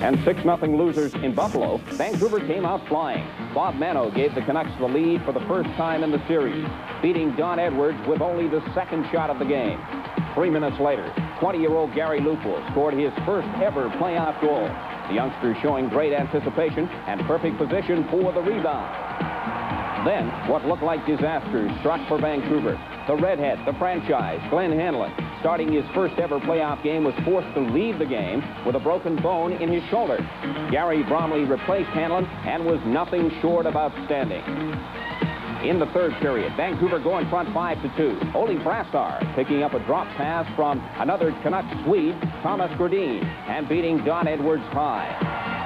And 6-0 losers in Buffalo, Vancouver came out flying. Bob Mano gave the Canucks the lead for the first time in the series, beating Don Edwards with only the second shot of the game. 3 minutes later, 20-year-old Gary Lupul scored his first ever playoff goal. The youngster showing great anticipation and perfect position for the rebound. Then, what looked like disasters struck for Vancouver. The redhead, the franchise, Glenn Hanlon, starting his first ever playoff game, was forced to leave the game with a broken bone in his shoulder. Gary Bromley replaced Hanlon and was nothing short of outstanding. In the third period, Vancouver go in front 5-2. Ole Brassar picking up a drop pass from another Canuck Swede, Thomas Gradin, and beating Don Edwards high.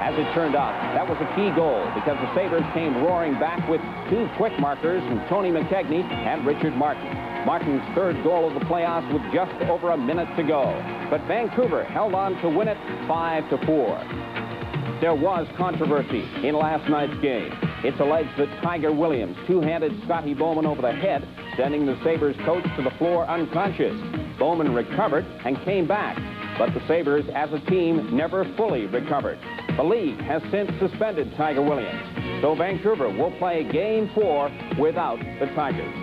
As it turned out, that was a key goal because the Sabres came roaring back with 2 quick markers from Tony McKegney and Richard Martin. Martin's third goal of the playoffs with just over a minute to go. But Vancouver held on to win it 5-4. There was controversy in last night's game. It's alleged that Tiger Williams two-handed Scotty Bowman over the head, sending the Sabres coach to the floor unconscious. Bowman recovered and came back, but the Sabres as a team never fully recovered. The league has since suspended Tiger Williams, so Vancouver will play Game 4 without the Tigers.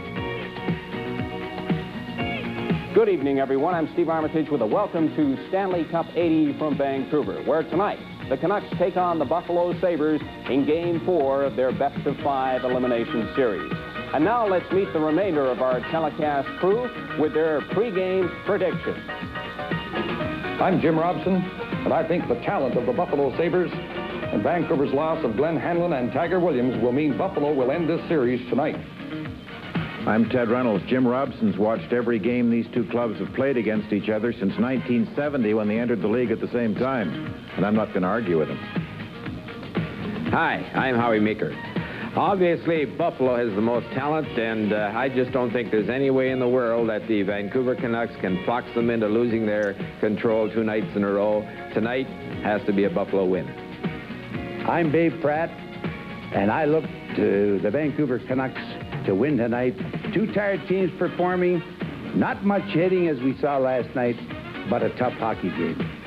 Good evening, everyone. I'm Steve Armitage with a welcome to Stanley Cup 80 from Vancouver, where tonight the Canucks take on the Buffalo Sabres in Game 4 of their best-of-5 elimination series. And now let's meet the remainder of our telecast crew with their pregame predictions. I'm Jim Robson, and I think the talent of the Buffalo Sabres and Vancouver's loss of Glenn Hanlon and Tiger Williams will mean Buffalo will end this series tonight. I'm Ted Reynolds. Jim Robson's watched every game these two clubs have played against each other since 1970 when they entered the league at the same time, and I'm not going to argue with him. Hi, I'm Howie Meeker. Obviously, Buffalo has the most talent, and I just don't think there's any way in the world that the Vancouver Canucks can fox them into losing their control 2 nights in a row. Tonight has to be a Buffalo win. I'm Dave Pratt, and I look to the Vancouver Canucks to win tonight. 2 tired teams performing, not much hitting as we saw last night, but a tough hockey game.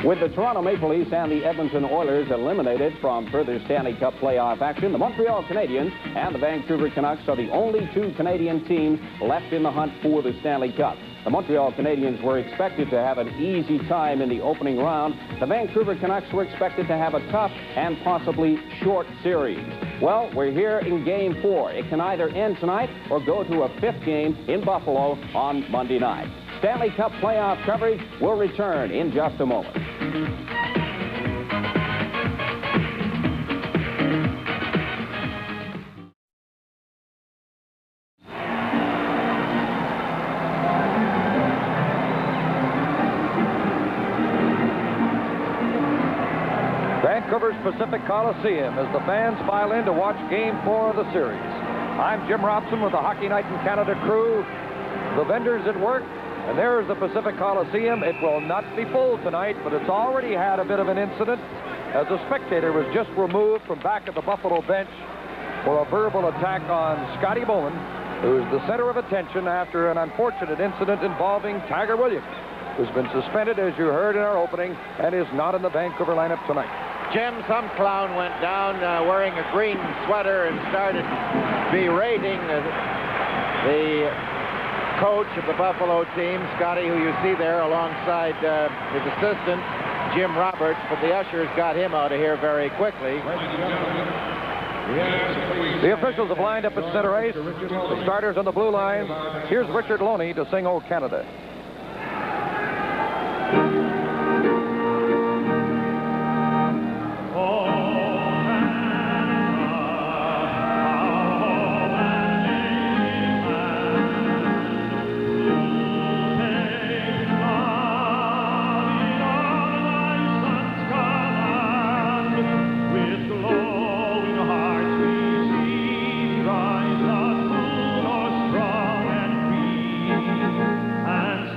With the Toronto Maple Leafs and the Edmonton Oilers eliminated from further Stanley Cup playoff action, the Montreal Canadiens and the Vancouver Canucks are the only 2 Canadian teams left in the hunt for the Stanley Cup. The Montreal Canadiens were expected to have an easy time in the opening round. The Vancouver Canucks were expected to have a tough and possibly short series. Well, we're here in Game 4. It can either end tonight or go to a 5th game in Buffalo on Monday night. Stanley Cup playoff coverage will return in just a moment. Vancouver's Pacific Coliseum as the fans file in to watch Game 4 of the series. I'm Jim Robson with the Hockey Night in Canada crew. The vendors at work, and there's the Pacific Coliseum. It will not be full tonight, but it's already had a bit of an incident as a spectator was just removed from back at the Buffalo bench for a verbal attack on Scotty Bowman, who's the center of attention after an unfortunate incident involving Tiger Williams, who's been suspended, as you heard in our opening, and is not in the Vancouver lineup tonight. Jim, some clown went down wearing a green sweater and started berating the coach of the Buffalo team, Scotty, who you see there alongside his assistant, Jim Roberts, but the ushers got him out of here very quickly. The officials have lined up at center ice. The starters on the blue line. Here's Richard Loney to sing "O Canada." And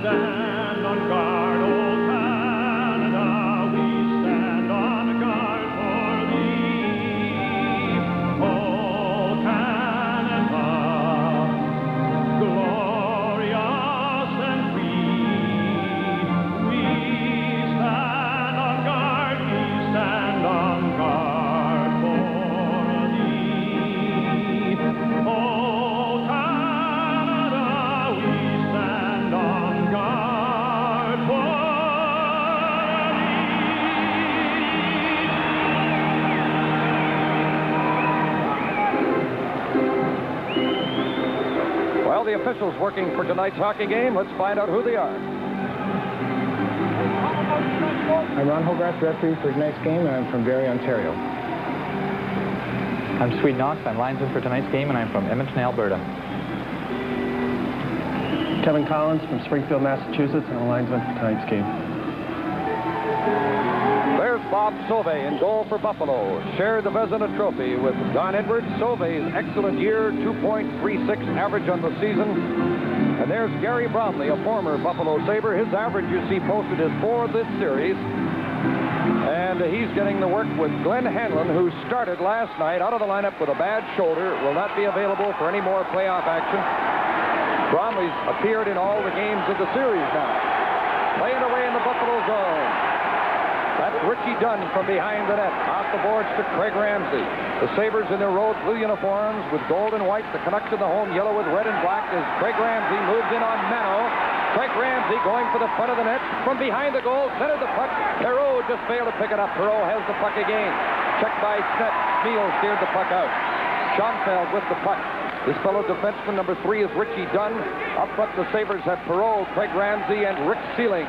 the officials working for tonight's hockey game. Let's find out who they are. I'm Ron Hogarth, referee for tonight's game, and I'm from Barrie, Ontario. I'm Swede Knox. I'm linesman for tonight's game, and I'm from Edmonton, Alberta. Kevin Collins from Springfield, Massachusetts, and I'm linesman for tonight's game. There's Bob Sauvé in goal for Buffalo. Shared the Vezina Trophy with Don Edwards. Sauvé's excellent year, 2.36 average on the season. And there's Gary Bromley, a former Buffalo Sabre. His average, you see, posted is 4 this series. And he's getting the work with Glenn Hanlon, who started last night out of the lineup with a bad shoulder. Will not be available for any more playoff action. Bromley's appeared in all the games of the series now. Playing away in the Buffalo zone. That's Richie Dunn from behind the net. Off the boards to Craig Ramsey. The Sabres in their road blue uniforms with gold and white. The Canucks in the home yellow with red and black as Craig Ramsey moves in on Mano. Craig Ramsey going for the front of the net. From behind the goal, centered the puck. Perreault just failed to pick it up. Perreault has the puck again. Checked by Smith. Smeel steered the puck out. Schoenfeld with the puck. His fellow defenseman, number 3, is Richie Dunn. Up front, the Sabres have Perreault, Craig Ramsey, and Rick Sealing.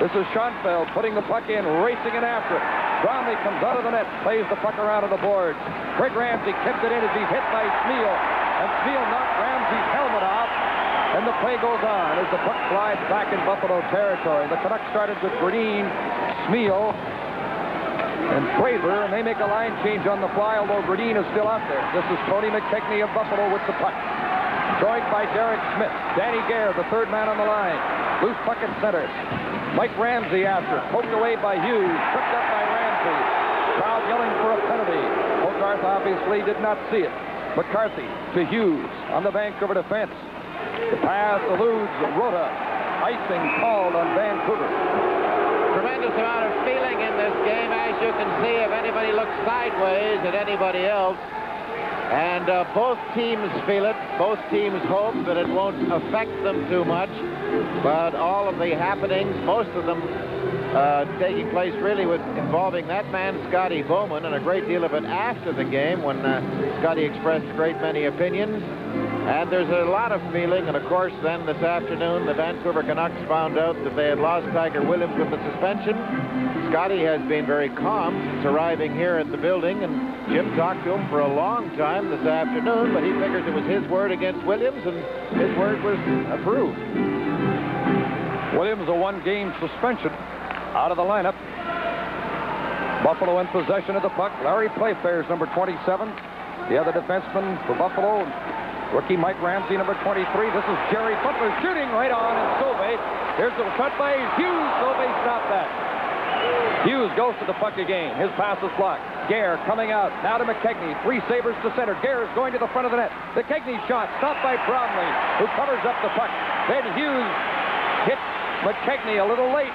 This is Schoenfeld putting the puck in, racing it after it. Bromley comes out of the net, plays the puck around to the boards. Craig Ramsey kept it in as he's hit by Smeel. And Smeel knocked Ramsey's helmet off. And the play goes on as the puck flies back in Buffalo territory. The Canucks started with Brodin, Smeel, and Fraser, and they make a line change on the fly, although Brodin is still out there. This is Tony McKechnie of Buffalo with the puck. Joined by Derek Smith. Danny Gare, the third man on the line. Loose puck at center. Mike Ramsey after. Poked away by Hughes. Tripped up by Ramsey. Crowd yelling for a penalty. Hogarth obviously did not see it. McCarthy to Hughes on the Vancouver defense. The pass eludes Rota. Icing called on Vancouver. Tremendous amount of feeling in this game, as you can see, if anybody looks sideways at anybody else. And both teams feel it. Both teams hope that it won't affect them too much. But all of the happenings, most of them taking place really with involving that man, Scotty Bowman, and a great deal of it after the game when Scotty expressed a great many opinions. And there's a lot of feeling, and of course then this afternoon the Vancouver Canucks found out that they had lost Tiger Williams with the suspension. Scotty has been very calm since arriving here at the building, and Jim talked to him for a long time this afternoon, but he figures it was his word against Williams, and his word was approved. Williams a 1-game suspension out of the lineup. Buffalo in possession of the puck. Larry Playfair's number 27. The other defenseman for Buffalo, rookie Mike Ramsey, number 23. This is Jerry Butler shooting right on, and Sauvé. Here's the shot by Hughes. Sauvé stopped that. Hughes goes to the puck again. His pass is blocked. Gare coming out. Now to McKechnie. 3 Sabres to center. Gare is going to the front of the net. McKechnie's shot stopped by Bromley, who covers up the puck. Then Hughes hits McKechnie a little late.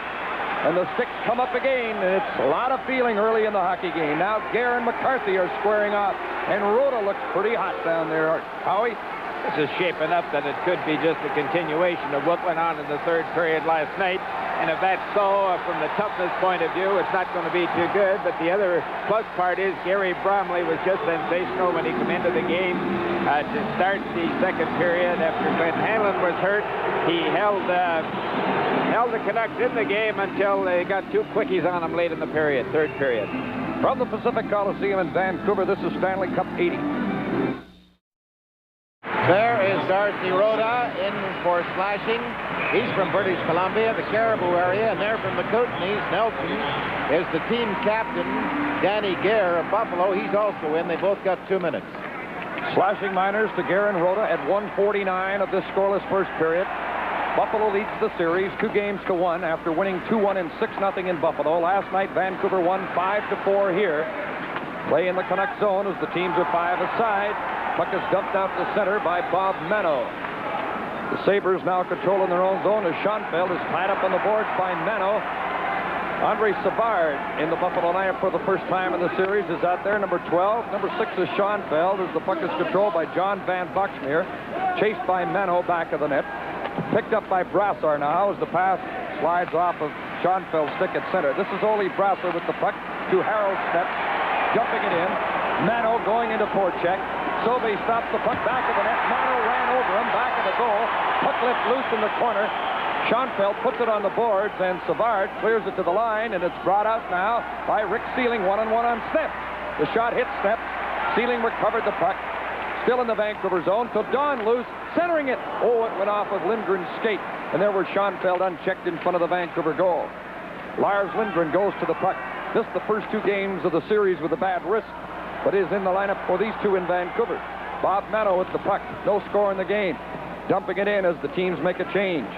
And the sticks come up again, and it's a lot of feeling early in the hockey game. Now Gare and McCarthy are squaring off, and Rota looks pretty hot down there. Howie? This is shaping up that it could be just a continuation of what went on in the third period last night. And if that's so, from the toughness point of view, it's not going to be too good. But the other plus part is Gary Bromley was just sensational when he came into the game to start the second period. After Glenn Hanlon was hurt, he held the Canucks in the game until they got 2 quickies on him late in the period, third period. From the Pacific Coliseum in Vancouver, this is Stanley Cup 80. There is Darcy Rota in for slashing. He's from British Columbia, the Caribou area, and there from the Kootenays, Nelson is the team captain, Danny Gare of Buffalo. He's also in. They both got 2 minutes. Slashing minors to Gare and Rota at 1:49 of this scoreless first period. Buffalo leads the series 2-1 after winning 2-1 and 6-0 in Buffalo. Last night, Vancouver won 5-4 here. Play in the Canuck zone as the teams are 5 aside. Puck is dumped out to center by Bob Mano. The Sabres now controlling their own zone as Schoenfeld is tied up on the boards by Mano. Andre Savard in the Buffalo lineup for the first time in the series is out there, number 12. Number 6 is Schoenfeld as the puck is controlled by John Van Boxmeer. Chased by Mano back of the net. Picked up by Brassard now as the pass slides off of Schoenfeld's stick at center. This is Ole Brassard with the puck to Harold Smith, jumping it in. Mano going into forecheck. Sauvé stops the puck back of the net. Mano ran over him, back of the goal. Puck left loose in the corner. Schoenfeld puts it on the boards, and Savard clears it to the line, and it's brought out now by Rick Sealing, one-on-one on Stepp. The shot hits Stepp. Sealing recovered the puck. Still in the Vancouver zone, so Don Luce centering it. Oh, it went off of Lindgren's skate, and there was Schoenfeld unchecked in front of the Vancouver goal. Lars Lindgren goes to the puck. Missed the first 2 games of the series with a bad wrist, but is in the lineup for these 2 in Vancouver. Bob Mano with the puck. No score in the game. Dumping it in as the teams make a change.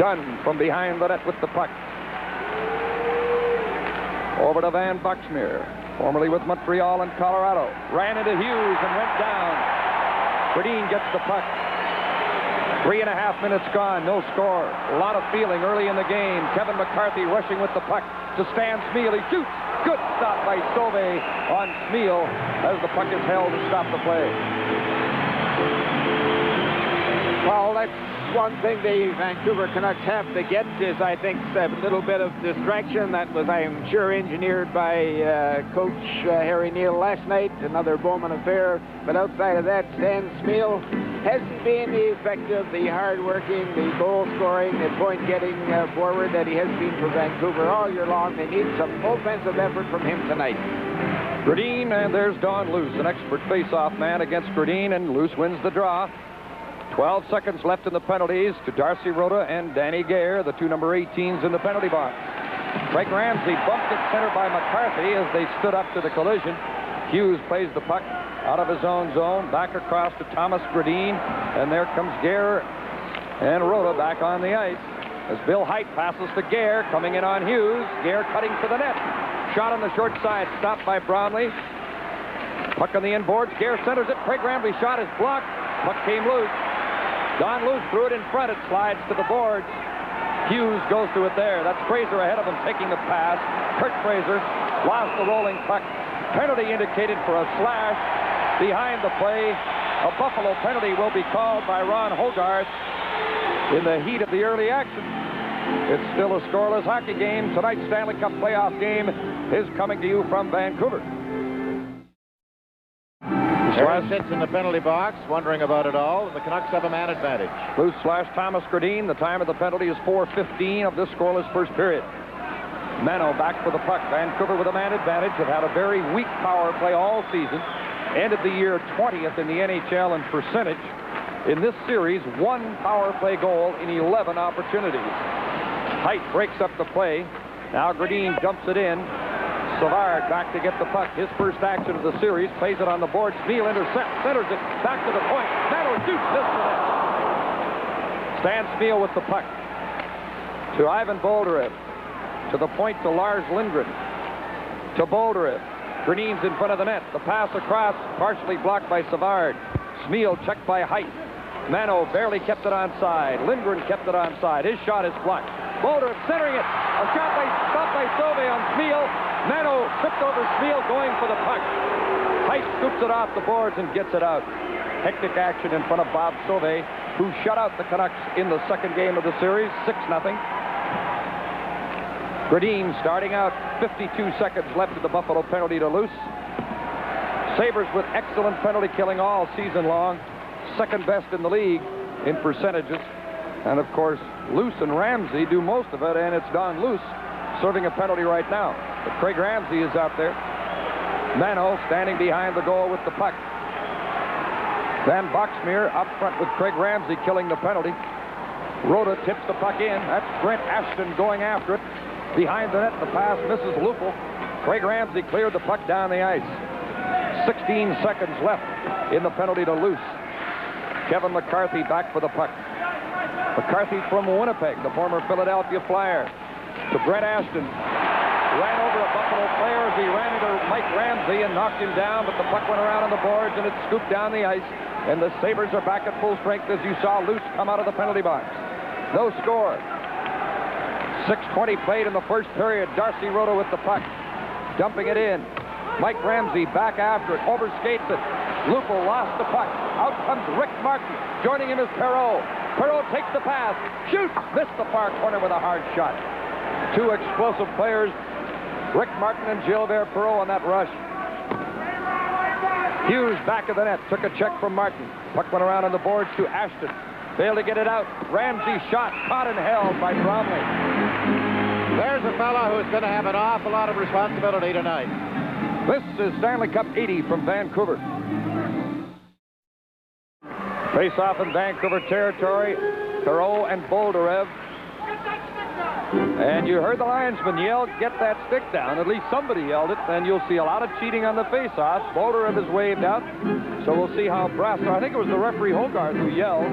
Dunn from behind the net with the puck. Over to Van Buxmeer, formerly with Montreal and Colorado. Ran into Hughes and went down. Berdine gets the puck. 3.5 minutes gone, no score. A lot of feeling early in the game. Kevin McCarthy rushing with the puck to Stan Smeel. He shoots. Good stop by Sauvé on Smeel as the puck is held to stop the play. Well, that's one thing the Vancouver Canucks have to get is, I think, a little bit of distraction. That was, I'm sure, engineered by Coach Harry Neal last night, another Bowman affair. But outside of that, Stan Smeel hasn't been the effective, the hard-working, the goal-scoring, the point-getting forward that he has been for Vancouver all year long. They need some offensive effort from him tonight. Gradine, and there's Don Luce, an expert face-off man against Gradine, and Luce wins the draw. 12 seconds left in the penalties to Darcy Rhoda and Danny Gare, the 2 number 18s in the penalty box. Craig Ramsey bumped it center by McCarthy as they stood up to the collision. Hughes plays the puck out of his own zone, back across to Thomas Gradine, and there comes Gare and Rhoda back on the ice as Bill Height passes to Gare, coming in on Hughes. Gare cutting to the net. Shot on the short side, stopped by Brownlee. Puck on the inboards. Gare centers it. Craig Ramsey shot is blocked. Puck came loose. Don Luce threw it in front. It slides to the boards. Hughes goes to it there. That's Fraser ahead of him taking the pass. Kurt Fraser lost the rolling puck. Penalty indicated for a slash behind the play. A Buffalo penalty will be called by Ron Hogarth in the heat of the early action. It's still a scoreless hockey game. Tonight's Stanley Cup playoff game is coming to you from Vancouver. Harris sits in the penalty box, wondering about it all, and the Canucks have a man advantage. Luce slash Thomas Gradine. The time of the penalty is 4:15 of this scoreless first period. Mano back for the puck. Vancouver with a man advantage. Have had a very weak power play all season. Ended the year 20th in the NHL in percentage. In this series, 1 power play goal in 11 opportunities. Height breaks up the play. Now Gradine dumps it in. Savard back to get the puck. His first action of the series. Plays it on the board. Smeel intercepts. Centers it. Back to the point. Mano shoots. Missed the net. Stan Smeel with the puck. To Ivan Boldyrev. To the point to Lars Lindgren. To Boldyrev. Gradine's in front of the net. The pass across. Partially blocked by Savard. Smeel checked by Height. Mano barely kept it onside. Lindgren kept it onside. His shot is blocked. Boldyrev centering it. A shot stopped by Sauvé on Smeel. Mano tripped over Smeel going for the puck. Height scoops it off the boards and gets it out. Hectic action in front of Bob Sauvé, who shut out the Canucks in the second game of the series, 6-0. Gradine starting out, 52 seconds left of the Buffalo penalty to Luce. Sabres with excellent penalty killing all season long. Second best in the league in percentages. And of course, Luce and Ramsey do most of it, and it's Don Luce serving a penalty right now. But Craig Ramsey is out there. Mano standing behind the goal with the puck. Van Boxmeer up front with Craig Ramsey killing the penalty. Rhoda tips the puck in. That's Brent Ashton going after it. Behind the net, the pass misses Lupul. Craig Ramsey cleared the puck down the ice. 16 seconds left in the penalty to Luce. Kevin McCarthy back for the puck. McCarthy from Winnipeg, the former Philadelphia Flyer. To Brent Ashton. Ran over a Buffalo player as he ran into Mike Ramsey and knocked him down, but the puck went around on the boards and it scooped down the ice. And the Sabres are back at full strength as you saw Luce come out of the penalty box. No score. 6:20 played in the first period. Darcy Rhoda with the puck. Dumping it in. Mike Ramsey back after it. Overskates it. Lupul lost the puck. Out comes Rick Martin. Joining him is Perreault. Perreault takes the pass. Shoots. Missed the far corner with a hard shot. 2 explosive players. Rick Martin and Gilbert Perreault on that rush. Hughes back of the net, took a check from Martin. Puck went around on the boards to Ashton. Failed to get it out. Ramsey shot, caught and held by Bromley. There's a fellow who's going to have an awful lot of responsibility tonight. This is Stanley Cup 80 from Vancouver. Face off in Vancouver territory. Perreault and Boldarev. And you heard the linesman yell, get that stick down. At least somebody yelled it. And you'll see a lot of cheating on the face-off. Boldarev is waved out. So we'll see how Brassard, I think it was the referee Hogarth who yelled.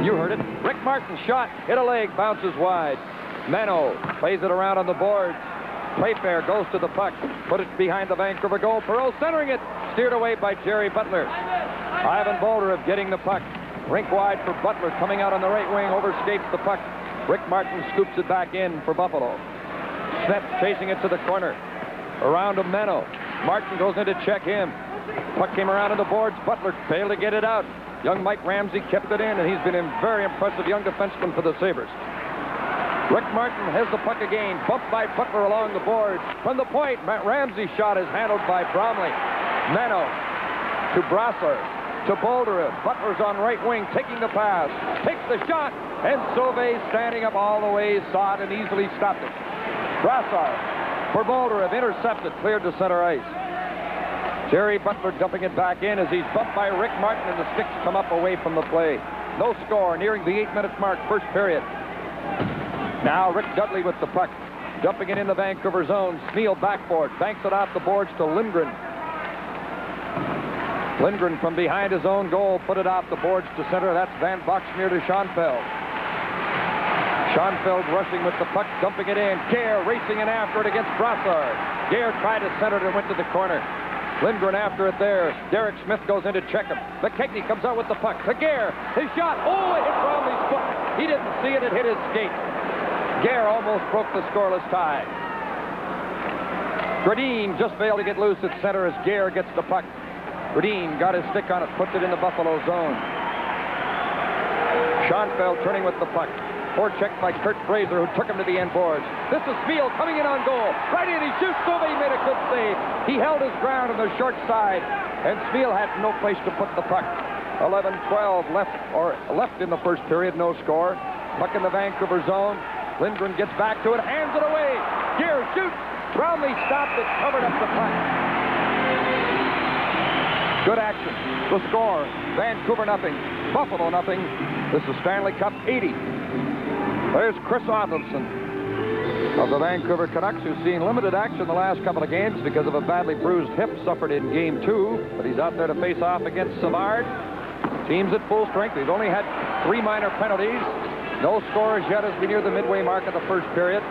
You heard it. Rick Martin shot, hit a leg, bounces wide. Mano plays it around on the boards. Playfair goes to the puck. Put it behind the Vancouver goal. Perreault centering it. Steered away by Jerry Butler. Ivan Boldarev getting the puck. Rink wide for Butler. Coming out on the right wing. Overskates the puck. Rick Martin scoops it back in for Buffalo. Smith chasing it to the corner. Around to Mano. Martin goes in to check him. Puck came around on the boards. Butler failed to get it out. Young Mike Ramsey kept it in, and he's been a very impressive young defenseman for the Sabres. Rick Martin has the puck again. Bumped by Butler along the boards. From the point, Ramsey's shot is handled by Bromley. Mano to Brassard. To Boldarev. Butler's on right wing, taking the pass. Takes the shot, and Sauvé standing up all the way, saw it and easily stopped it. Brassard for Boldarev, intercepted, cleared to center ice. Jerry Butler dumping it back in as he's bumped by Rick Martin, and the sticks come up away from the play. No score, nearing the 8-minute mark, first period. Now Rick Dudley with the puck, dumping it in the Vancouver zone. Sneal backboard, banks it off the boards to Lindgren. Lindgren from behind his own goal, put it off the boards to center. That's Van Boxmeer to Schoenfeld. Schoenfeld rushing with the puck, dumping it in. Gare racing in after it against Brassard. Gare tried to center it and went to the corner. Lindgren after it there. Derek Smith goes in to check him. McKechnie comes out with the puck. To Gare. His shot. Oh, it hit Bromley's foot. He didn't see it. It hit his skate. Gare almost broke the scoreless tie. Gradine just failed to get loose at center as Gare gets the puck. Gradine got his stick on it, puts it in the Buffalo zone. Schoenfeld turning with the puck. Forecheck by Kurt Fraser, who took him to the end boards. This is Smeal coming in on goal. Right in, he shoots. Sauvé made a good save. He held his ground on the short side, and Smeal had no place to put the puck. 11-12 left in the first period, no score. Puck in the Vancouver zone. Lindgren gets back to it, hands it away. Gare shoots. Bromley stopped it, covered up the puck. Good action. The score, Vancouver nothing, Buffalo nothing. This is Stanley Cup 80. There's Chris Othelsson of the Vancouver Canucks, who's seen limited action the last couple of games because of a badly bruised hip suffered in Game 2. But he's out there to face off against Savard. Team's at full strength. He's only had 3 minor penalties. No scores yet as we near the midway mark of the first period.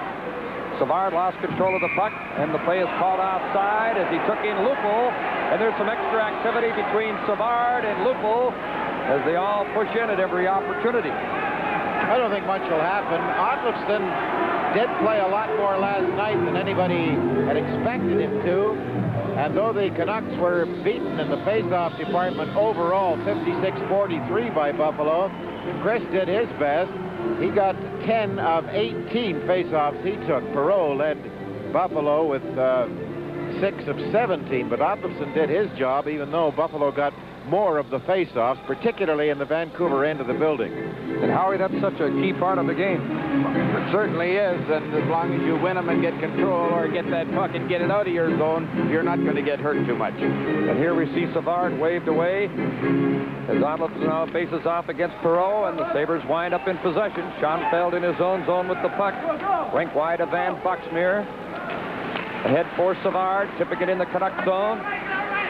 Savard lost control of the puck, and the play is called offside as he took in Lupul. And there's some extra activity between Savard and Lupul as they all push in at every opportunity. I don't think much will happen. Ottliffson did play a lot more last night than anybody had expected him to. And though the Canucks were beaten in the face-off department overall 56-43 by Buffalo, Chris did his best. He got 10 of 18 face-offs he took. Perreault led Buffalo with 6 of 17, but Ottliffson did his job, even though Buffalo got more of the face-offs, particularly in the Vancouver end of the building. And Howie, that's such a key part of the game. It certainly is, and as long as you win them and get control or get that puck and get it out of your zone, you're not going to get hurt too much. And here we see Savard waved away as Ottliffson now faces off against Perreault, and the Sabres wind up in possession. Schoenfeld in his own zone with the puck. Rink wide of Van Boxmeer. Ahead for Savard, tipping it in the Canuck zone.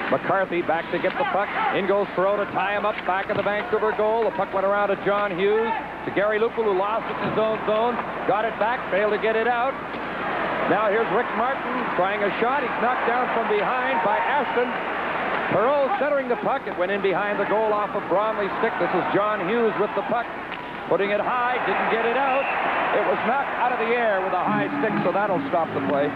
McCarthy back to get the puck. In goes Perreault to tie him up back of the Vancouver goal. The puck went around to John Hughes, to Gary Lupul, who lost it in his own zone. Got it back, failed to get it out. Now here's Rick Martin trying a shot. He's knocked down from behind by Ashton. Perreault centering the puck. It went in behind the goal off of Bromley's stick. This is John Hughes with the puck. Putting it high, didn't get it out. It was knocked out of the air with a high stick, so that'll stop the play.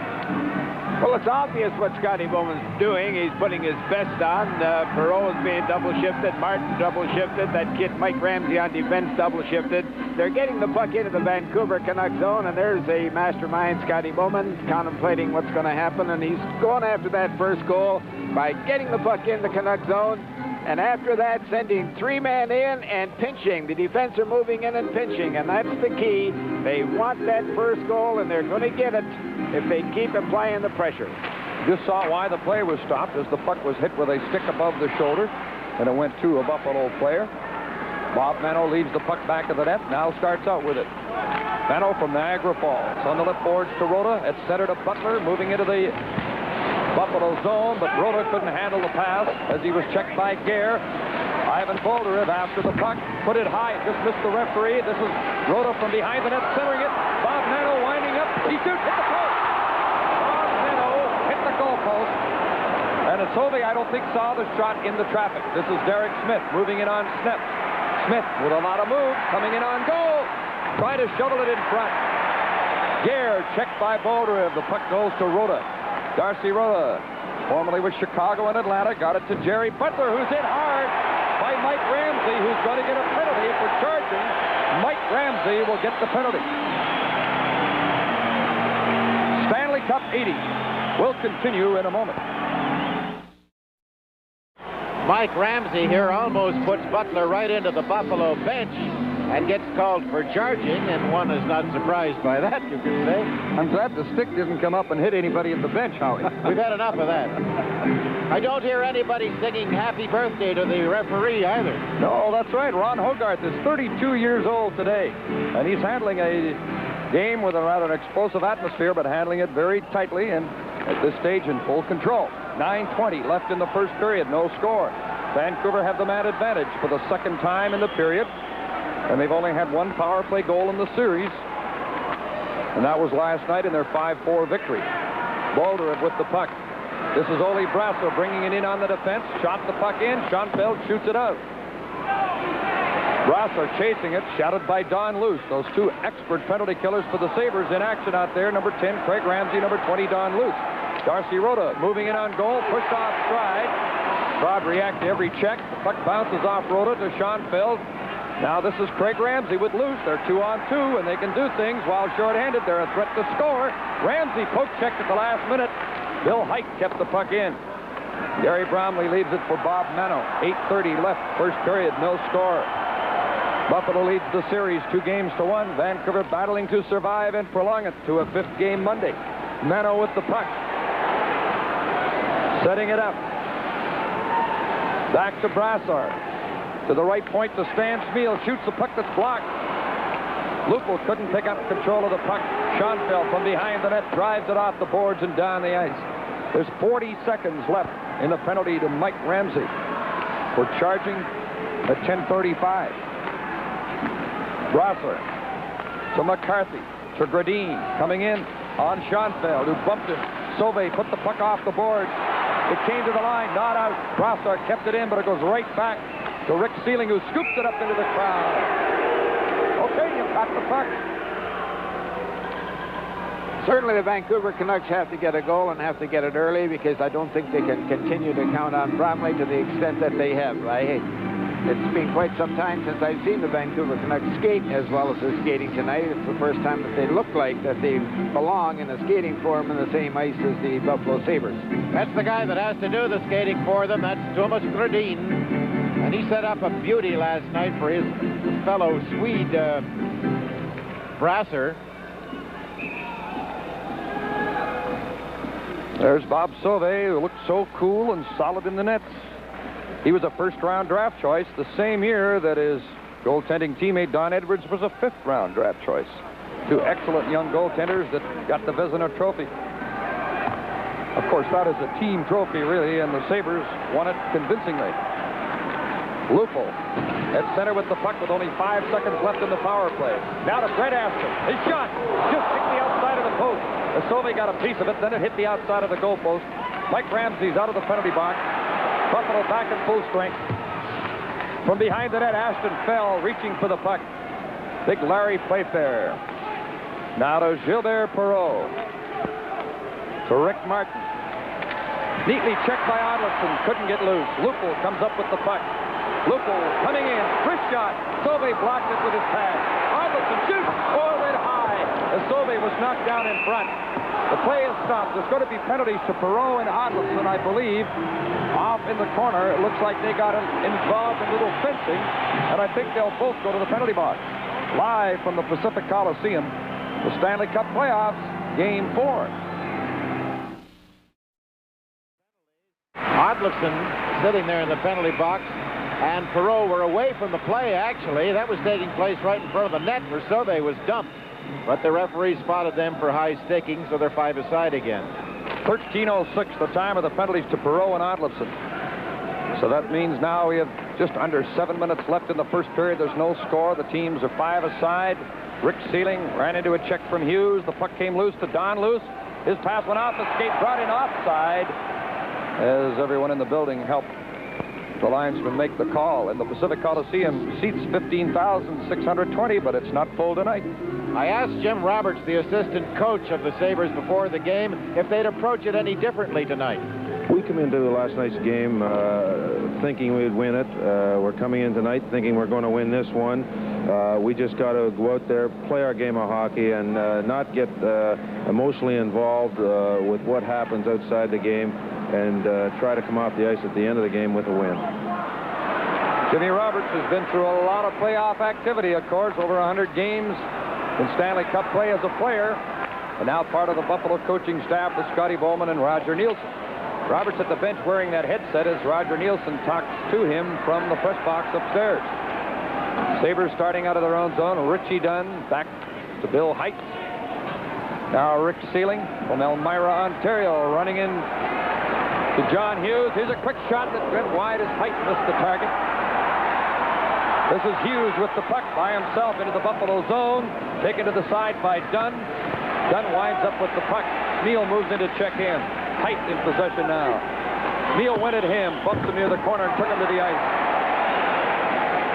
Well, it's obvious what Scotty Bowman's doing. He's putting his best on. Perreault is being double-shifted. Martin double-shifted. That kid Mike Ramsey on defense double-shifted. they're getting the puck into the Vancouver Canucks zone, and there's a mastermind, Scotty Bowman, contemplating what's going to happen, and he's going after that first goal by getting the puck in the Canuck zone, and after that, sending 3-man in and pinching. The defense are moving in and pinching, and that's the key. They want that first goal, and they're going to get it if they keep applying the pressure. Just saw why the play was stopped as the puck was hit with a stick above the shoulder, and it went to a Buffalo player. Bob Mano leaves the puck back of the net, now starts out with it. Mano from Niagara Falls on the left boards to Rota. It's center to Butler, moving into the Buffalo zone, but Rota couldn't handle the pass as he was checked by Gare. Ivan Bolderev after the puck, put it high, just missed the referee. This is Rota from behind the net, centering it. Bob Mano winding up, he shoots, hit the post. Bob Mano hit the goalpost. And Asove, I don't think, saw the shot in the traffic. This is Derek Smith moving in on Smith. Smith with a lot of move, coming in on goal. Try to shovel it in front. Gare checked by Bolderev. The puck goes to Rota. Darcy Rota, formerly with Chicago and Atlanta, got it to Jerry Butler, who's hit hard by Mike Ramsey, who's going to get a penalty for charging. Mike Ramsey will get the penalty. Stanley Cup 80 will continue in a moment. Mike Ramsey here almost puts Butler right into the Buffalo bench and gets called for charging, and one is not surprised by that, you could say. I'm glad the stick didn't come up and hit anybody at the bench, Howie. We've had enough of that. I don't hear anybody singing happy birthday to the referee either. No, that's right. Ron Hogarth is 32 years old today, and he's handling a game with a rather explosive atmosphere, but handling it very tightly and at this stage in full control. 9:20 left in the first period, no score. Vancouver have the man advantage for the second time in the period, and they've only had one power play goal in the series, and that was last night in their 5-4 victory. Bolderev with the puck. This is Ole Brasso bringing it in on the defense. Shot the puck in. Schoenfeld shoots it out. Brasso chasing it, shouted by Don Luce. Those two expert penalty killers for the Sabres in action out there. Number 10, Craig Ramsey. Number 20, Don Luce. Darcy Rota moving in on goal, pushed off stride. Rob react to every check. The puck bounces off Rota to Schoenfeld. Now this is Craig Ramsey with Luce. They're 2-on-2, and they can do things while shorthanded. They're a threat to score. Ramsey poke checked at the last minute. Bill Hite kept the puck in. Gary Bromley leaves it for Bob Mano. 8:30 left, first period, no score. Buffalo leads the series 2-1. Vancouver battling to survive and prolong it to a 5th game Monday. Mano with the puck. Setting it up. Back to Brassard. To the right point to Stan Smeel. Shoots the puck that's blocked. Lupul couldn't pick up control of the puck. Schoenfeld from behind the net drives it off the boards and down the ice. There's 40 seconds left in the penalty to Mike Ramsey for charging at 10:35. Brassard to McCarthy to Gradine coming in on Schoenfeld, who bumped him. Sauvé put the puck off the board. It came to the line, not out. Brassard kept it in, but it goes right back to Rick Sealing, who scoops it up into the crowd. Okay, you got the puck. Certainly the Vancouver Canucks have to get a goal and have to get it early, because I don't think they can continue to count on Bromley to the extent that they have. It's been quite some time since I've seen the Vancouver Canucks skate as well as they're skating tonight. It's the first time that they look like that they belong in a skating form in the same ice as the Buffalo Sabres. That's the guy that has to do the skating for them. That's Thomas Gradin. And he set up a beauty last night for his fellow Swede, Brasser. There's Bob Sauvé, who looked so cool and solid in the nets. He was a first-round draft choice the same year that his goaltending teammate Don Edwards was a 5th-round draft choice. Two excellent young goaltenders that got the Vezina Trophy. Of course, that is a team trophy, really, and the Sabres won it convincingly. Lupul at center with the puck with only 5 seconds left in the power play. Now to Brett Aston. His shot just hit the outside of the post. Sauvé got a piece of it, then it hit the outside of the goalpost. Mike Ramsey's out of the penalty box. Buffalo back in full strength. From behind the net, Ashton fell, reaching for the puck. Big Larry Playfair. Now to Gilbert Perreault. To Rick Martin. Neatly checked by Odlinson, couldn't get loose. Lupul comes up with the puck. Lupo coming in. Wrist shot. Sove blocked it with his pad. Arvidsson shoots. Oh, it went high as Sove was knocked down in front. The play is stopped. There's going to be penalties to Perreault and Arvidsson, I believe. Off in the corner. It looks like they got involved in little fencing, and I think they'll both go to the penalty box. Live from the Pacific Coliseum, the Stanley Cup playoffs, Game 4. Arvidsson sitting there in the penalty box, and Perreault were away from the play, actually. That was taking place right in front of the net where Sove was dumped. But the referee spotted them for high sticking, so they're 5-a-side again. 13:06, the time of the penalties to Perreault and Arvidsson. So that means now we have just under 7 minutes left in the first period. There's no score. The teams are 5-a-side. Rick Sealing ran into a check from Hughes. The puck came loose to Don Luce. His pass went off the skate, brought in offside, as everyone in the building helped the linesman make the call. And the Pacific Coliseum seats 15,620, but it's not full tonight. I asked Jim Roberts, the assistant coach of the Sabres before the game, if they'd approach it any differently tonight. We come into last night's game thinking we'd win it. We're coming in tonight thinking we're going to win this one. We just got to go out there, play our game of hockey, and not get emotionally involved with what happens outside the game, and try to come off the ice at the end of the game with a win. Jimmy Roberts has been through a lot of playoff activity, of course, over 100 games in Stanley Cup play as a player, and now part of the Buffalo coaching staff with Scotty Bowman and Roger Nielsen. Roberts at the bench wearing that headset as Roger Nielsen talks to him from the press box upstairs. Sabres starting out of their own zone. Richie Dunn back to Bill Heights. Now Rick Sealing from Elmira, Ontario, running in to John Hughes. Here's a quick shot that went wide as Heights missed the target. This is Hughes with the puck by himself into the Buffalo zone. Taken to the side by Dunn. Dunn winds up with the puck. Neal moves in to check in. Height in possession now. Neal went at him, bumped him near the corner, and took him to the ice.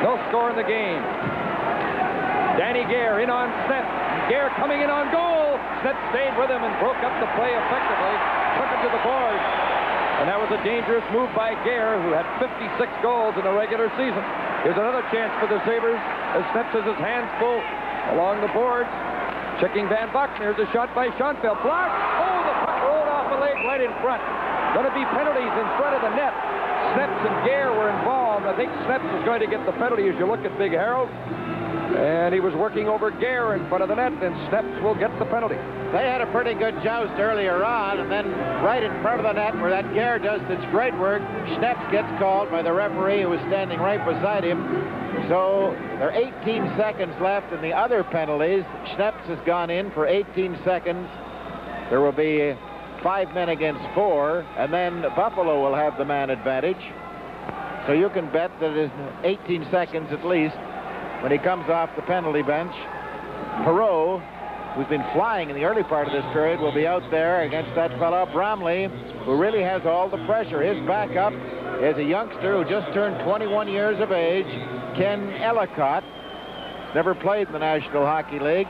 No score in the game. Danny Gare in on Snett. Gare coming in on goal. Snett stayed with him and broke up the play effectively. Took him to the boards. And that was a dangerous move by Gare, who had 56 goals in the regular season. Here's another chance for the Sabres as Snett has his hands full along the boards. Checking Van Buckner. Here's a shot by Schoenfeld. Blocked. Oh, the puck rolled off the leg right in front. Going to be penalties in front of the net. Sneps and Gare were involved. I think Sneps is going to get the penalty as you look at Big Harold. And he was working over Gare in front of the net, and Sneps will get the penalty. They had a pretty good joust earlier on, and then right in front of the net where that Gare does its great work, Sneps gets called by the referee who was standing right beside him. So there are 18 seconds left in the other penalties. Sneps has gone in for 18 seconds. There will be 5 men against 4, and then Buffalo will have the man advantage. So you can bet that it is 18 seconds at least when he comes off the penalty bench. Perreault, who's been flying in the early part of this period, will be out there against that fellow Bromley, who really has all the pressure. His backup is a youngster who just turned 21 years of age, Ken Ellicott. Never played in the National Hockey League.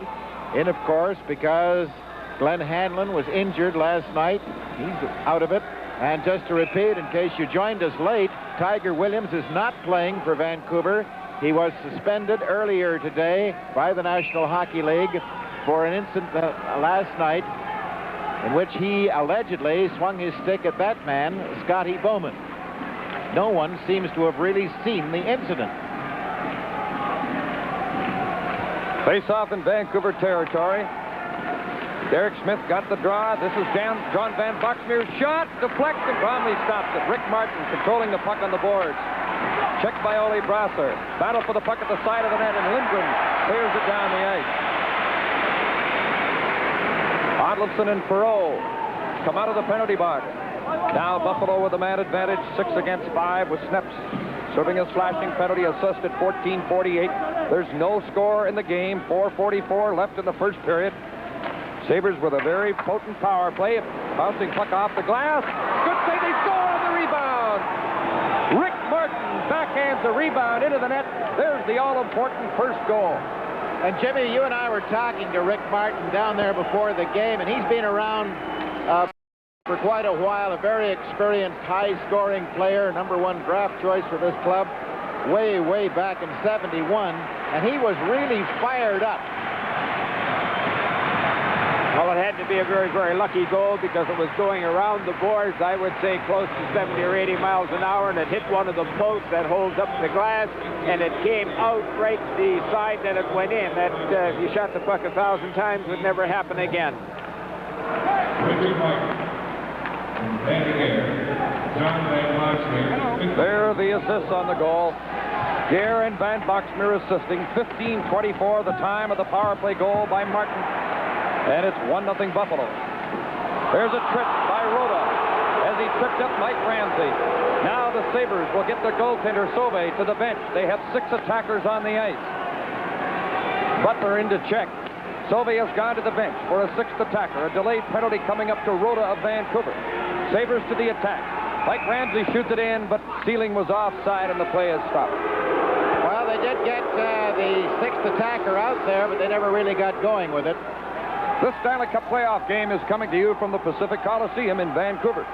In, of course, because Glenn Hanlon was injured last night. He's out of it. And just to repeat, in case you joined us late, Tiger Williams is not playing for Vancouver. He was suspended earlier today by the National Hockey League for an incident last night in which he allegedly swung his stick at that man, Scotty Bowman. No one seems to have really seen the incident. Face-off in Vancouver territory. Derek Smith got the draw. This is John Van Boxmeer's shot. Deflected. Bromley stops it. Rick Martin controlling the puck on the boards. Checked by Ole Brasser. Battle for the puck at the side of the net, and Lindgren clears it down the ice. Odlinson and Perreault come out of the penalty box. Now Buffalo with a man advantage, 6 against 5 with Sneps serving a slashing penalty, assessed at 14:48. There's no score in the game. 4:44 left in the first period. Sabres with a very potent power play. Bouncing puck off the glass. Good save. They score on the rebound. Rick Martin backhands the rebound into the net. There's the all-important first goal. And Jimmy, you and I were talking to Rick Martin down there before the game, and he's been around for quite a while, a very experienced, high-scoring player, #1 draft choice for this club. way, way back in '71, and he was really fired up. Well, it had to be a very, very lucky goal because it was going around the boards, I would say close to 70 or 80 miles an hour, and it hit one of the posts that holds up the glass, and it came out right the side that it went in. That if you shot the puck 1,000 times, would never happen again. There are the assists on the goal. Gare and Van Boxmeer assisting. 15:24 the time of the power play goal by Martin. And it's 1-0 Buffalo. There's a trip by Rhoda as he tripped up Mike Ramsey. Now the Sabres will get their goaltender Sauvé to the bench. They have 6 attackers on the ice. Butler into check. Sauvé has gone to the bench for a 6th attacker. A delayed penalty coming up to Rhoda of Vancouver. Sabres to the attack. Mike Ramsey shoots it in, but Sealing was offside and the play is stopped. Well, they did get the 6th attacker out there, but they never really got going with it. This Stanley Cup playoff game is coming to you from the Pacific Coliseum in Vancouver.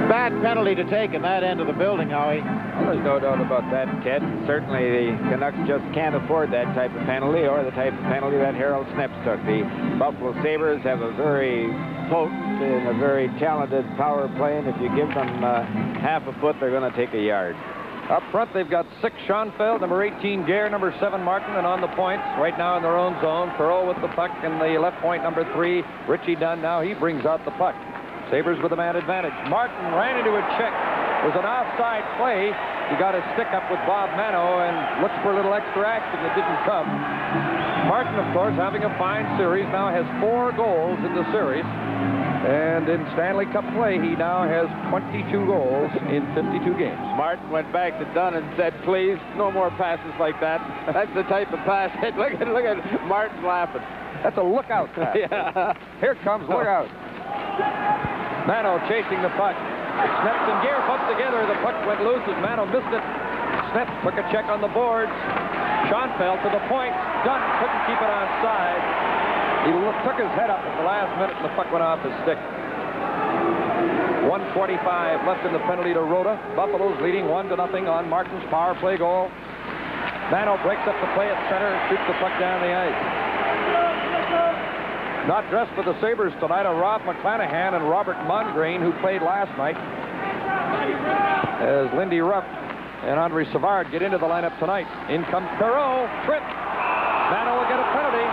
Bad penalty to take in that end of the building, Howie. Well, there's no doubt about that, Ted. Certainly the Canucks just can't afford that type of penalty or the type of penalty that Harold Snips took. The Buffalo Sabres have a very potent and a very talented power play, and if you give them half a foot, they're going to take a yard. Up front, they've got 6 Schoenfeld, number 18 Gare, number 7 Martin, and on the points right now in their own zone. Perreault with the puck, and the left point, number 3, Richie Dunn. Now he brings out the puck. Sabres with a man advantage. Martin ran into a check. It was an offside play. He got his stick up with Bob Mano and looked for a little extra action that didn't come. Martin, of course, having a fine series, now has 4 goals in the series. And in Stanley Cup play, he now has 22 goals in 52 games. Martin went back to Dunn and said, please, no more passes like that. That's the type of pass. look at Martin laughing. That's a lookout pass. Yeah. Here comes lookout. Mano chasing the puck. Sneps and Gare put together. The puck went loose as Mano missed it. Sneps took a check on the boards. Schoenfeld to the point. Dunn couldn't keep it onside. He took his head up at the last minute and the puck went off his stick. 1:45 left in the penalty to Rhoda. Buffalo's leading 1-0 on Martin's power play goal. Mano breaks up the play at center and shoots the puck down the ice. Not dressed for the Sabres tonight are Rob McClanahan and Robert Mongrain, who played last night. As Lindy Ruff and Andre Savard get into the lineup tonight. In comes Perreault. Trip. Mano will get a penalty.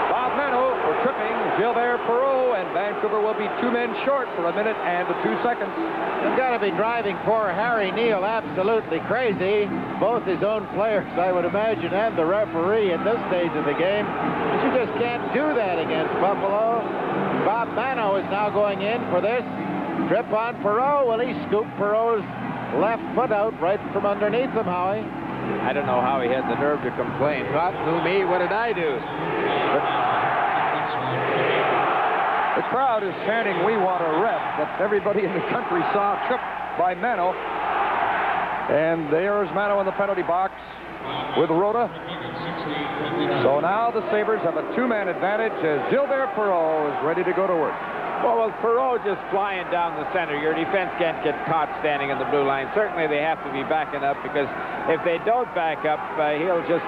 Bob Mano for tripping Gilbert Perreault, and Vancouver will be 2 men short for a minute and 2 seconds. He's got to be driving poor Harry Neal absolutely crazy. Both his own players, I would imagine, and the referee at this stage of the game. But you just can't do that against Buffalo. Bob Mano is now going in for this. Trip on Perreault. Well, he scooped Perreault's left foot out right from underneath him, Howie. I don't know how he had the nerve to complain. Not to me, what did I do? The crowd is chanting, "We want a ref," but everybody in the country saw a trip by Mano. And there's Mano in the penalty box with Rhoda. So now the Sabres have a 2-man advantage as Gilbert Perreault is ready to go to work. Well, with Perreault just flying down the center, your defense can't get caught standing in the blue line. Certainly they have to be backing up, because if they don't back up, he'll just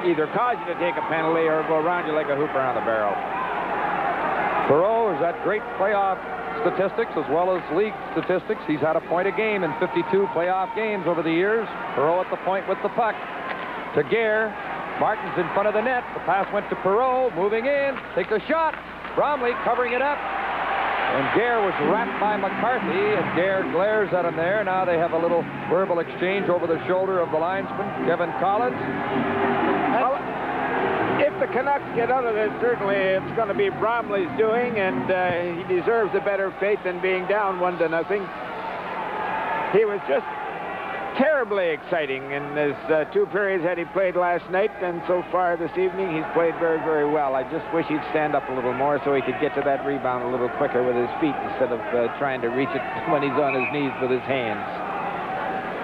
either cause you to take a penalty or go around you like a hoop around a barrel. Perreault has got great playoff statistics as well as league statistics. He's had a point a game in 52 playoff games over the years. Perreault at the point with the puck. To Gare. Martin's in front of the net. The pass went to Perreault. Moving in. Takes a shot. Bromley covering it up. And Gare was wrapped by McCarthy, and Gare glares at him there. Now they have a little verbal exchange over the shoulder of the linesman, Kevin Collins. Well, if the Canucks get out of this, certainly it's going to be Bromley's doing, and he deserves a better fate than being down 1-0. He was just terribly exciting in his 2 periods that he played last night, and so far this evening he's played very, very well. I just wish he'd stand up a little more so he could get to that rebound a little quicker with his feet instead of trying to reach it when he's on his knees with his hands.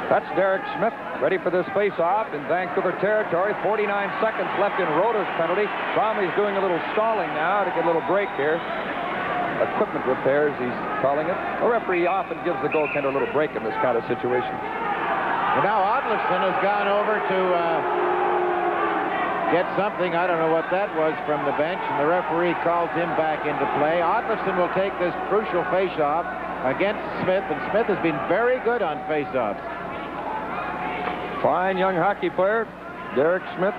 That's Derek Smith ready for this face-off in Vancouver territory. 49 seconds left in Rhoda's penalty. Bromley's doing a little stalling now to get a little break here. equipment repairs, he's calling it. A referee often gives the goaltender a little break in this kind of situation. Well, now Odlisson has gone over to get something. I don't know what that was from the bench, and the referee calls him back into play. Odlisson will take this crucial face-off against Smith, and Smith has been very good on face-offs. Fine young hockey player, Derek Smith,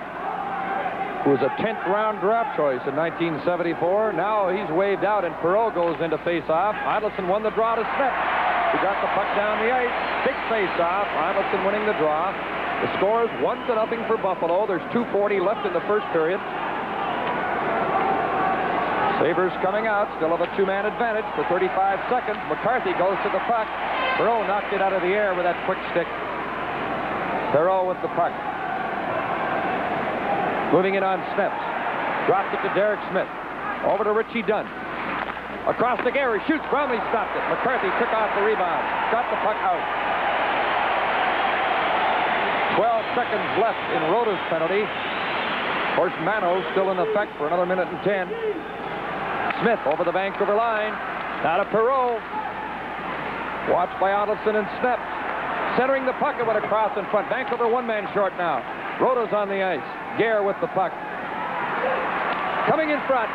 who was a 10th round draft choice in 1974. Now he's waved out, and Perreault goes into face-off. Odlisson won the draw to Smith. He got the puck down the ice. Big face-off. Odlisson winning the draw. The score is 1-0 for Buffalo. There's 2:40 left in the first period. Sabres coming out, still have a two-man advantage for 35 seconds. McCarthy goes to the puck. Perreault knocked it out of the air with that quick stick. Perreault with the puck. Moving it on Steps. Dropped it to Derek Smith. Over to Richie Dunn. Across the Gary. Shoots. Bromley stopped it. McCarthy took off the rebound. Got the puck out. 12 seconds left in Rota's penalty. Of course, Mano still in effect for another minute and 10. Smith over the Vancouver line. Now to Perreault. Watched by Odlisson and Snep. Centering the puck, it went across in front. Vancouver one-man short now. Rota's on the ice. Gare with the puck. Coming in front.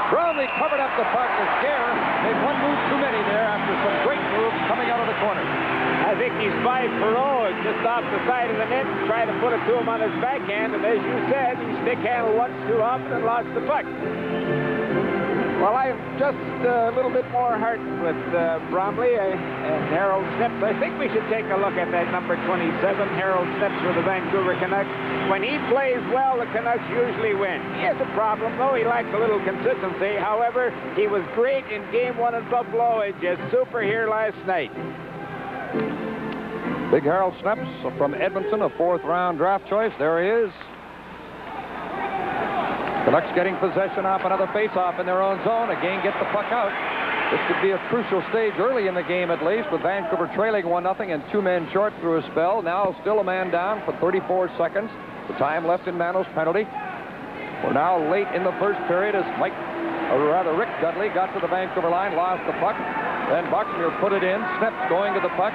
Bromley covered up the puck as Gare made one move too many there after some great moves coming out of the corner. I think he spied Perreault just off the side of the net and tried to put it to him on his backhand, and as you said, he stick-handled once too often and lost the puck. Well, I'm just a little bit more heartened with Bromley and Harold Snips. I think we should take a look at that number 27, Harold Snips for the Vancouver Canucks. When he plays well, the Canucks usually win. He has a problem, though. He lacks a little consistency. However, he was great in Game 1 in Buffalo and just super here last night. Big Harold Snips from Edmonton, a 4th-round draft choice. There he is. Canucks getting possession off another face-off in their own zone. Again, get the puck out. This could be a crucial stage early in the game, at least, with Vancouver trailing 1-0 and 2 men short through a spell. Now still a man down for 34 seconds. The time left in Mano's penalty. We're now late in the first period as Rick Dudley got to the Vancouver line, lost the puck. Then Boxmeer put it in. Snips going to the puck.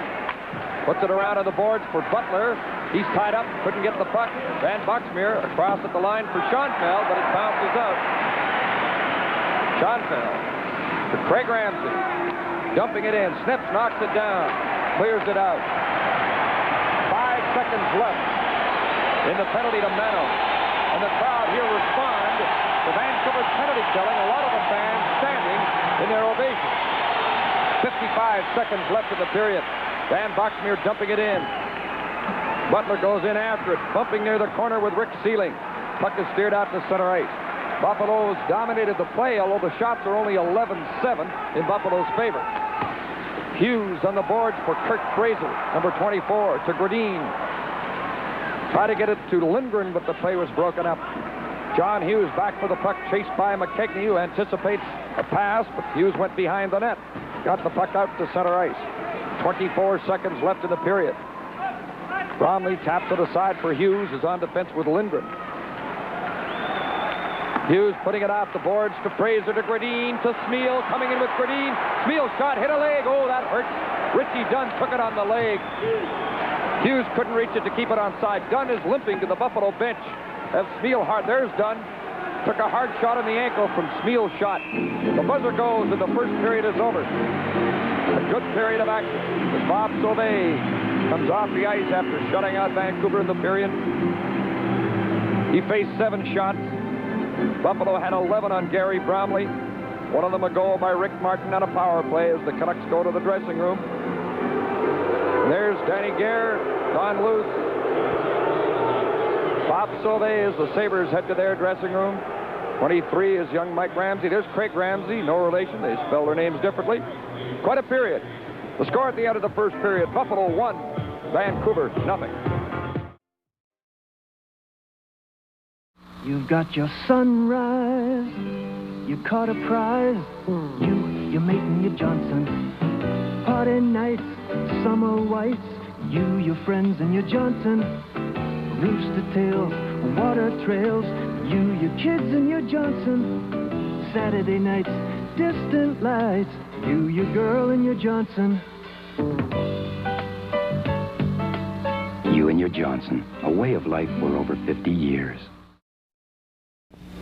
Puts it around on the boards for Butler. He's tied up, couldn't get the puck. Van Boxmeer across at the line for Schoenfeld, but it bounces out. Schoenfeld to Craig Ramsey. Dumping it in. Snips knocks it down. Clears it out. 5 seconds left in the penalty to Mano. And the crowd here respond to Vancouver's penalty killing. A lot of the fans standing in their ovation. 55 seconds left in the period. Van Boxmeer dumping it in. Butler goes in after it, bumping near the corner with Rick Sealing. Puck is steered out to center ice. Buffalo's dominated the play, although the shots are only 11-7 in Buffalo's favor. Hughes on the boards for Kirk Fraser, number 24, to Gradine. Try to get it to Lindgren, but the play was broken up. John Hughes back for the puck, chased by McKechnie, who anticipates a pass, but Hughes went behind the net. Got the puck out to center ice. 24 seconds left in the period. Bromley taps it aside for Hughes, is on defense with Lindgren. Hughes putting it off the boards to Fraser, to Gradine, to Smeal, coming in with Gradine. Smeal shot, hit a leg. Oh, that hurts. Richie Dunn took it on the leg. Hughes couldn't reach it to keep it on side. Dunn is limping to the Buffalo bench. As Smeal hard, there's Dunn. Took a hard shot on the ankle from Smeal's shot. The buzzer goes and the first period is over. A good period of action as Bob Sauvé comes off the ice after shutting out Vancouver in the period. He faced 7 shots. Buffalo had 11 on Gary Bromley. One of them a goal by Rick Martin on a power play as the Canucks go to the dressing room. And there's Danny Gare, gone loose. Bob Sauvé as the Sabres head to their dressing room. 23 is young Mike Ramsey. There's Craig Ramsey, no relation. They spell their names differently. Quite a period. The score at the end of the first period, Buffalo 1, Vancouver 0. You've got your sunrise, you caught a prize, you're making your Johnson. Party nights, summer whites, your friends and your Johnson. Rooster tails, water trails, your kids and your Johnson. Saturday nights, distant lights, you, your girl, and your Johnson. You and your Johnson, a way of life for over 50 years.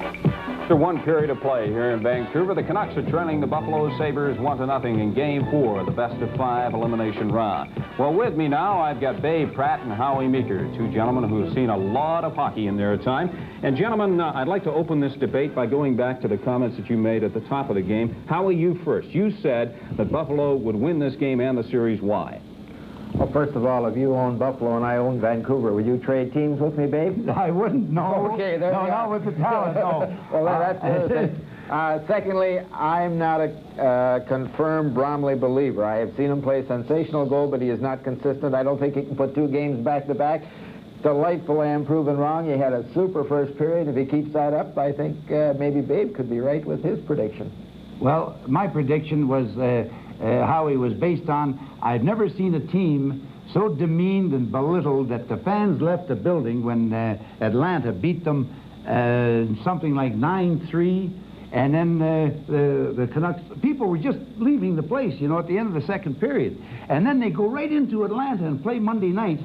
After one period of play here in Vancouver, the Canucks are trailing the Buffalo Sabres 1-0 in Game 4, the best-of-5 elimination round. Well, with me now, I've got Babe Pratt and Howie Meeker, two gentlemen who have seen a lot of hockey in their time. And gentlemen, I'd like to open this debate by going back to the comments that you made at the top of the game. Howie, you first. You said that Buffalo would win this game and the series. Why? Well, first of all, if you own Buffalo and I own Vancouver, would you trade teams with me, Babe? I wouldn't, no. Okay, there no, you not go. with the talent, no. Well, that's the thing. Secondly, I'm not a confirmed Bromley believer. I have seen him play sensational goal, but he is not consistent. I don't think he can put two games back-to-back. Delightful, I am proven wrong. He had a super first period. If he keeps that up, I think maybe Babe could be right with his prediction. Well, my prediction was how he was based on, I've never seen a team so demeaned and belittled that the fans left the building when Atlanta beat them something like 9-3, and then the Canucks, people were just leaving the place, you know, at the end of the second period. And then they go right into Atlanta and play Monday night.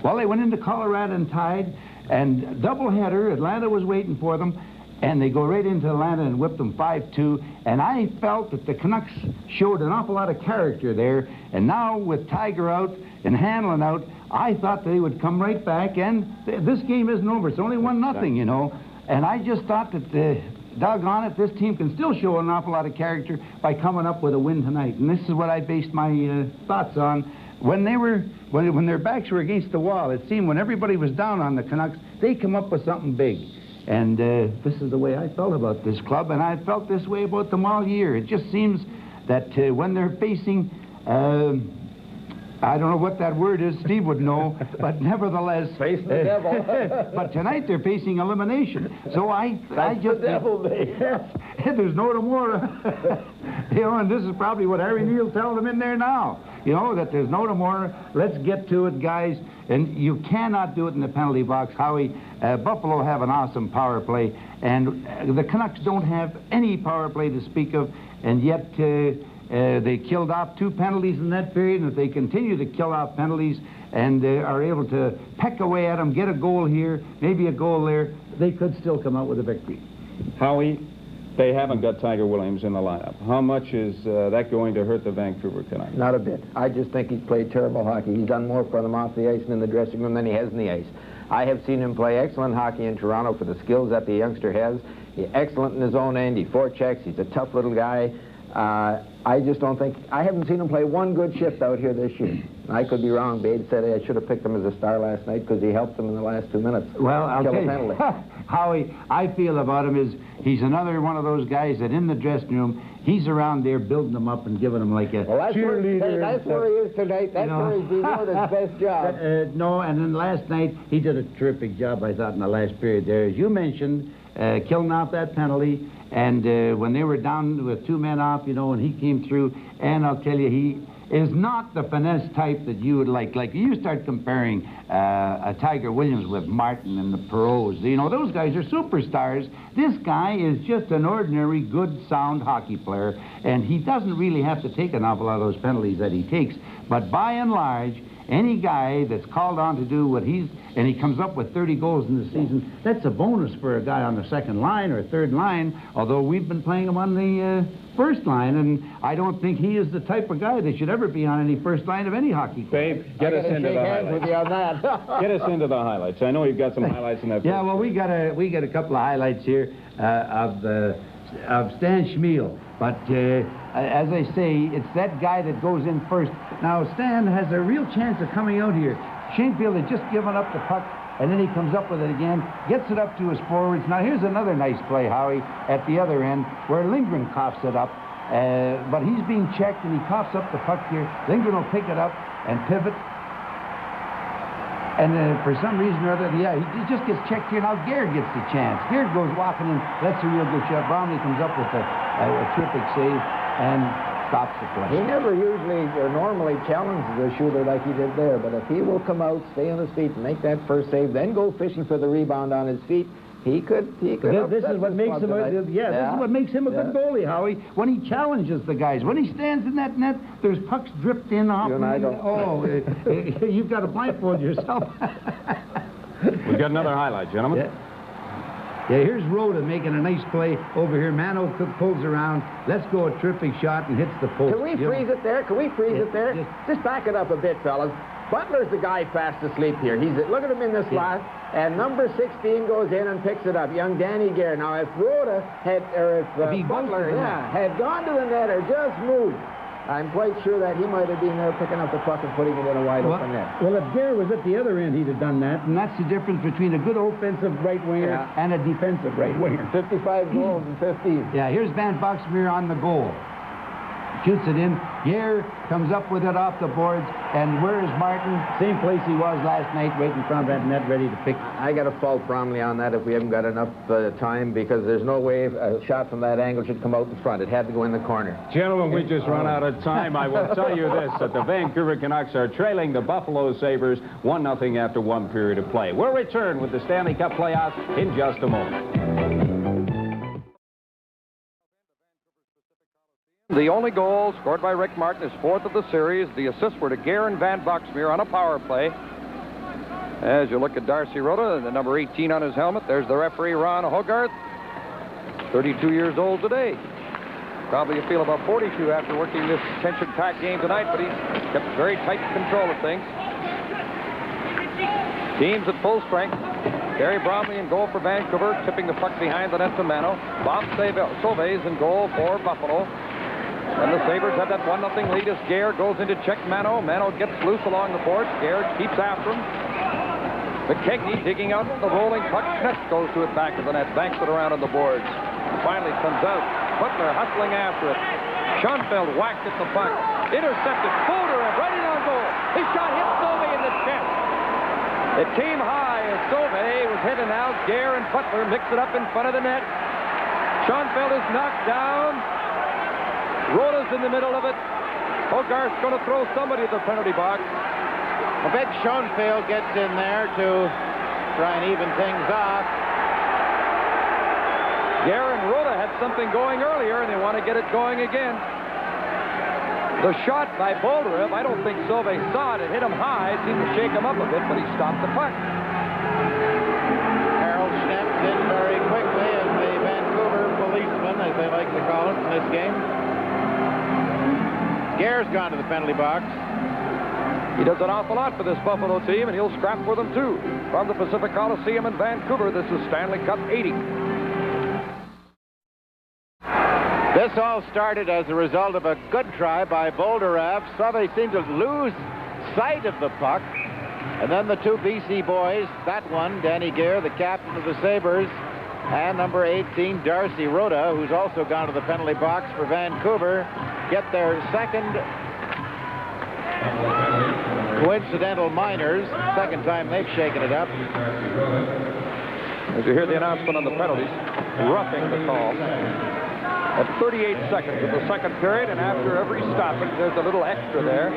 Well, they went into Colorado and tied, and doubleheader, Atlanta was waiting for them, and they go right into Atlanta and whip them 5-2. And I felt that the Canucks showed an awful lot of character there. And now with Tiger out and Hanlon out, I thought they would come right back. And this game isn't over. It's only 1-0, you know. And I just thought that, doggone it, this team can still show an awful lot of character by coming up with a win tonight. And this is what I based my thoughts on. When their backs were against the wall, it seemed when everybody was down on the Canucks, they come up with something big. And this is the way I felt about this club, and I felt this way about them all year. It just seems that when they're facing, I don't know what that word is, Steve would know, but nevertheless... Face the devil. But tonight they're facing elimination. So I just... the devil, Babe. There's no tomorrow. You know, and this is probably what Harry Neal's telling them in there now. You know, that there's no tomorrow. Let's get to it, guys. And you cannot do it in the penalty box. Howie, Buffalo have an awesome power play, and the Canucks don't have any power play to speak of, and yet they killed off 2 penalties in that period, and if they continue to kill off penalties and are able to peck away at them, get a goal here, maybe a goal there, they could still come out with a victory. Howie, they haven't got Tiger Williams in the lineup. How much is that going to hurt the Vancouver Canucks? Not a bit. I just think he's played terrible hockey. He's done more for them off the ice and in the dressing room than he has in the ice. I have seen him play excellent hockey in Toronto for the skills that the youngster has. He's excellent in his own end. He forechecks. He's a tough little guy. I just don't think... I haven't seen him play one good shift out here this year. I could be wrong. Babe said I should have picked him as a star last night because he helped them in the last 2 minutes. Well, I'll tell you, how I feel about him is he's another one of those guys that in the dressing room, he's around there building them up and giving them like a cheerleader. That's where he is tonight. That's where he's been doing his best job. No, and then last night, he did a terrific job, I thought, in the last period there. As you mentioned, killing off that penalty, and when they were down with 2 men off, you know, and he came through, and I'll tell you, he is not the finesse type that you would like. Like, you start comparing a Tiger Williams with Martin and the Perreaults. You know, those guys are superstars. This guy is just an ordinary, good, sound hockey player, and he doesn't really have to take an awful lot of those penalties that he takes. But by and large, any guy that's called on to do what and he comes up with 30 goals in the season, that's a bonus for a guy on the second line or third line, although we've been playing him on the first line, and I don't think he is the type of guy that should ever be on any first line of any hockey club. Babe, get us into the highlights. Get us into the highlights. I know you've got some highlights in that. Yeah, well, we got a couple of highlights here of Stan Schmiel. But as I say, it's that guy that goes in first. Now, Stan has a real chance of coming out here. Shanefield had just given up the puck, and then he comes up with it again, gets it up to his forwards. Now, here's another nice play, Howie, at the other end, where Lindgren coughs it up. But he's being checked, and he coughs up the puck here. Lindgren will pick it up and pivot. And for some reason or other, yeah, he just gets checked here. Now, Garrett gets the chance. Garrett goes walking in. That's a real good shot. Bromley comes up with a terrific save and stops the play. He never usually or normally challenges a shooter like he did there, but if he will come out, stay on his feet, and make that first save, then go fishing for the rebound on his feet, He could. This is what makes him a, this is what makes him a good goalie, Howie. When he challenges the guys, when he stands in that net, there's pucks dripped in off. You and I don't. Oh, you've got to blindfold yourself. We've got another highlight, gentlemen. Yeah, here's Rhoda making a nice play over here. Mano pulls around. Let's go, a terrific shot, and hits the post. Can we freeze it there? Can we freeze it there? Just back it up a bit, fellas. Butler's the guy fast asleep here. Look at him in this slot, and number 16 goes in and picks it up. Young Danny Gare. Now, if Rhoda had, or if Butler had gone to the net or just moved, I'm quite sure that he might have been there picking up the puck and putting it in a wide open net. Well, if Gare was at the other end, he'd have done that, and that's the difference between a good offensive right winger and a defensive right winger. 55 goals and 15. Yeah, here's Van Boxmeer on the goal. Shoots it in. Gare comes up with it off the boards. And where is Martin? Same place he was last night, right in front of that net, ready to pick. I got to fault Bromley on that if we haven't got enough time, because there's no way a shot from that angle should come out in front. It had to go in the corner. Gentlemen, we just run out of time. I will tell you this, that the Vancouver Canucks are trailing the Buffalo Sabres 1-0 after one period of play. We'll return with the Stanley Cup playoffs in just a moment. The only goal scored by Rick Martin is fourth of the series. The assists were to Gare and Van Boxmeer on a power play. As you look at Darcy Rhoda, the number 18 on his helmet, there's the referee, Ron Hogarth, 32 years old today. Probably feel about 42 after working this tension-packed game tonight, but he's kept very tight control of things. Teams at full strength. Gary Bromley in goal for Vancouver, tipping the puck behind the net to Mano. Bob Sauve's in goal for Buffalo. And the Sabres have that 1-0 lead as Gare goes into check Mano. Mano gets loose along the boards. Gare keeps after him. McKegney digging out the rolling puck. Schneck goes to it back of the net, banks it around on the boards. Finally comes out. Butler hustling after it. Schoenfeld whacked at the puck. Intercepted. Boulder right in on goal. His shot hit Sauve in the chest. It came high as Sauve was heading out. Gare and Butler mix it up in front of the net. Schoenfeld is knocked down. Rhoda's in the middle of it. Hogarth's going to throw somebody at the penalty box. A big Schoenfeld gets in there to try and even things off. Gare and Rhoda had something going earlier, and they want to get it going again. The shot by Bolderev, I don't think Sauve saw it. It hit him high. It seemed to shake him up a bit, but he stopped the puck. Harold Schnepp did very quickly as the Vancouver policeman, as they like to call it in this game. Gare's gone to the penalty box. He does an awful lot for this Buffalo team, and he'll scrap for them, too. From the Pacific Coliseum in Vancouver, this is Stanley Cup 80. This all started as a result of a good try by Bolderev. Sauve seemed to lose sight of the puck. And then the two BC boys, that one, Danny Gare, the captain of the Sabres, and number 18, Darcy Rhoda, who's also gone to the penalty box for Vancouver, get their second coincidental minors. Second time they've shaken it up. As you hear the announcement on the penalties, roughing the call. At 38 seconds of the second period, and after every stoppage, there's a little extra there.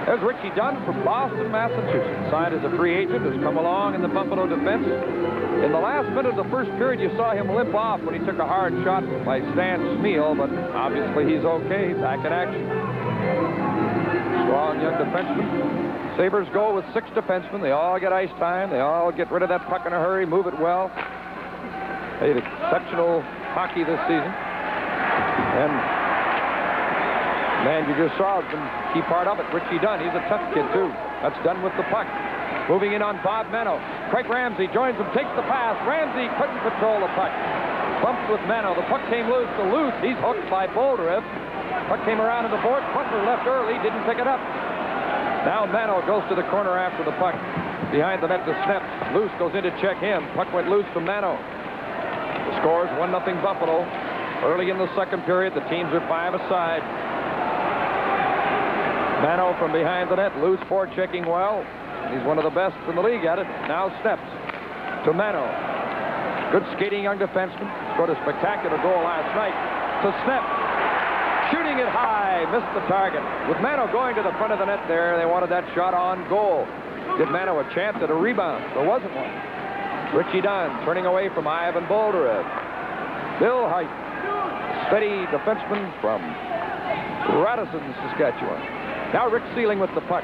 There's Richie Dunn from Boston, Massachusetts. Signed as a free agent, has come along in the Buffalo defense. In the last minute of the first period, you saw him limp off when he took a hard shot by Stan Smeal, but obviously he's okay, back in action. Strong young defenseman. Sabres go with 6 defensemen. They all get ice time. They all get rid of that puck in a hurry, move it well. Played exceptional hockey this season. And man, you just saw the key part of it. Richie Dunn, he's a tough kid, too. That's done with the puck. Moving in on Bob Mano. Craig Ramsey joins him, takes the pass. Ramsey couldn't control the puck. Bumps with Mano. The puck came loose. The loose, he's hooked by Bolderev. Puck came around to the board. Butler left early, didn't pick it up. Now Mano goes to the corner after the puck. Behind the net to Snep. Loose goes in to check him. Puck went loose from Mano. The score is 1-0 Buffalo. Early in the second period, the teams are 5 aside. Mano from behind the net, loose forechecking well. He's one of the best in the league at it. Now steps to Mano. Good skating young defenseman. Scored a spectacular goal last night. To Snep. Shooting it high, missed the target. With Mano going to the front of the net there, they wanted that shot on goal. Give Mano a chance at a rebound. There wasn't one. Richie Dunn turning away from Ivan Bolderev. Bill Height, steady defenseman from Radisson, Saskatchewan. Now Rick Sealing with the puck.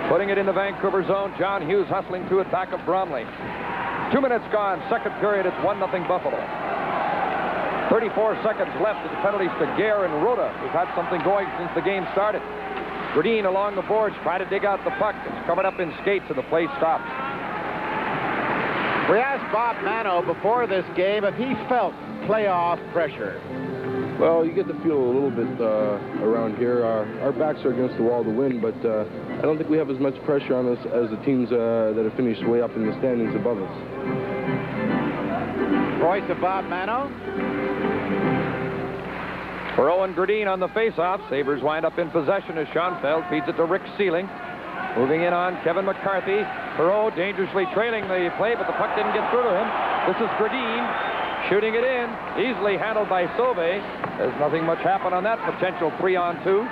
Putting it in the Vancouver zone. John Hughes hustling to it, back of Bromley. 2 minutes gone, second period, it's 1-0 Buffalo. 34 seconds left with the penalties to Gare and Rhoda, who've had something going since the game started. Gradine along the boards, trying to dig out the puck. It's covered up in skates, and the play stops. We asked Bob Mano before this game if he felt playoff pressure. Well, you get the feel a little bit around here. Our backs are against the wall to win, but I don't think we have as much pressure on us as the teams that have finished way up in the standings above us. Voice of Bob Mano. Perreault and Gradine on the face-off. Sabres wind up in possession as Schoenfeld feeds it to Rick Sealing. Moving in on Kevin McCarthy. Perreault dangerously trailing the play, but the puck didn't get through to him. This is Gradine shooting it in. Easily handled by Sauvé. There's nothing much happen on that potential 3-on-2.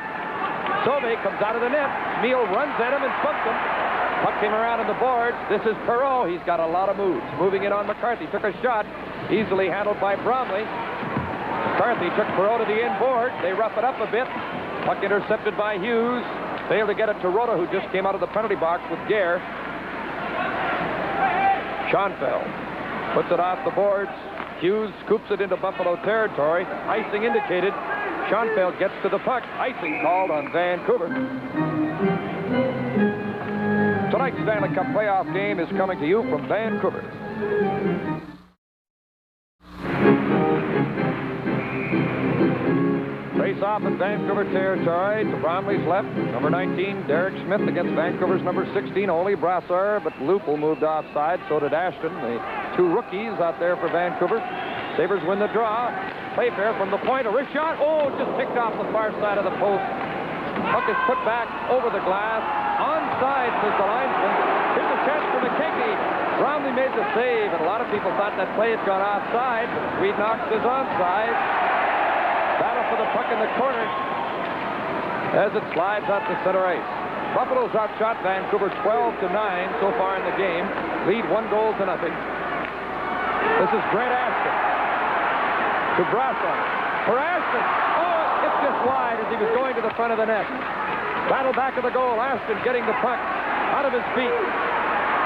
Sauvé comes out of the net. Meal runs at him and bumps him. Puck came around on the boards. This is Perreault. He's got a lot of moves. Moving it on McCarthy. Took a shot. Easily handled by Bromley. McCarthy took Perreault to the inboard. They rough it up a bit. Puck intercepted by Hughes. Failed to get it to Rhoda, who just came out of the penalty box with Gare. Schoenfeld puts it off the boards. Hughes scoops it into Buffalo territory. Icing indicated. Schoenfeld gets to the puck. Icing called on Vancouver. Tonight's Stanley Cup playoff game is coming to you from Vancouver. Face-off in Vancouver territory to Bromley's left. Number 19, Derek Smith against Vancouver's number 16, Ole Brassard, but Lupel moved offside. So did Ashton, the two rookies out there for Vancouver. Sabres win the draw. Playfair from the point, a wrist shot. Oh, just picked off the far side of the post. Puck is put back over the glass. Onside, says the linesman. Here's a chance for McKechnie. Bromley made the save, and a lot of people thought that play had gone offside, but Swede Knox is onside. Battle for the puck in the corner as it slides out to center ice. Buffalo's outshot Vancouver 12-9 so far in the game. Lead 1-0. This is Grant Ashton to Brassard. For Ashton. Oh, it's just wide as he was going to the front of the net. Battle back of the goal. Ashton getting the puck out of his feet.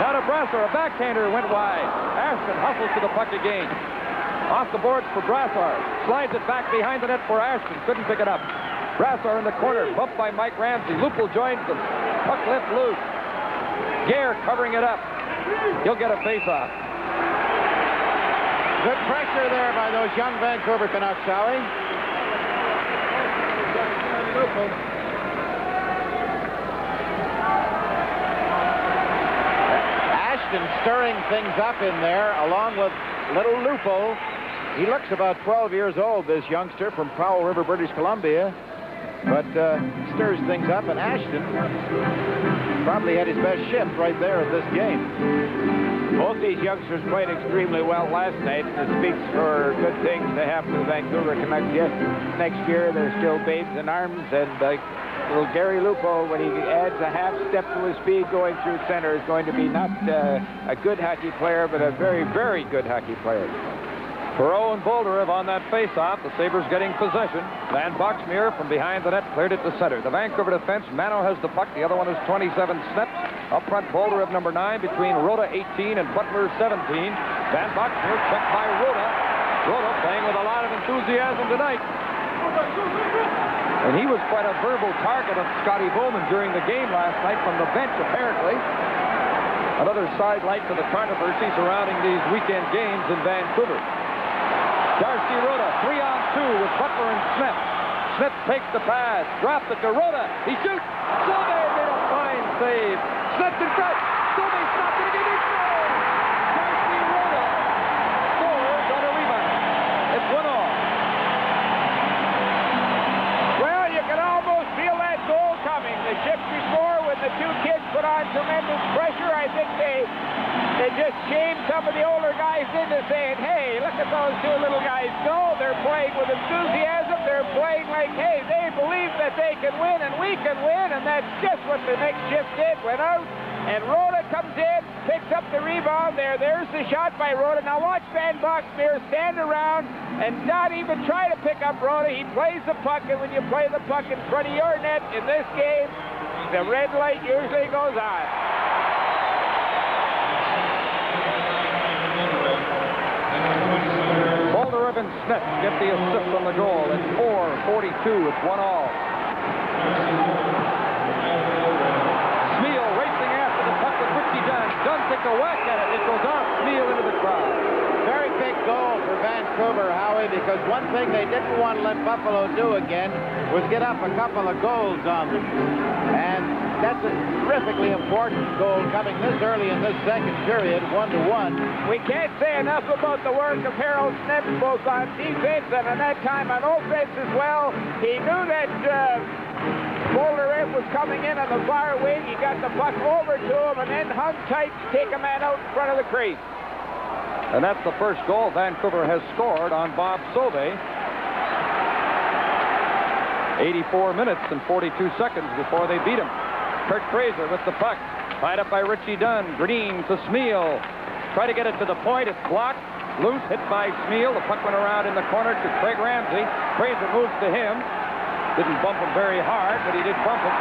Now to Brassard. A backhander went wide. Ashton hustles to the puck again. Off the boards for Brassard. Slides it back behind the net for Ashton. Couldn't pick it up. Brassard in the corner. Bumped by Mike Ramsey. Lupel joins them. Puck left loose. Gare covering it up. He'll get a face-off. Good pressure there by those young Vancouver Canucks, Howie. Ashton stirring things up in there along with little Lupel. He looks about 12 years old, this youngster from Powell River, British Columbia, but stirs things up, and Ashton probably had his best shift right there in this game. Both these youngsters played extremely well last night, and it speaks for good things to happen to the Vancouver Canucks. Yes, next year they're still babes in arms, and little Gary Lupo, when he adds a half step to his speed going through center, is going to be not a good hockey player, but a very, very good hockey player. Perreault and Bolderev on that face-off. The Sabres getting possession. Van Boxmeer from behind the net cleared it to center. The Vancouver defense, Mano has the puck. The other one is 27 Snep. Up front, Bolderev number 9 between Rhoda 18 and Butler 17. Van Boxmeer checked by Rhoda. Rhoda playing with a lot of enthusiasm tonight. And he was quite a verbal target of Scotty Bowman during the game last night from the bench, apparently. Another sidelight to the controversy surrounding these weekend games in Vancouver. Darcy Rhoda, 3-on-2 with Butler and Smith. Smith takes the pass, drops it to Rhoda. He shoots. Sauvé made a fine save. Smith in front. Sauvé stopped it again. He scores. Darcy Rhoda scores on a rebound. It's 1-0. Well, you can almost feel that goal coming. The shift before, when the two kids put on tremendous pressure, I think they just shamed some of the older guys into saying, hey, look at those two little guys go. They're playing with enthusiasm. They're playing like, hey, they believe that they can win and we can win. And that's just what the next shift did. Went out, and Rhoda comes in, picks up the rebound there. There's the shot by Rhoda. Now watch Van Boxmeer stand around and not even try to pick up Rhoda. He plays the puck, and when you play the puck in front of your net in this game, the red light usually goes on. Mulder and Smith get the assist on the goal. It's 4:42. It's 1-all. Smeal racing after the puck with Richie Dunn. Dunn takes a whack at it. It goes off Smeal into the crowd. Very big goal for Vancouver, Howie, because one thing they didn't want to let Buffalo do again was get up a couple of goals on them. And that's a terrifically important goal coming this early in this second period, 1-1. We can't say enough about the work of Harold Smith, both on defense and at that time on offense as well. He knew that Mulder was coming in on the far wing. He got the puck over to him and then hung tight to take a man out in front of the crease. And that's the first goal Vancouver has scored on Bob Sauvé. 84 minutes and 42 seconds before they beat him. Kurt Fraser with the puck. Tied up by Richie Dunn. Green to Smeal. Try to get it to the point. It's blocked. Loose. Hit by Smeal. The puck went around in the corner to Craig Ramsey. Fraser moves to him. Didn't bump him very hard, but he did bump him.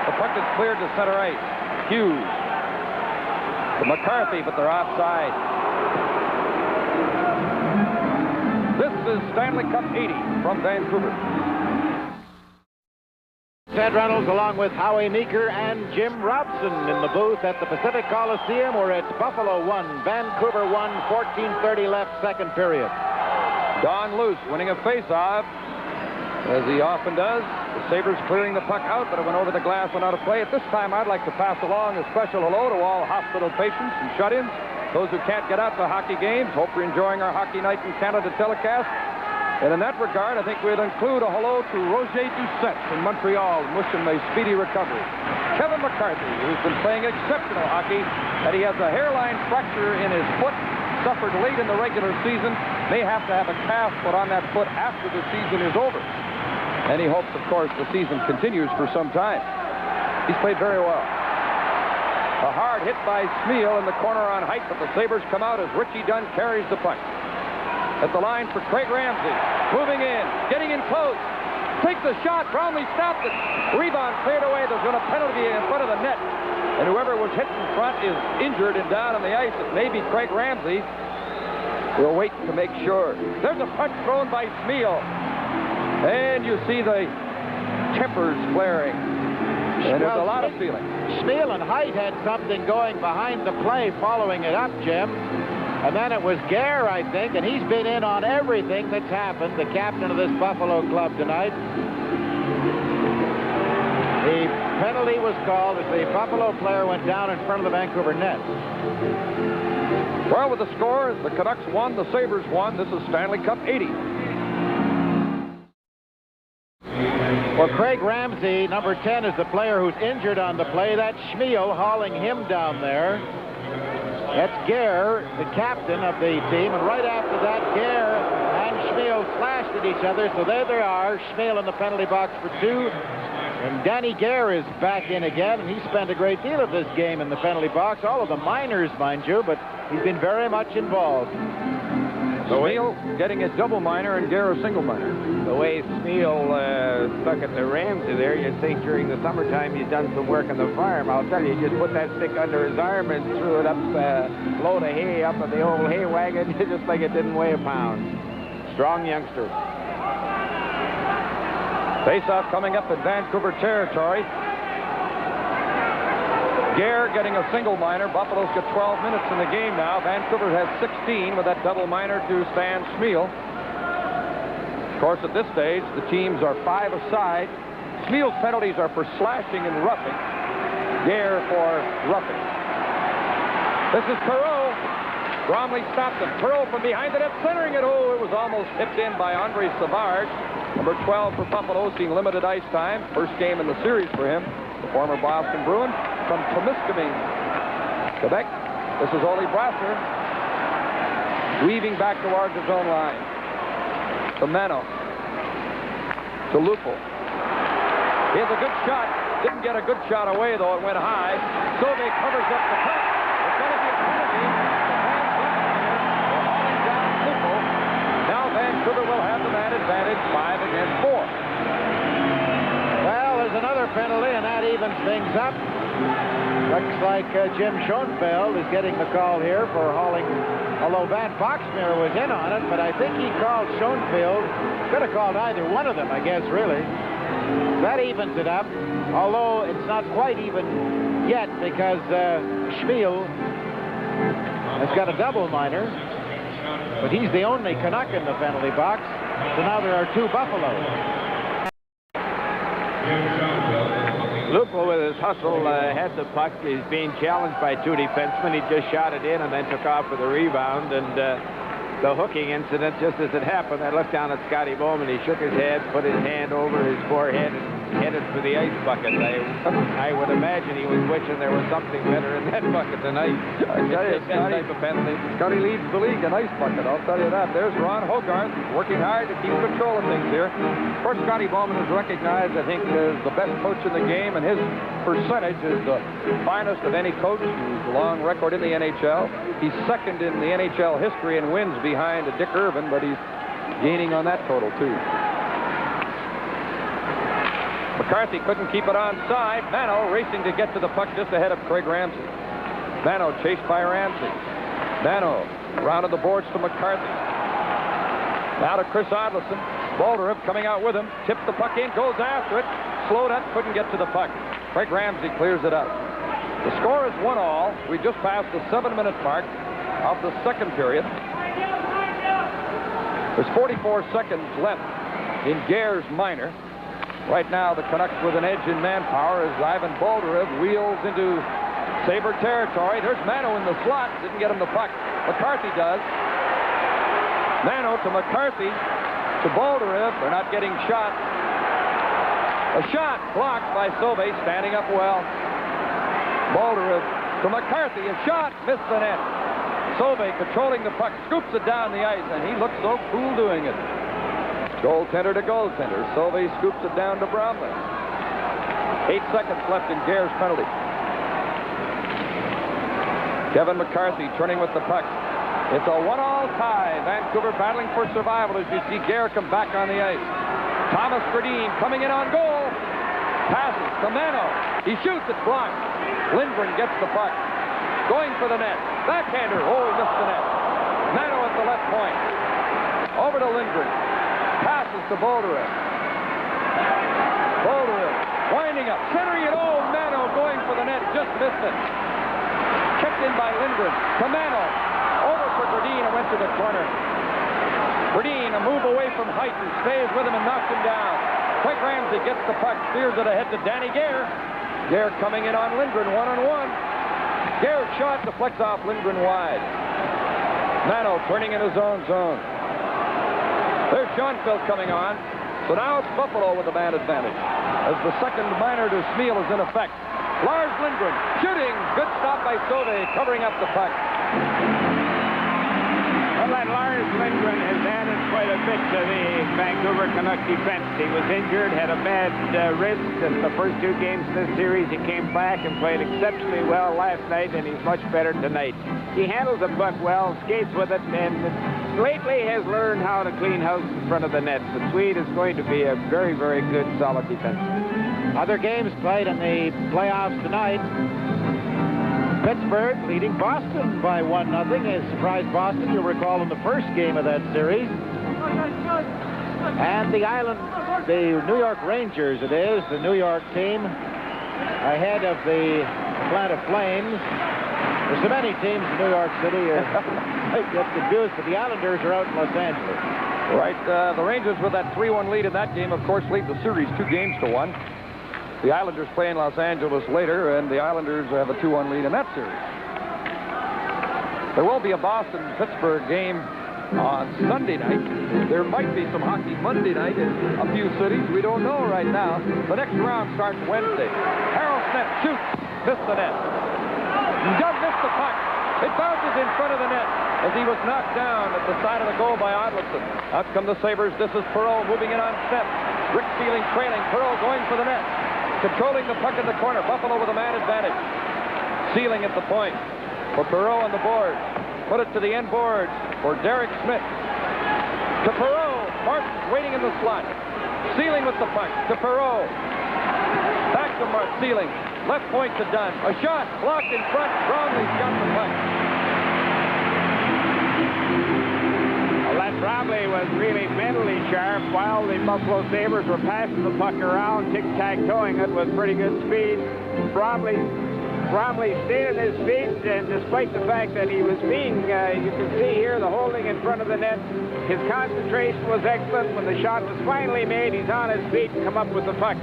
The puck is cleared to center ice. Hughes. To McCarthy, but they're offside. This is Stanley Cup 80 from Vancouver. Ted Reynolds along with Howie Meeker and Jim Robson in the booth at the Pacific Coliseum, where it's Buffalo 1, Vancouver 1, 14:30 left, second period. Don Luce winning a face-off, as he often does. The Sabres clearing the puck out, but it went over the glass and out of play. At this time, I'd like to pass along a special hello to all hospital patients and shut-ins, those who can't get out to hockey games. Hope you're enjoying our Hockey Night in Canada telecast. And in that regard, I think we'll include a hello to Roger Doucette in Montreal and wish him a speedy recovery. Kevin McCarthy, who's been playing exceptional hockey, and he has a hairline fracture in his foot, suffered late in the regular season, may have to have a cast put on that foot after the season is over. And he hopes, of course, the season continues for some time. He's played very well. A hard hit by Smeal in the corner on height, but the Sabres come out as Richie Dunn carries the puck. At the line for Craig Ramsey. Moving in, getting in close. Takes the shot. Brownlee stopped it. Rebound cleared away. There's been a penalty in front of the net. And whoever was hit in front is injured and down on the ice. It may be Craig Ramsey. We'll wait to make sure. There's a punch thrown by Smeal. And you see the tempers flaring. And there's a lot of feeling. Smeal and Height had something going behind the play following it up, Jim. And then it was Gare, I think, and he's been in on everything that's happened, the captain of this Buffalo club tonight. The penalty was called as the Buffalo player went down in front of the Vancouver net. Well, with the score, the Canucks won, the Sabres won. This is Stanley Cup 80. Well, Craig Ramsey, number 10, is the player who's injured on the play. That's Smeal hauling him down there. That's Gare, the captain of the team, and right after that, Gare and Smeal slashed at each other, so there they are, Smeal in the penalty box for 2, and Danny Gare is back in again, and he spent a great deal of this game in the penalty box, all of the minors, mind you, but he's been very much involved. Smeal getting a double minor and Gare a single minor. The way Smeal stuck at the Ramsey there, you'd think during the summertime he's done some work on the farm. I'll tell you, he just put that stick under his arm and threw it up, load of hay up on the old hay wagon, just like it didn't weigh a pound. Strong youngster. Face-off coming up in Vancouver territory. Gare getting a single minor. Buffalo's got 12 minutes in the game now. Vancouver has 16 with that double minor to Stan Smeal. Of course, at this stage, the teams are 5 aside. Smeal's penalties are for slashing and roughing. Gare for roughing. This is Perreault. Bromley stopped him. Perreault from behind the net, centering it. Oh, it was almost tipped in by Andre Savard. Number 12 for Buffalo, seeing limited ice time. First game in the series for him. The former Boston Bruin from Temiskaming, Quebec. This is Ole Brasser. Weaving back towards his own line. To Mano. To Lupo. He has a good shot. Didn't get a good shot away, though. It went high. Sauvé covers up the puck. 5 against 4. Well, there's another penalty, and that evens things up. Looks like Jim Schoenfeld is getting the call here for hauling, although Van Boxmeer was in on it, but I think he called Schoenfeld. Could have called either one of them, I guess, really. That evens it up, although it's not quite even yet because Schmiel has got a double minor, but he's the only Canuck in the penalty box, so now there are 2 Buffaloes. Lupo with his hustle had the puck. He's being challenged by 2 defensemen. He just shot it in and then took off with a rebound. And the hooking incident, just as it happened, I looked down at Scotty Bowman. He shook his head, put his hand over his forehead, and headed for the ice bucket. I would imagine he was wishing there was something better in that bucket tonight. I tell you, Scotty leads the league in ice bucket, I'll tell you that. There's Ron Hogarth working hard to keep control of things here. Of course, Scotty Bowman is recognized, I think, as the best coach in the game, and his percentage is the finest of any coach who's a long record in the NHL. He's second in the NHL history in wins behind Dick Irvin, but he's gaining on that total, too. McCarthy couldn't keep it onside. Mano racing to get to the puck just ahead of Craig Ramsey. Mano chased by Ramsey. Mano rounded the boards to McCarthy. Now to Chris Odleson. Bolderev coming out with him. Tipped the puck in, goes after it. Slowed up, couldn't get to the puck. Craig Ramsey clears it up. The score is 1-all. We just passed the 7-minute mark of the second period. There's 44 seconds left in Gare's minor. Right now, the Canucks with an edge in manpower as Ivan Bolderev wheels into Sabre territory. There's Mano in the slot. Didn't get him the puck. McCarthy does. Mano to McCarthy to Bolderev. They're not getting shot. A shot blocked by Sauve, standing up well. Bolderev to McCarthy. A shot missed the net. Sauve controlling the puck, scoops it down the ice, and he looks so cool doing it. Goaltender to goaltender. Sauve scoops it down to Bromley. 8 seconds left in Gare's penalty. Kevin McCarthy turning with the puck. It's a 1-all tie. Vancouver battling for survival as you see Gare come back on the ice. Thomas Gradine coming in on goal. Passes to Mano. He shoots, it's blocked. Lindgren gets the puck. Going for the net. Backhander. Oh, he missed the net. Mano at the left point. Over to Lindgren. Passes to Bolderev. Bolderev winding up, centering it. Oh, Mano going for the net, just missed it. Checked in by Lindgren. To Mano. Over for Gradine and went to the corner. Gradine, a move away from Heighton, stays with him and knocks him down. Craig Ramsey gets the puck, steers it ahead to Danny Gare. Gare coming in on Lindgren, 1-on-1. Gare's shot deflects off Lindgren wide. Mano turning in his own zone. There's Schoenfeld coming on. So now it's Buffalo with the man advantage as the second minor to Schmiel is in effect. Lars Lindgren shooting. Good stop by Sauve, covering up the puck. Well, that Lars Lindgren has added quite a bit to the Vancouver Canuck defense. He was injured, had a bad wrist in the first 2 games of this series. He came back and played exceptionally well last night, and he's much better tonight. He handles the puck well, skates with it, and lately has learned how to clean house in front of the net. The Swede is going to be a very, very good, solid defenseman. Other games played in the playoffs tonight. Pittsburgh leading Boston by 1-0. It surprised Boston, you'll recall, in the first game of that series. And the New York Rangers, it is, the New York team, ahead of the Atlanta Flames. There's so many teams in New York City, I get confused, but the Islanders are out in Los Angeles. Right, the Rangers with that 3-1 lead in that game, of course, lead the series 2-1. The Islanders play in Los Angeles later, and the Islanders have a 2-1 lead in that series. There will be a Boston-Pittsburgh game on Sunday night. There might be some hockey Monday night in a few cities. We don't know right now. The next round starts Wednesday. Harold Smith shoots, missed the net. Doug missed the puck. It bounces in front of the net as he was knocked down at the side of the goal by Odleson. Out come the Sabres. This is Perreault moving in on Smith. Rick Feeling trailing. Perreault going for the net. Controlling the puck in the corner. Buffalo with a man advantage. Sealing at the point for Perreault on the board. Put it to the end boards for Derek Smith. To Perreault. Martin waiting in the slot. Sealing with the puck to Perreault. Back to Sealing. Left point to Dunn. A shot blocked in front. Bromley's got the puck. Well, that Bromley was really mentally sharp while the Buffalo Sabres were passing the puck around, tic-tac-toeing it with pretty good speed. Bromley stayed on his feet, and despite the fact that he was being, you can see here, the holding in front of the net, his concentration was excellent. When the shot was finally made, he's on his feet and come up with the puck.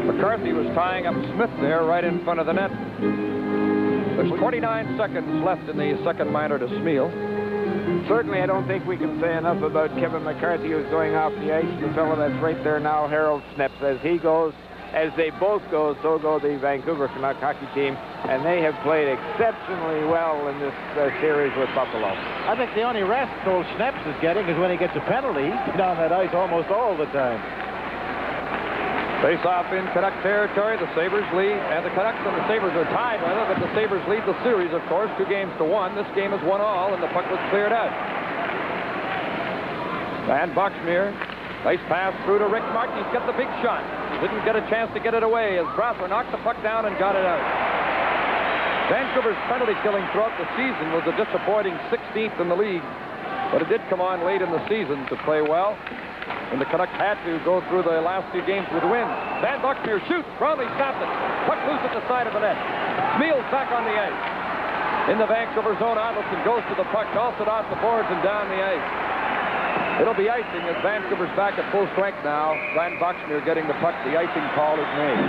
McCarthy was tying up Smith there right in front of the net. There's 29 seconds left in the second minor to Smeal. Certainly, I don't think we can say enough about Kevin McCarthy, who's going off the ice. The fellow that's right there now, Harold Snips, as he goes. As they both go, so go the Vancouver Canuck hockey team, and they have played exceptionally well in this series with Buffalo. I think the only rest old Schneps is getting is when he gets a penalty. He's on that ice almost all the time. Face off in Canuck territory. The Sabres lead, and the Canucks and the Sabres are tied, rather, but the Sabres lead the series, of course, 2-1. This game is 1-1, and the puck was cleared out. Van Boxmeer. Nice pass through to Rick Martin. He's got the big shot. Didn't get a chance to get it away as Brosser knocked the puck down and got it out. Vancouver's penalty killing throughout the season was a disappointing 16th in the league, but it did come on late in the season to play well, and the Canucks had to go through the last few games with wins. Van Boxmeer shoots. Bromley stopped it. Puck loose at the side of the net. Smeal's back on the ice. In the Vancouver zone, Arnoldson goes to the puck, knocks it off the boards and down the ice. It'll be icing as Vancouver's back at full strength now. Van Boxmeer getting the puck. The icing call is made.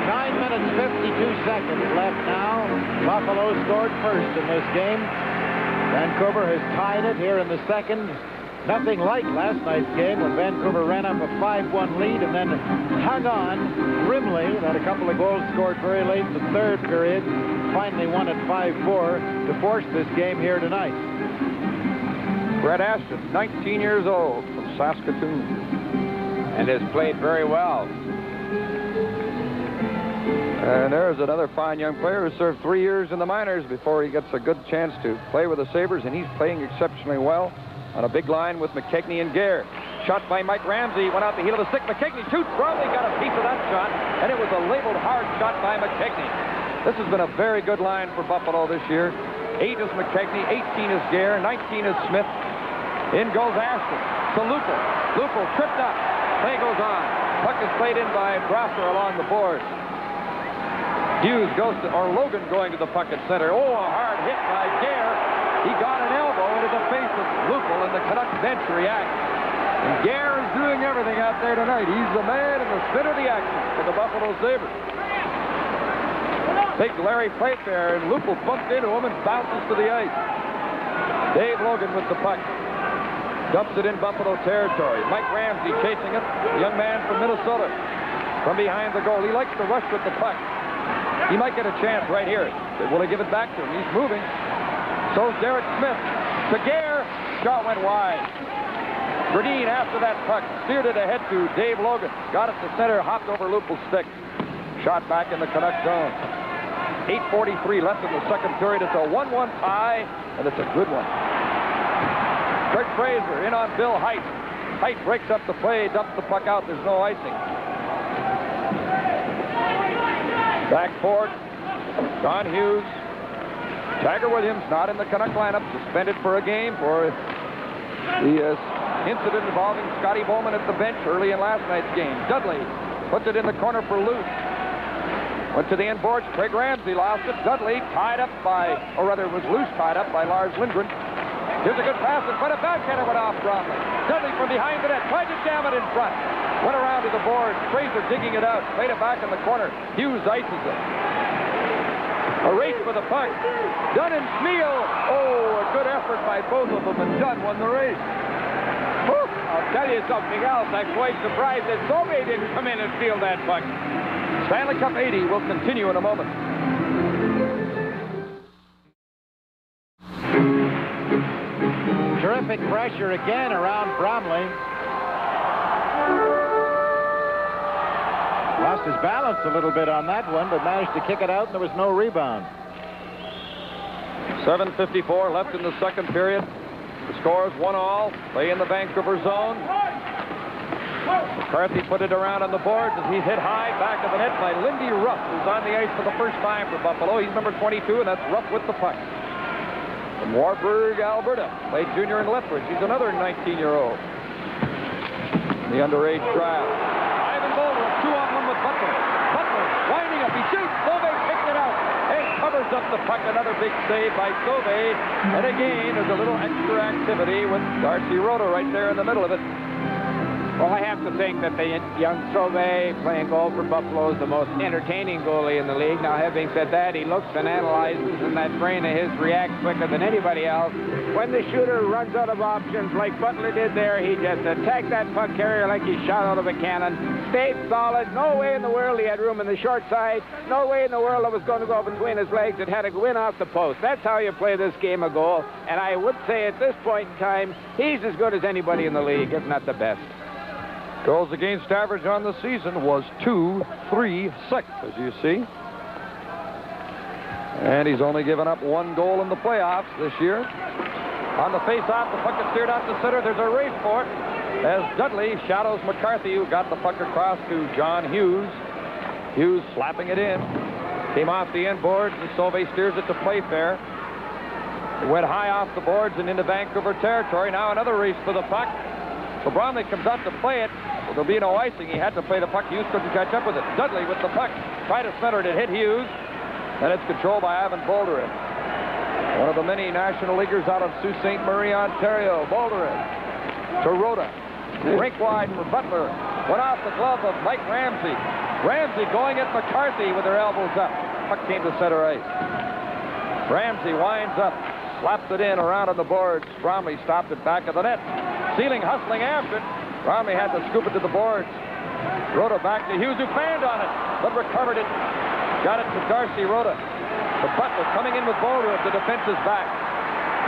9 minutes, 52 seconds left now. Buffalo scored first in this game. Vancouver has tied it here in the second. Nothing like last night's game when Vancouver ran up a 5-1 lead and then hung on grimly. Had a couple of goals scored very late in the third period. Finally won at 5-4 to force this game here tonight. Brett Ashton, 19 years old, from Saskatoon. And has played very well. And there's another fine young player who served 3 years in the minors before he gets a good chance to play with the Sabres, and he's playing exceptionally well on a big line with McKechnie and Gare. Shot by Mike Ramsey, went out the heel of the stick. McKechnie shoots. Bromley got a piece of that shot, and it was a labeled hard shot by McKechnie. This has been a very good line for Buffalo this year. 8 is McKechnie, 18 is Gare, 19 is Smith. In goes Ashton to Lupel. Lupel tripped up. Play goes on. Puck is played in by Brosser along the boards. Hughes goes to, or Logan going to the puck at center. Oh, a hard hit by Gare. He got an elbow into the face of Lupel, and the Canucks bench reacts. And Gare is doing everything out there tonight. He's the man in the center of the action for the Buffalo Sabres. Big Larry Playfair, and Lupel bumped into him and bounces to the ice. Dave Logan with the puck. Dumps it in Buffalo territory. Mike Ramsey chasing it. The young man from Minnesota. From behind the goal. He likes to rush with the puck. He might get a chance right here. Will he give it back to him? He's moving. So's Derek Smith. To Gare. Shot went wide. Burdine after that puck. Steered it ahead to Dave Logan. Got it to center. Hopped over Lupel's stick. Shot back in the Canuck zone. 8:43 left in the second period. It's a 1-1 tie, and it's a good one. Kurt Fraser in on Bill Height. Height breaks up the play, dumps the puck out. There's no icing. Back forward. Don Hughes. Tiger Williams not in the Canuck lineup. Suspended for a game for the incident involving Scotty Bowman at the bench early in last night's game. Dudley puts it in the corner for Luce. Went to the end boards. Craig Ramsey lost it. Dudley tied up by, or rather it was Luce tied up by Lars Lindgren. Here's a good pass in front of backhander, went off Bromley. Dudley from behind the net, tried to jam it in front. Went around to the board. Fraser digging it out. Played it back in the corner. Hughes ices it. A race for the puck. Dunn and Smeal. Oh, a good effort by both of them, and Dunn won the race. Whew. I'll tell you something else. I'm quite surprised that Sobey didn't come in and steal that puck. Stanley Cup 80 will continue in a moment. Terrific pressure again around Bromley. Lost his balance a little bit on that one, but managed to kick it out, and there was no rebound. 7:54 left in the second period. The score is 1-1. Play in the Vancouver zone. McCarthy put it around on the boards as he's hit high back of the net by Lindy Ruff, who's on the ice for the first time for Buffalo. He's number 22, and that's Ruff with the puck. From Warburg, Alberta, played junior in Lethbridge. He's another 19-year-old. The underage trial. Ivan Boulder, 2-on-1 with Butler. Butler winding up. He shoots. Sauvé picked it out and covers up the puck. Another big save by Sauvé. And again, there's a little extra activity with Darcy Rhoda right there in the middle of it. Well, I have to think that the young Sauvé playing goal for Buffalo is the most entertaining goalie in the league. Now, having said that, he looks and analyzes, and that brain of his reacts quicker than anybody else. When the shooter runs out of options like Butler did there, he just attacked that puck carrier like he shot out of a cannon. Stayed solid. No way in the world he had room in the short side. No way in the world it was going to go between his legs. It had to go in off the post. That's how you play this game of goal. And I would say at this point in time, he's as good as anybody in the league, if not the best. Goals against average on the season was 2-3-6, as you see. And he's only given up 1 goal in the playoffs this year. On the face-off, the puck is steered out to center. There's a race for it as Dudley shadows McCarthy, who got the puck across to John Hughes. Hughes slapping it in. Came off the end boards, and Sauvé steers it to Playfair. It went high off the boards and into Vancouver territory. Now another race for the puck. So Bromley comes out to play it. Well, there'll be no icing. He had to play the puck. Hughes couldn't catch up with it. Dudley with the puck. Tried to center it. It hit Hughes. And it's controlled by Ivan Bolderin. One of the many National Leaguers out of Sault Ste. Marie, Ontario. Bolderin to Rhoda. Rink wide for Butler. Went off the glove of Mike Ramsey. Ramsey going at McCarthy with her elbows up. Puck came to center ice. Ramsey winds up. Slaps it in around on the boards. Bromley stopped it back of the net. Sealing hustling after it. Bromley had to scoop it to the boards. Rhoda back to Hughes, who fanned on it, but recovered it. Got it to Darcy Rhoda. To Butler coming in with Bolderev. The defense is back.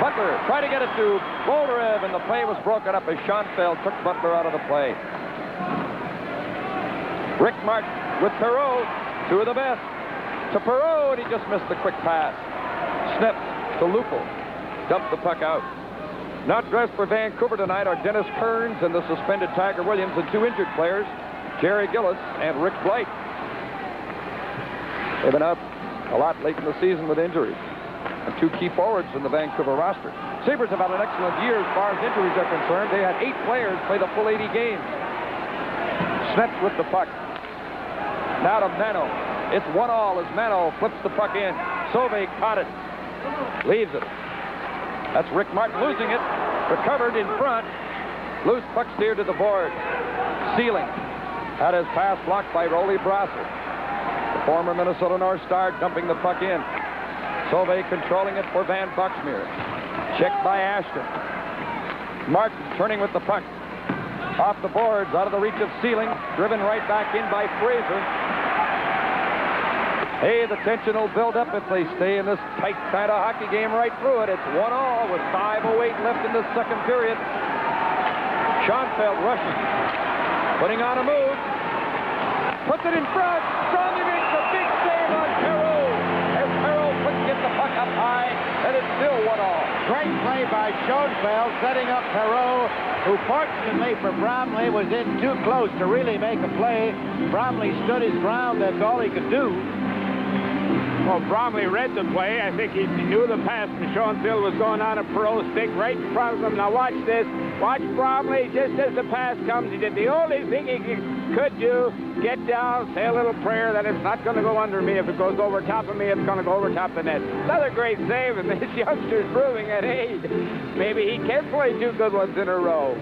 Butler tried to get it to Bolderev, and the play was broken up as Schoenfeld took Butler out of the play. Rick Martin with Perreault. 2 of the best. To Perreault, and he just missed the quick pass. Snip to Lupul. Dumped the puck out. Not dressed for Vancouver tonight are Dennis Kearns and the suspended Tiger Williams, and 2 injured players, Jerry Gillis and Rick Blight. They've been out a lot late in the season with injuries. And 2 key forwards in the Vancouver roster. Sabres have had an excellent year as far as injuries are concerned. They had 8 players play the full 80 games. Snets with the puck. Now to Mano. It's 1-all as Mano flips the puck in. Sauvé caught it. Leaves it. That's Rick Martin losing it. Recovered in front. Loose puck steered to the board. Sealing. Had his pass blocked by Rolly Brasser. The former Minnesota North Star dumping the puck in. Sauvé controlling it for Van Buxmeer. Checked by Ashton. Martin turning with the puck. Off the boards, out of the reach of Sealing. Driven right back in by Fraser. Hey, the tension will build up if they stay in this tight kind of hockey game right through it. It's 1-all with 5:08 left in the second period. Schoenfeld rushing. Putting on a move. Puts it in front. Strongly makes a big save on Perreault. As Perreault couldn't get the puck up high, and it's still 1-all. Great play by Schoenfeld, setting up Perreault, who fortunately for Bromley was in too close to really make a play. Bromley stood his ground. That's all he could do. Well, Bromley read the play. I think he knew the pass from Schoenfeld was going on a Perreault stick right in front of him. Now watch this. Watch Bromley. Just as the pass comes, he did the only thing he could do. Get down, say a little prayer that it's not going to go under me. If it goes over top of me, it's going to go over top the net. Another great save, and this youngster's proving that, hey, maybe he can play 2 good ones in a row.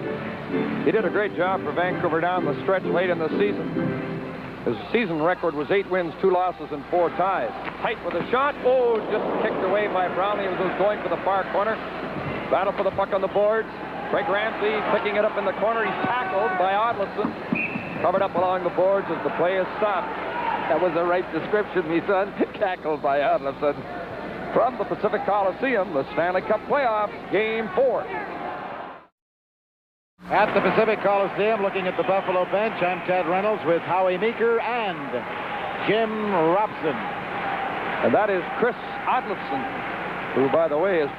He did a great job for Vancouver down the stretch late in the season. His season record was 8 wins, 2 losses, and 4 ties. Tight with a shot. Oh, just kicked away by Brownlee. He was going for the far corner. Battle for the puck on the boards. Craig Ramsey picking it up in the corner. He's tackled by Odlisson. Covered up along the boards as the play is stopped. That was the right description, me son. Tackled by Odlisson. From the Pacific Coliseum, the Stanley Cup playoffs, Game 4. At the Pacific Coliseum, looking at the Buffalo bench, I'm Ted Reynolds with Howie Meeker and Jim Robson. And that is Chris Odlisson, who, by the way, is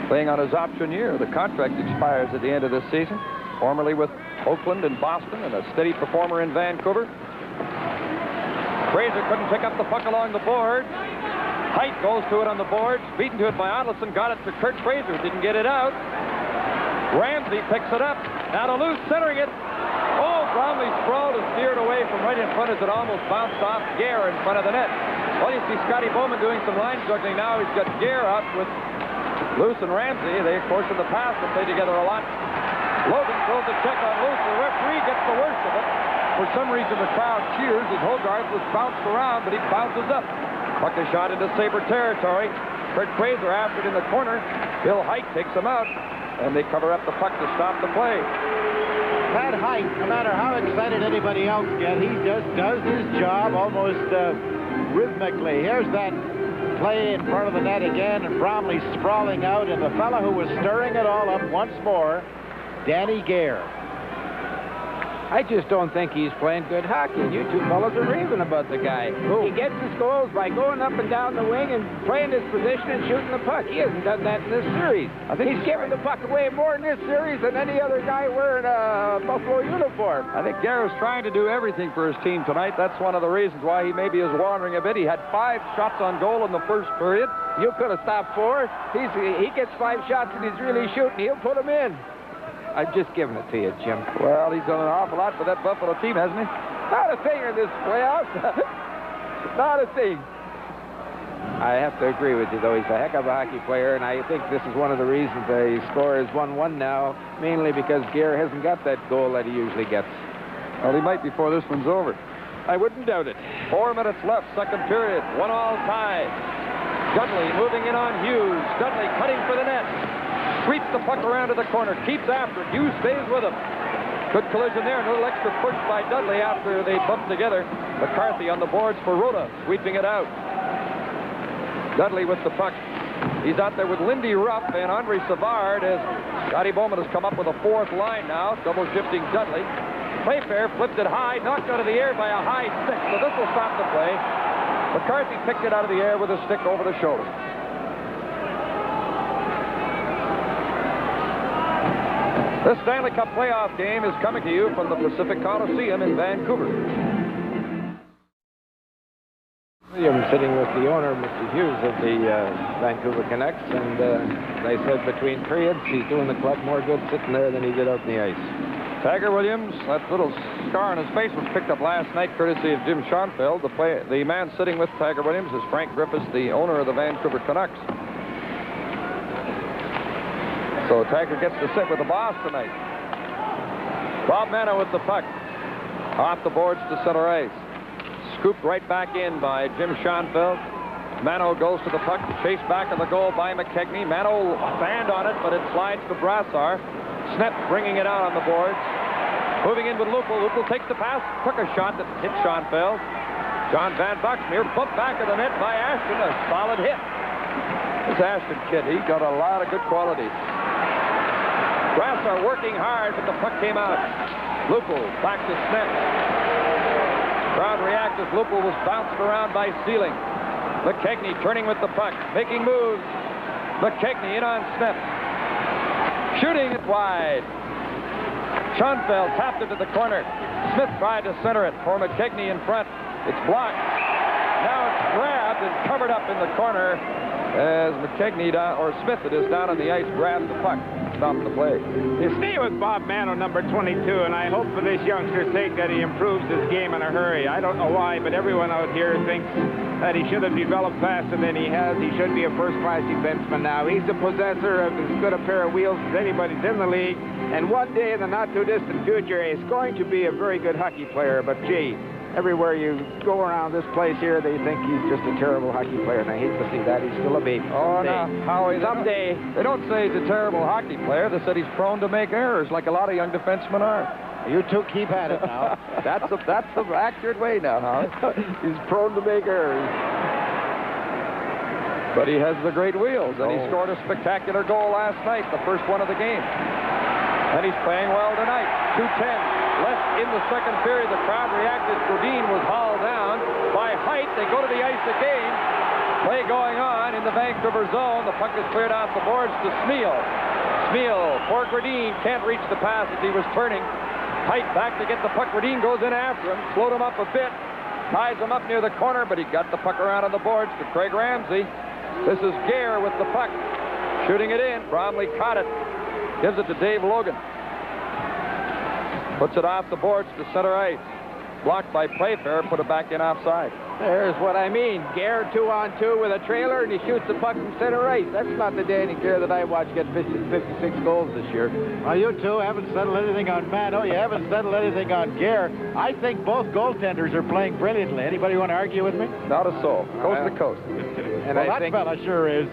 playing on his option year. The contract expires at the end of this season. formerly with Oakland and Boston and a steady performer in Vancouver. Fraser couldn't pick up the puck along the boards. Height goes to it on the boards, beaten to it by Ottelson, got it to Kurt Fraser, didn't get it out. Ramsey picks it up, now to Luce, centering it. Oh, Bromley sprawled and steered away from right in front as it almost bounced off Gare in front of the net. Well, you see Scotty Bowman doing some line juggling now. He's got Gare out with Luce and Ramsey. They, of course, in the past have played together a lot. Logan throws a check on Luce. The referee gets the worst of it. For some reason, the crowd cheers as Hogarth was bounced around, but he bounces up. Puck is shot into Sabre territory. Kurt Fraser after it in the corner. Bill Height takes him out, and they cover up the puck to stop the play. Pat Height, no matter how excited anybody else gets, he just does his job almost rhythmically. Here's that play in front of the net again, and Bromley sprawling out, and the fellow who was stirring it all up once more, Danny Gare. I just don't think he's playing good hockey. You two fellows are raving about the guy. Who? He gets his goals by going up and down the wing and playing his position and shooting the puck. He hasn't done that in this series. I think he's given the puck away more in this series than any other guy wearing a Buffalo uniform. I think Gare's trying to do everything for his team tonight. That's one of the reasons why he maybe is wandering a bit. He had 5 shots on goal in the first period. You could have stopped 4. He gets 5 shots and he's really shooting. He'll put them in. I'm just giving it to you, Jim. Well, he's done an awful lot for that Buffalo team, hasn't he? Not a thing in this playoffs. Not a thing. I have to agree with you, though. He's a heck of a hockey player, and I think this is one of the reasons the score is 1-1 now, mainly because Gare hasn't got that goal that he usually gets. Well, he might before this one's over. I wouldn't doubt it. 4 minutes left, second period. 1-all tie. Dudley moving in on Hughes. Dudley cutting for the net. Sweeps the puck around to the corner, keeps after it. Hughes stays with him. Good collision there, and a little extra push by Dudley after they bumped together. McCarthy on the boards for Rhoda, sweeping it out. Dudley with the puck. He's out there with Lindy Rupp and Andre Savard as Scotty Bowman has come up with a 4th line now, double shifting Dudley. Playfair flipped it high, knocked out of the air by a high stick, so this will stop the play. McCarthy picked it out of the air with a stick over the shoulder. This Stanley Cup playoff game is coming to you from the Pacific Coliseum in Vancouver. I'm sitting with the owner, Mr. Hughes, of the Vancouver Canucks, and they said between periods he's doing the club more good sitting there than he did out in the ice. Tiger Williams, that little scar on his face was picked up last night courtesy of Jim Schoenfeld. The man sitting with Tiger Williams is Frank Griffiths, the owner of the Vancouver Canucks. So Tiger gets to sit with the boss tonight. Bob Mano with the puck. Off the boards to center ice. Scooped right back in by Jim Schoenfeld. Mano goes to the puck, chased back on the goal by McKechnie. Mano band on it, but it slides to Brassard. Snep bringing it out on the boards. Moving in with Lupul. Lupul takes the pass, took a shot that hit Schoenfeld. John Van Buxmeer bumped back of the net by Ashton. A solid hit. This Ashton kid, he got a lot of good qualities. Brassard working hard, but the puck came out. Lupul back to Snep. Crowd reacts as Lupul was bounced around by Sealing. McKechnie turning with the puck, making moves. McKechnie in on Snep. Shooting it wide. Schoenfeld tapped it to the corner. Smith tried to center it for McKechnie in front. It's blocked. Now it's grabbed and covered up in the corner as McKechnie, or Smith it is, down on the ice, grabs the puck. Stop the play. You stay with Bob Mano, number 22, and I hope for this youngster's sake that he improves his game in a hurry. I don't know why, but everyone out here thinks that he should have developed faster than he has. He should be a first-class defenseman now. He's the possessor of as good a pair of wheels as anybody's in the league, and one day in the not-too-distant future, he's going to be a very good hockey player, but gee, everywhere you go around this place here, they think he's just a terrible hockey player, and I hate to see that. He's still a baby. Oh, no, Howie, someday. They don't say he's a terrible hockey player. They said he's prone to make errors, like a lot of young defensemen are. You two keep at it now. That's the accurate way now, Howie. He's prone to make errors. But he has the great wheels, and he scored a spectacular goal last night, the first one of the game. And he's playing well tonight. 2:10. Left in the second period, the crowd reacted. Godin was hauled down by Height. They go to the ice again. Play going on in the Vancouver zone. The puck is cleared off the boards to Sneal. Smeal, poor Gradine can't reach the pass as he was turning. Tight back to get the puck. Gradine goes in after him, slowed him up a bit, ties him up near the corner, but he got the puck around on the boards to Craig Ramsey. This is Gare with the puck, shooting it in. Bromley caught it, gives it to Dave Logan. Puts it off the boards to center ice. Blocked by Playfair, put it back in offside. There's what I mean. Gare 2-on-2 with a trailer, and he shoots the puck from center ice. That's not the Danny Gare that I watched get 56 goals this year. Well, you two haven't settled anything on Mano. You haven't settled anything on Gare. I think both goaltenders are playing brilliantly. Anybody want to argue with me? Not a soul. Coast to coast. And well, I that fella sure is.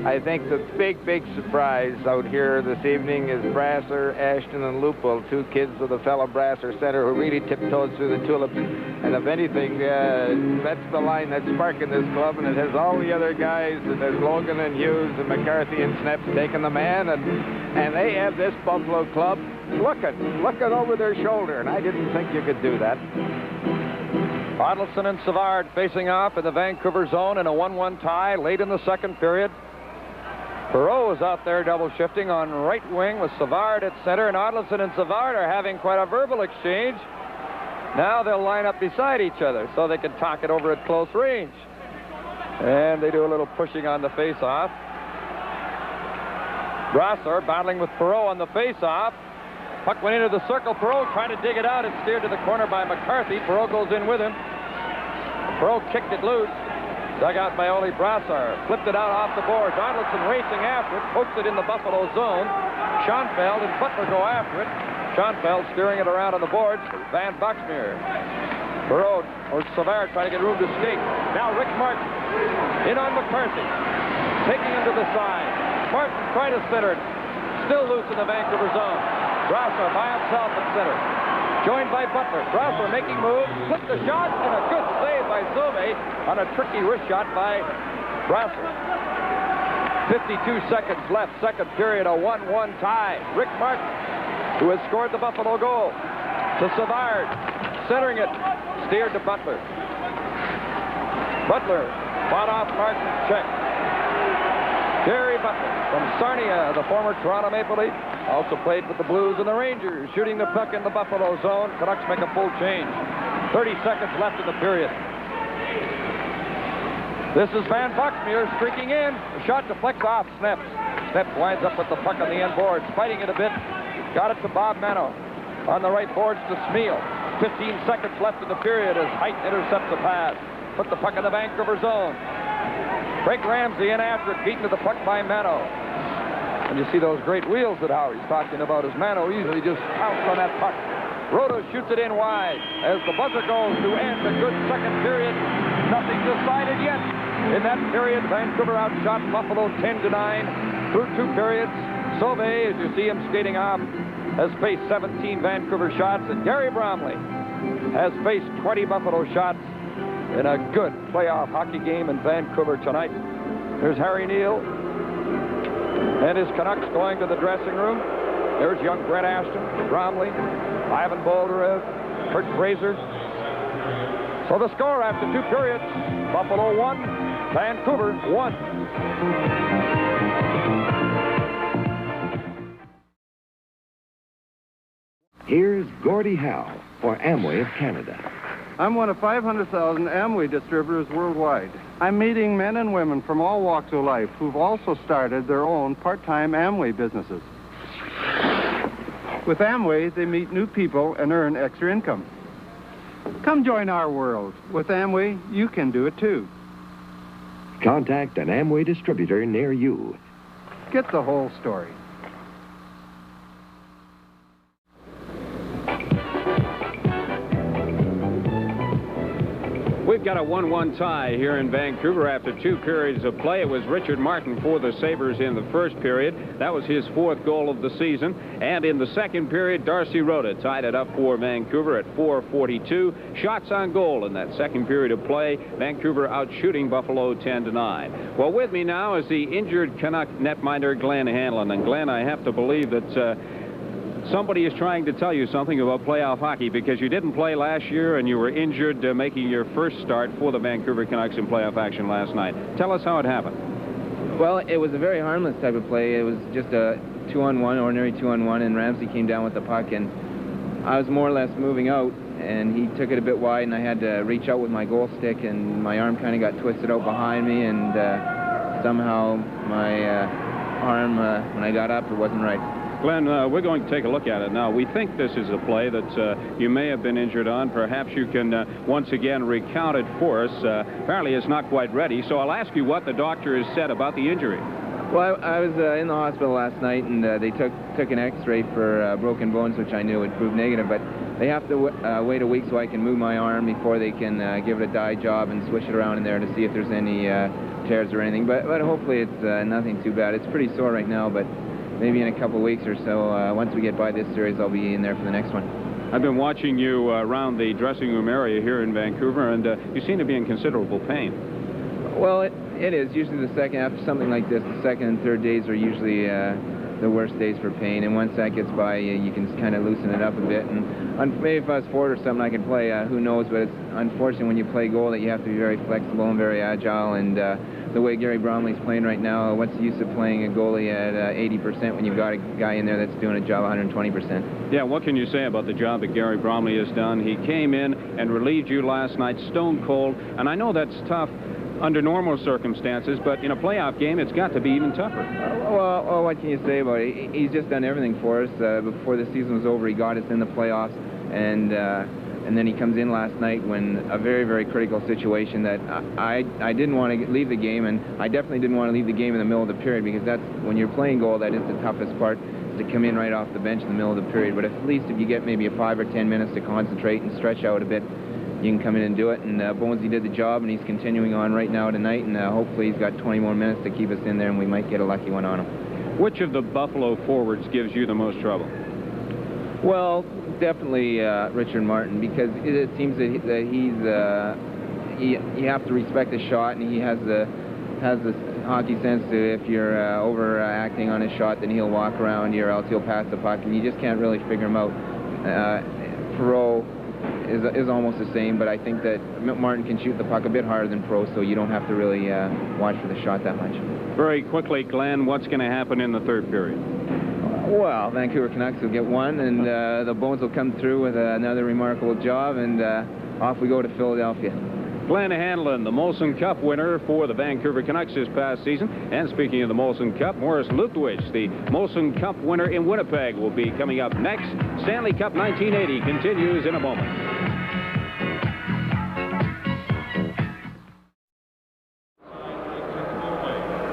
I think the big surprise out here this evening is Brasser, Ashton, and Lupul, two kids of the fellow Brasser center who really tiptoed through the tulips. And if anything, that's the line that's sparking this club, and it has all the other guys, and there's Logan and Hughes and McCarthy and Sneps taking the man, and they have this Buffalo club looking over their shoulder, and I didn't think you could do that. Odlinson and Savard facing off in the Vancouver zone in a 1-1 tie late in the second period. Perreault is out there double shifting on right wing with Savard at center, and Odlinson and Savard are having quite a verbal exchange. Now they'll line up beside each other so they can talk it over at close range. And they do a little pushing on the face-off. Brassard battling with Perreault on the face-off. Puck went into the circle. Perreault trying to dig it out. It's steered to the corner by McCarthy. Perreault goes in with him. Perreault kicked it loose. Dug out by Ole Brassard. Flipped it out off the boards. Odlinson racing after it. Pokes it in the Buffalo zone. Schoenfeld and Butler go after it. Schoenfeld steering it around on the boards for Van Boxmeer. Perreault or Savard trying to get room to skate. Now Rick Martin in on McCarthy. Taking him to the side. Martin trying to center it. Still loose in the Vancouver zone. Brassard by himself at center. Joined by Butler. Brassard making moves. Flipped the shot and a good save by Sauvé on a tricky wrist shot by Brassard. 52 seconds left. Second period, a 1-1 tie. Rick Martin, who has scored the Buffalo goal, to Savard. Centering it. Steered to Butler. Butler fought off Martin's check. Gary Butler from Sarnia, the former Toronto Maple Leaf, also played with the Blues and the Rangers, shooting the puck in the Buffalo zone. Canucks make a full change. 30 seconds left in the period. This is Van Boxmeer streaking in. The shot deflects off Sneps. Sneps winds up with the puck on the end boards, fighting it a bit. Got it to Bob Mano. On the right boards to Smeal. 15 seconds left in the period as Height intercepts the pass. Put the puck in the Vancouver zone. Craig Ramsey in after it, beaten to the puck by Mano. And you see those great wheels that Howie's talking about as Mano easily just pounced on that puck. Roto shoots it in wide as the buzzer goes to end a good second period. Nothing decided yet. In that period, Vancouver outshot Buffalo 10-9 through two periods. Sauvé, as you see him skating off, has faced 17 Vancouver shots, and Gary Bromley has faced 20 Buffalo shots in a good playoff hockey game in Vancouver tonight. There's Harry Neal and his Canucks going to the dressing room. There's young Brett Ashton, Bromley, Ivan Boldarev, Kurt Fraser. So the score after two periods, Buffalo 1, Vancouver 1. Here's Gordie Howe for Amway of Canada. I'm one of 500,000 Amway distributors worldwide. I'm meeting men and women from all walks of life who've also started their own part-time Amway businesses. With Amway, they meet new people and earn extra income. Come join our world. With Amway, you can do it too. Contact an Amway distributor near you. Get the whole story. We've got a 1-1 tie here in Vancouver after two periods of play. It was Richard Martin for the Sabres in the first period. That was his fourth goal of the season. And in the second period, Darcy Rhoda tied it up for Vancouver at 4:42. Shots on goal in that second period of play. Vancouver outshooting Buffalo 10-9. Well, with me now is the injured Canuck netminder Glenn Hanlon. And Glenn, I have to believe that somebody is trying to tell you something about playoff hockey, because you didn't play last year and you were injured making your first start for the Vancouver Canucks in playoff action last night. Tell us how it happened. Well, it was a very harmless type of play. It was just a 2-on-1, ordinary 2-on-1, and Ramsey came down with the puck, and I was more or less moving out, and he took it a bit wide, and I had to reach out with my goal stick, and my arm kind of got twisted out behind me, and somehow my arm, when I got up, it wasn't right. Glenn, we're going to take a look at it now. We think this is a play that you may have been injured on. Perhaps you can once again recount it for us. Apparently it's not quite ready, so I'll ask you what the doctor has said about the injury. Well, I was in the hospital last night, and they took an x-ray for broken bones, which I knew would prove negative, but they have to wait a week so I can move my arm before they can give it a dye job and switch it around in there to see if there's any tears or anything. But hopefully it's nothing too bad. It's pretty sore right now, but maybe in a couple weeks or so, once we get by this series, I'll be in there for the next one. I've been watching you around the dressing room area here in Vancouver, and you seem to be in considerable pain. Well, it is. Usually the second, after something like this, the second and third days are usually the worst days for pain, and once that gets by, you can kind of loosen it up a bit. And maybe if I was forward or something, I could play, who knows, but it's unfortunate when you play goal that you have to be very flexible and very agile, and the way Gary Bromley's playing right now, what's the use of playing a goalie at 80% when you've got a guy in there that's doing a job 120%? Yeah, what can you say about the job that Gary Bromley has done? He came in and relieved you last night, stone cold, and I know that's tough under normal circumstances, but in a playoff game, it's got to be even tougher. Well, what can you say about it? He's just done everything for us. Before the season was over, he got us in the playoffs, and then he comes in last night when a very, very critical situation that I didn't want to leave the game, and I definitely didn't want to leave the game in the middle of the period, because that's when you're playing goal, that is the toughest part, to come in right off the bench in the middle of the period. But at least if you get maybe 5 or 10 minutes to concentrate and stretch out a bit, you can come in and do it. And Bonesy did the job, and he's continuing on right now tonight, and hopefully he's got 20 more minutes to keep us in there, and we might get a lucky one on him. Which of the Buffalo forwards gives you the most trouble? Well, definitely Richard Martin, because it seems that he's you have to respect the shot, and he has the hockey sense to, if you're overacting on his shot, then he'll walk around you, or else he'll pass the puck, and you just can't really figure him out. Perreault is almost the same, but I think that Martin can shoot the puck a bit harder than Perreault, so you don't have to really watch for the shot that much. Very quickly, Glenn, what's going to happen in the third period? Well, Vancouver Canucks will get one, and the Bones will come through with another remarkable job, and off we go to Philadelphia. Glenn Hanlon, the Molson Cup winner for the Vancouver Canucks this past season. And speaking of the Molson Cup, Morris Lutwich, the Molson Cup winner in Winnipeg, will be coming up next. Stanley Cup 1980 continues in a moment.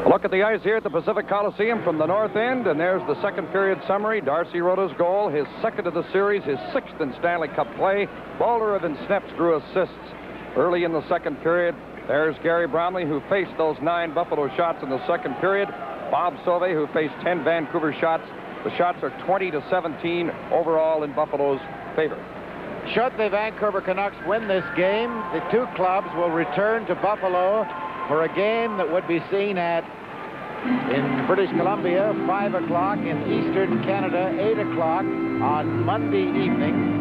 A look at the ice here at the Pacific Coliseum from the north end, and there's the second period summary. Darcy wrote his goal, his second of the series, his sixth in Stanley Cup play. Balderov and Snepps drew assists early in the second period. There's Gary Bromley, who faced those 9 Buffalo shots in the second period. Bob Sauvé, who faced 10 Vancouver shots. The shots are 20-17 overall in Buffalo's favor. Should the Vancouver Canucks win this game, the two clubs will return to Buffalo for a game that would be seen in British Columbia, 5 o'clock, in Eastern Canada, 8 o'clock on Monday evening.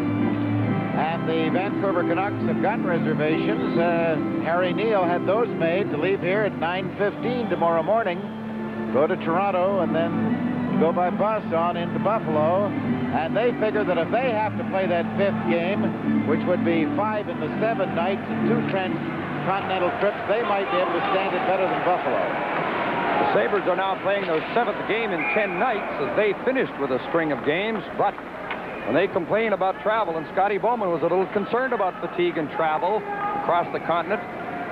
And the Vancouver Canucks have got reservations. Harry Neal had those made to leave here at 9:15 tomorrow morning, go to Toronto, and then go by bus on into Buffalo. And they figure that if they have to play that 5th game, which would be 5 in the 7 nights and 2 transcontinental trips, they might be able to stand it better than Buffalo. The Sabres are now playing their 7th game in 10 nights as they finished with a string of games, but when they complain about travel, and Scotty Bowman was a little concerned about fatigue and travel across the continent,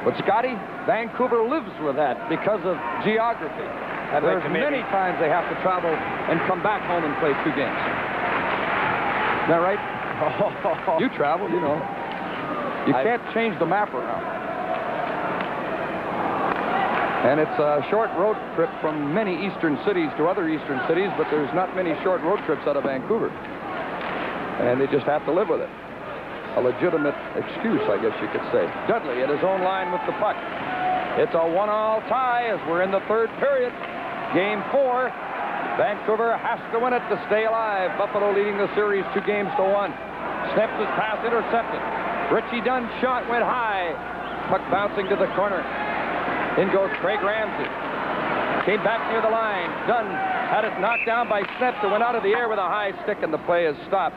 but Scotty, Vancouver lives with that because of geography. And there's many times they have to travel and come back home and play 2 games. Is that right? You travel, you know. You can't change the map around. And it's a short road trip from many eastern cities to other eastern cities, but there's not many short road trips out of Vancouver. And they just have to live with it. A legitimate excuse, I guess you could say. Dudley at his own line with the puck. It's a 1-all tie as we're in the third period. Game 4. Vancouver has to win it to stay alive. Buffalo leading the series 2-1. Snepps' pass intercepted. Richie Dunn's shot went high. Puck bouncing to the corner. In goes Craig Ramsey. Came back near the line. Dunn had it knocked down by Smith, who went out of the air with a high stick, and the play is stopped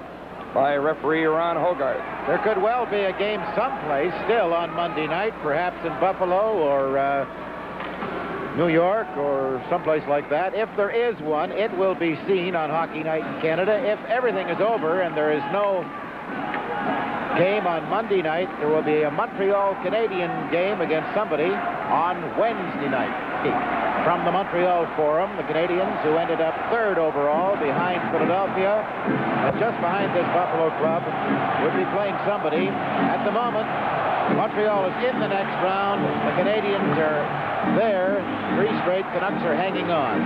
by referee Ron Hogarth. There could well be a game someplace still on Monday night, perhaps in Buffalo or New York or someplace like that. If there is one, it will be seen on Hockey Night in Canada. If everything is over and there is no game on Monday night, there will be a Montreal Canadian game against somebody on Wednesday night. From the Montreal Forum, the Canadians, who ended up 3rd overall behind Philadelphia and just behind this Buffalo club, would be playing somebody. At the moment, Montreal is in the next round. The Canadians are there. 3 straight. Canucks are hanging on.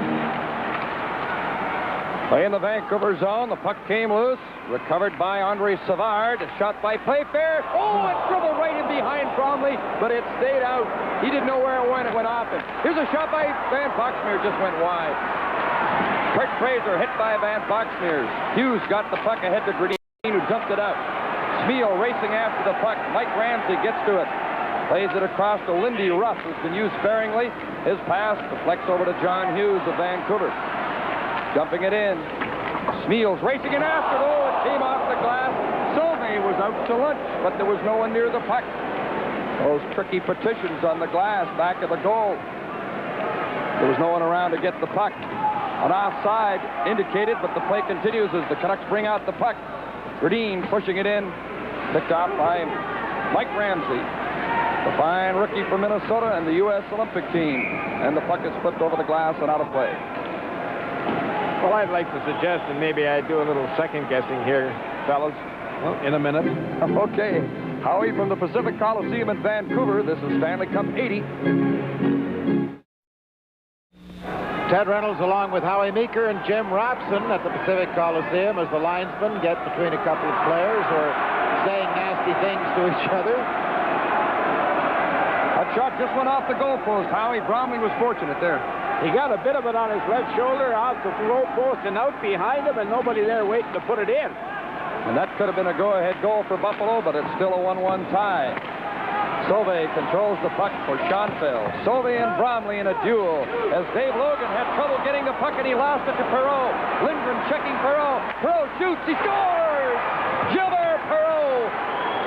In the Vancouver zone, the puck came loose, recovered by Andre Savard, shot by Playfair. Oh, it dribbled right in behind Bromley, but it stayed out. He didn't know where it went off it. Here's a shot by Van Boxmeer, just went wide. Kurt Fraser hit by Van Boxmeer. Hughes got the puck ahead to Gradine, who dumped it out. Smeal racing after the puck. Mike Ramsey gets to it. Plays it across to Lindy Ruff, who's been used sparingly. His pass deflects over to John Hughes of Vancouver. Dumping it in. Smeals racing in after, though. It came off the glass. Sauvé was out to lunch, but there was no one near the puck. Those tricky petitions on the glass back of the goal. There was no one around to get the puck. An offside indicated, but the play continues as the Canucks bring out the puck. Gradine pushing it in. Picked off by Mike Ramsey, the fine rookie from Minnesota and the U.S. Olympic team. And the puck is flipped over the glass and out of play. Well, I'd like to suggest that maybe I do a little second guessing here, fellas. Well, in a minute. Okay. Howie from the Pacific Coliseum in Vancouver. This is Stanley Cup 80. Ted Reynolds along with Howie Meeker and Jim Robson at the Pacific Coliseum as the linesmen get between a couple of players who are saying nasty things to each other. That shot just went off the goalpost. Howie Bromley was fortunate there. He got a bit of it on his left shoulder, out the low post and out behind him, and nobody there waiting to put it in. And that could have been a go-ahead goal for Buffalo, but it's still a 1-1 tie. Sauvé controls the puck for Schoenfeld. Sauvé and Bromley in a duel as Dave Logan had trouble getting the puck, and he lost it to Perreault. Lindgren checking Perreault. Perreault shoots. He scores! Gilbert Perreault!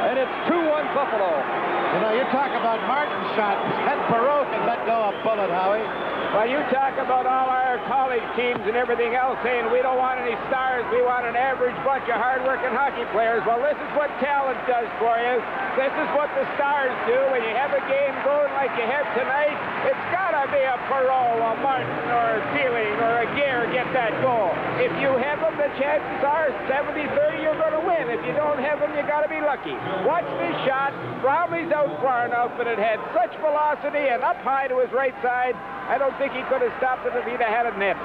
And it's 2-1 Buffalo. You know, you talk about Martin's shot. Ted Perreault can let go a bullet, Howie. Well, you talk about all our college teams and everything else saying we don't want any stars, we want an average bunch of hard-working hockey players. Well, this is what talent does for you. This is what the stars do. When you have a game going like you have tonight, it's got to be a Perreault, a Martin, or a Sealing, or a Gare get that goal. If you have them, the chances are 70-30 you're going to win. If you don't have them, you got to be lucky. Watch this shot. Bromley's out far enough, but it had such velocity and up high to his right side. I don't think he could have stopped it if he'd have had a net.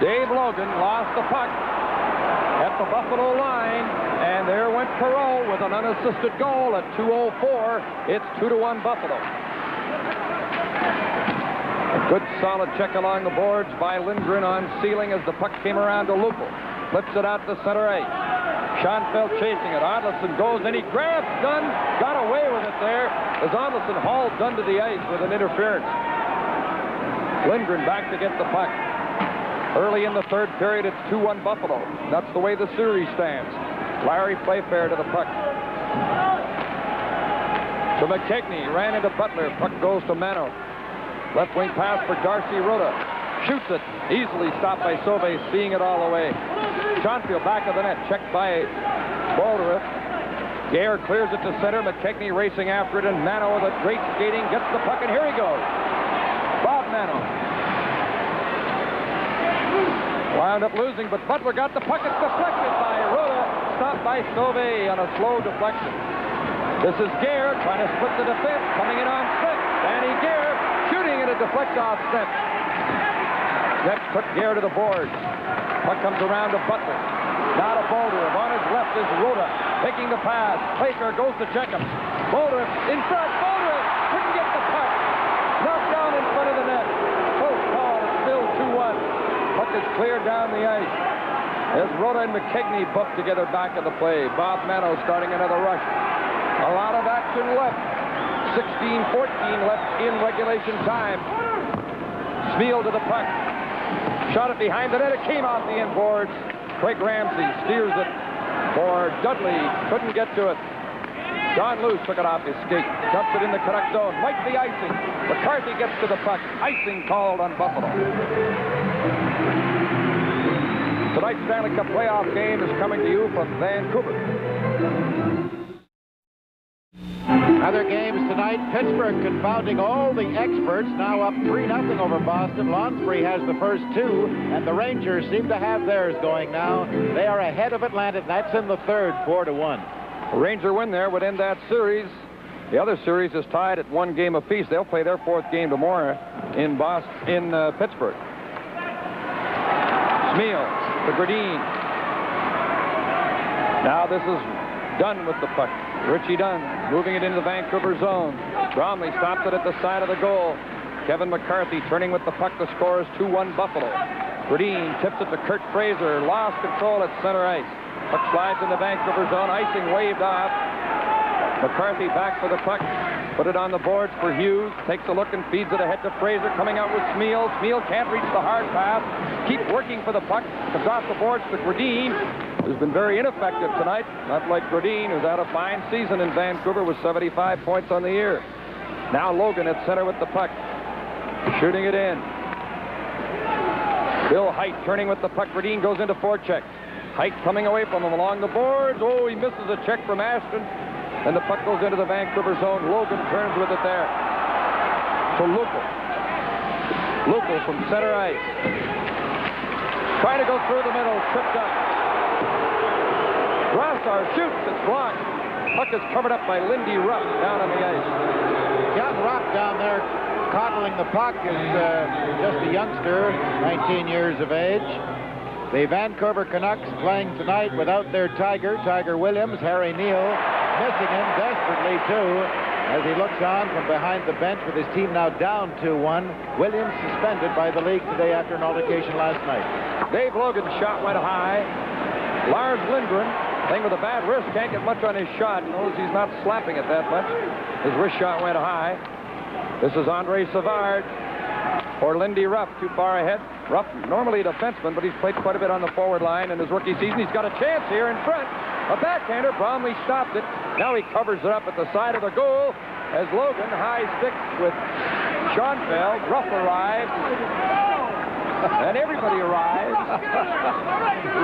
Dave Logan lost the puck at the Buffalo line, and there went Perreault with an unassisted goal at 2:04. It's 2-1 Buffalo. A good solid check along the boards by Lindgren on Sealing as the puck came around to Lupul. Flips it out to center ice. Schoenfeld chasing it. Arneson goes, and he grabs Dunn. Got away with it there as Arneson hauled Dunn to the ice with an interference. Lindgren back to get the puck. Early in the third period, it's 2-1 Buffalo. That's the way the series stands. Larry Playfair to the puck. To McKegney, ran into Butler. Puck goes to Mano. Left wing pass for Darcy Rota. Shoots it. Easily stopped by Sauvé, seeing it all the way. Schoenfeld back of the net. Checked by Balderith. Gare clears it to center. McKegney racing after it, and Mano with a great skating gets the puck, and here he goes. Bob Mano. Wound up losing, but Butler got the puck. It's deflected by Rota. Stopped by Sauvé on a slow deflection. This is Gare trying to split the defense. Coming in on Smith. Danny Gare shooting, and it deflects off Smith. Smith took Gare to the boards. Puck comes around to Butler. Now to Balderith. On his left is Rota. Taking the pass. Playfair goes to check him. Balderith in front. Balderith couldn't get the puck. Knocked down in front of the net. Close call. It's still 2-1. Puck is cleared down the ice as Rota and McKegney buff together back of the play. Bob Mano starting another rush. A lot of action left. 16-14 left in regulation time. Smeal to the puck. Shot it behind the net. It came off the inboards. Craig Ramsey steers it for Dudley. Couldn't get to it. Don Luce took it off his skate. Dumps it in the Canuck zone. Might be icing. McCarthy gets to the puck. Icing called on Buffalo. Tonight's Stanley Cup playoff game is coming to you from Vancouver. Other games tonight, Pittsburgh confounding all the experts, now up 3-0 over Boston. Lonsbury has the first two, and the Rangers seem to have theirs going now. They are ahead of Atlanta. That's in the third, 4-1. A Ranger win there would end that series. The other series is tied at 1 game apiece. They'll play their 4th game tomorrow in Pittsburgh. Smeal to Gradine. Now this is Dunn with the puck. Richie Dunn moving it into the Vancouver zone. Bromley stops it at the side of the goal. Kevin McCarthy turning with the puck. The score is 2-1 Buffalo. Gradine tips it to Kurt Fraser. Lost control at center ice. Puck slides in the Vancouver zone. Icing waved off. McCarthy back for the puck. Put it on the boards for Hughes. Takes a look and feeds it ahead to Fraser. Coming out with Smeal. Smeal can't reach the hard pass. Keep working for the puck. Comes off the boards to Gradine, who's been very ineffective tonight. Not like Gradine, who's had a fine season in Vancouver with 75 points on the year. Now Logan at center with the puck. Shooting it in. Bill Height turning with the puck. Gradine goes into forecheck. Height coming away from him along the boards. Oh, he misses a check from Ashton. And the puck goes into the Vancouver zone. Logan turns with it there. To Lucal. Lucal from center ice. Trying to go through the middle. Tripped up. Rossar shoots. It's blocked. Puck is covered up by Lindy Rupp down on the ice. Young Rupp down there coddling the puck is just a youngster, 19 years of age. The Vancouver Canucks playing tonight without their Tiger Williams. Harry Neal missing him desperately, too, as he looks on from behind the bench with his team now down 2-1. Williams suspended by the league today after an altercation last night. Dave Logan's shot went high. Lars Lindgren, playing with a bad wrist, can't get much on his shot. Notice he's not slapping it that much. His wrist shot went high. This is Andre Savard or Lindy Rupp, too far ahead. Rupp, normally a defenseman, but he's played quite a bit on the forward line in his rookie season. He's got a chance here in front. A backhander. Bromley stopped it. Now he covers it up at the side of the goal as Logan high sticks with Schoenfeld. Rupp arrives. And everybody arrives.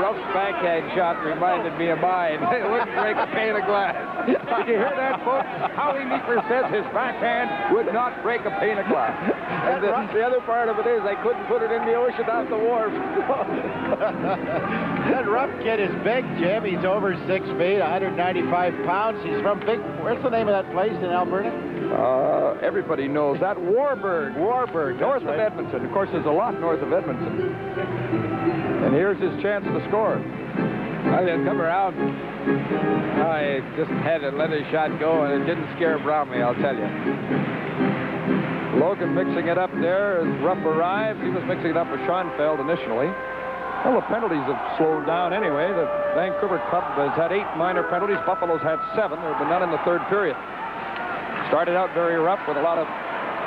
Ruff's backhand shot reminded me of mine. It wouldn't break a pane of glass. Did you hear that, folks? Howie Meeker says his backhand would not break a pane of glass. And the other part of it is I couldn't put it in the ocean off the wharf. That Rupp kid is big, Jim. He's over 6 feet, 195 pounds. He's from where's the name of that place in Alberta? Everybody knows that. Warburg, north of Edmonton. Of course, there's a lot north of Edmonton. And here's his chance to score. Well, he'll come around. I just had to let his shot go, and it didn't scare Bromley, I'll tell you. Logan mixing it up there as Rupp arrives. He was mixing it up with Schoenfeld initially. Well, the penalties have slowed down anyway. The Vancouver club has had 8 minor penalties. Buffalo's had 7. There have been none in the third period. Started out very rough with a lot of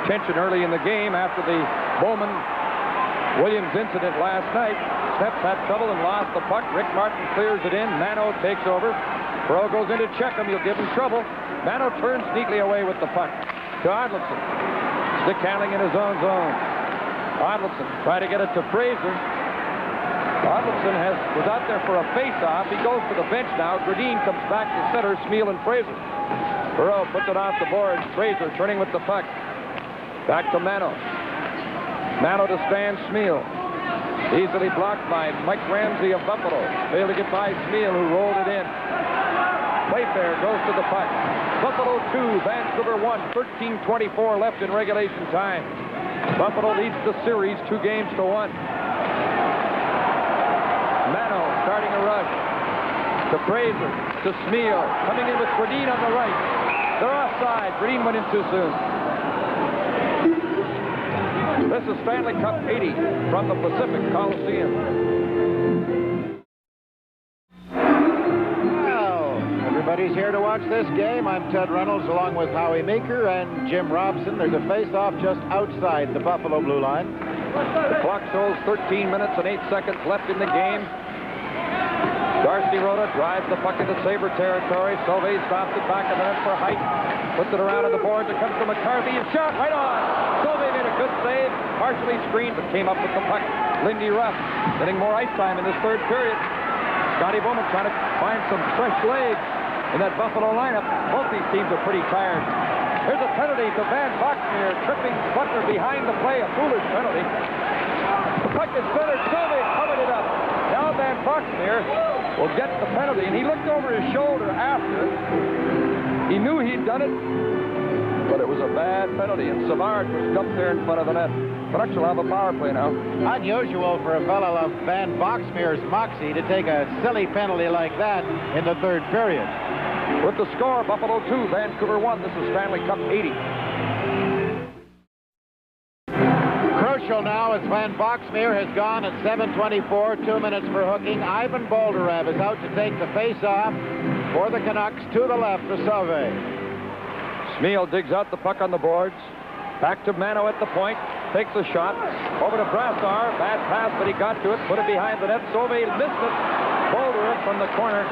tension early in the game after the Bowman-Williams incident last night. Steps had trouble and lost the puck. Rick Martin clears it in. Mano takes over. Perot goes in to check him. He'll give him trouble. Mano turns neatly away with the puck to Odlinson. Stick handling in his own zone. Odlinson trying to get it to Fraser. Odlinson was out there for a face-off. He goes to the bench now. Gradine comes back to center. Smeal and Fraser. Perot puts it off the board. Fraser turning with the puck. Back to Mano. Mano to Stan Smeal. Easily blocked by Mike Ramsey of Buffalo. Failed to get by Smeal, who rolled it in. Playfair goes to the puck. Buffalo 2, Vancouver 1. 13:24 left in regulation time. Buffalo leads the series 2-1. Mano starting a rush. To Fraser. To Smeal. Coming in with Gradine on the right. They're offside. Green went in too soon. This is Stanley Cup 80 from the Pacific Coliseum. Well, everybody's here to watch this game. I'm Ted Reynolds along with Howie Meeker and Jim Robson. There's a face-off just outside the Buffalo blue line. The clock shows 13 minutes and 8 seconds left in the game. Darcy Rhoda drives the puck into Sabre territory. Sauvé stops it back of the net for Height. Puts it around on the boards. It comes to McCarthy. His shot right on. Sauvé made a good save. Partially screened, but came up with the puck. Lindy Ruff getting more ice time in this third period. Scotty Bowman trying to find some fresh legs in that Buffalo lineup. Both these teams are pretty tired. Here's a penalty to Van Boxmeer, tripping Butler behind the play. A foolish penalty. The puck is centered. Sauvé covered it up. Now Van Boxmeer will get the penalty, and he looked over his shoulder after. He knew he'd done it, but it was a bad penalty, and Savard was up there in front of the net. Canucks will have a power play now. Unusual for a fellow of Van Boxmeer's moxie to take a silly penalty like that in the third period. With the score, Buffalo 2, Vancouver 1. This is Stanley Cup 80. Crucial now as Van Boxmeer has gone at 7:24, 2 minutes for hooking. Ivan Boldarev is out to take the face-off for the Canucks to the left of Sauvé. Smeel digs out the puck on the boards. Back to Mano at the point. Takes a shot. Over to Brassard. Bad pass, but he got to it. Put it behind the net. Sauvé missed it. Boldarev from the corner.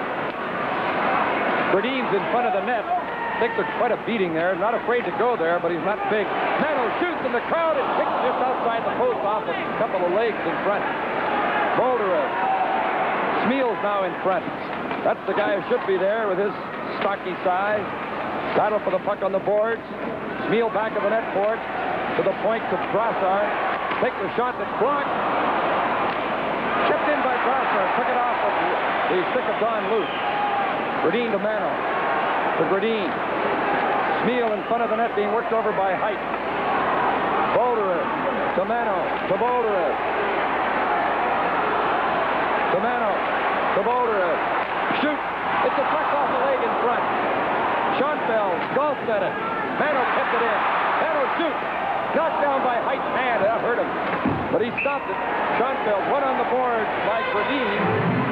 Berdeen's in front of the net. Takes quite a beating there. Not afraid to go there, but he's not big. Mano shoots in the crowd and kicks just outside the post off a couple of legs in front. Boldarev. Smeal's now in front. That's the guy who should be there with his stocky size. Battle for the puck on the boards. Smeel back of the net for it. To the point to Brassard. Takes a shot that's blocked. Chipped in by Brassard. Took it off of the stick of Don Luce. Berdeen to Mano. To Berdeen. Smeel in front of the net being worked over by Height. Boldarev. To Mano. To Boldarev. To Mano. To Boldarev. Shoot. It's a puck off the leg in front. Schoenfeld golfed at it. Mano kept it in. Mano shoots. Knocked down by Height's hand. That hurt him. But he stopped it. Schoenfeld went on the board by Berdeen.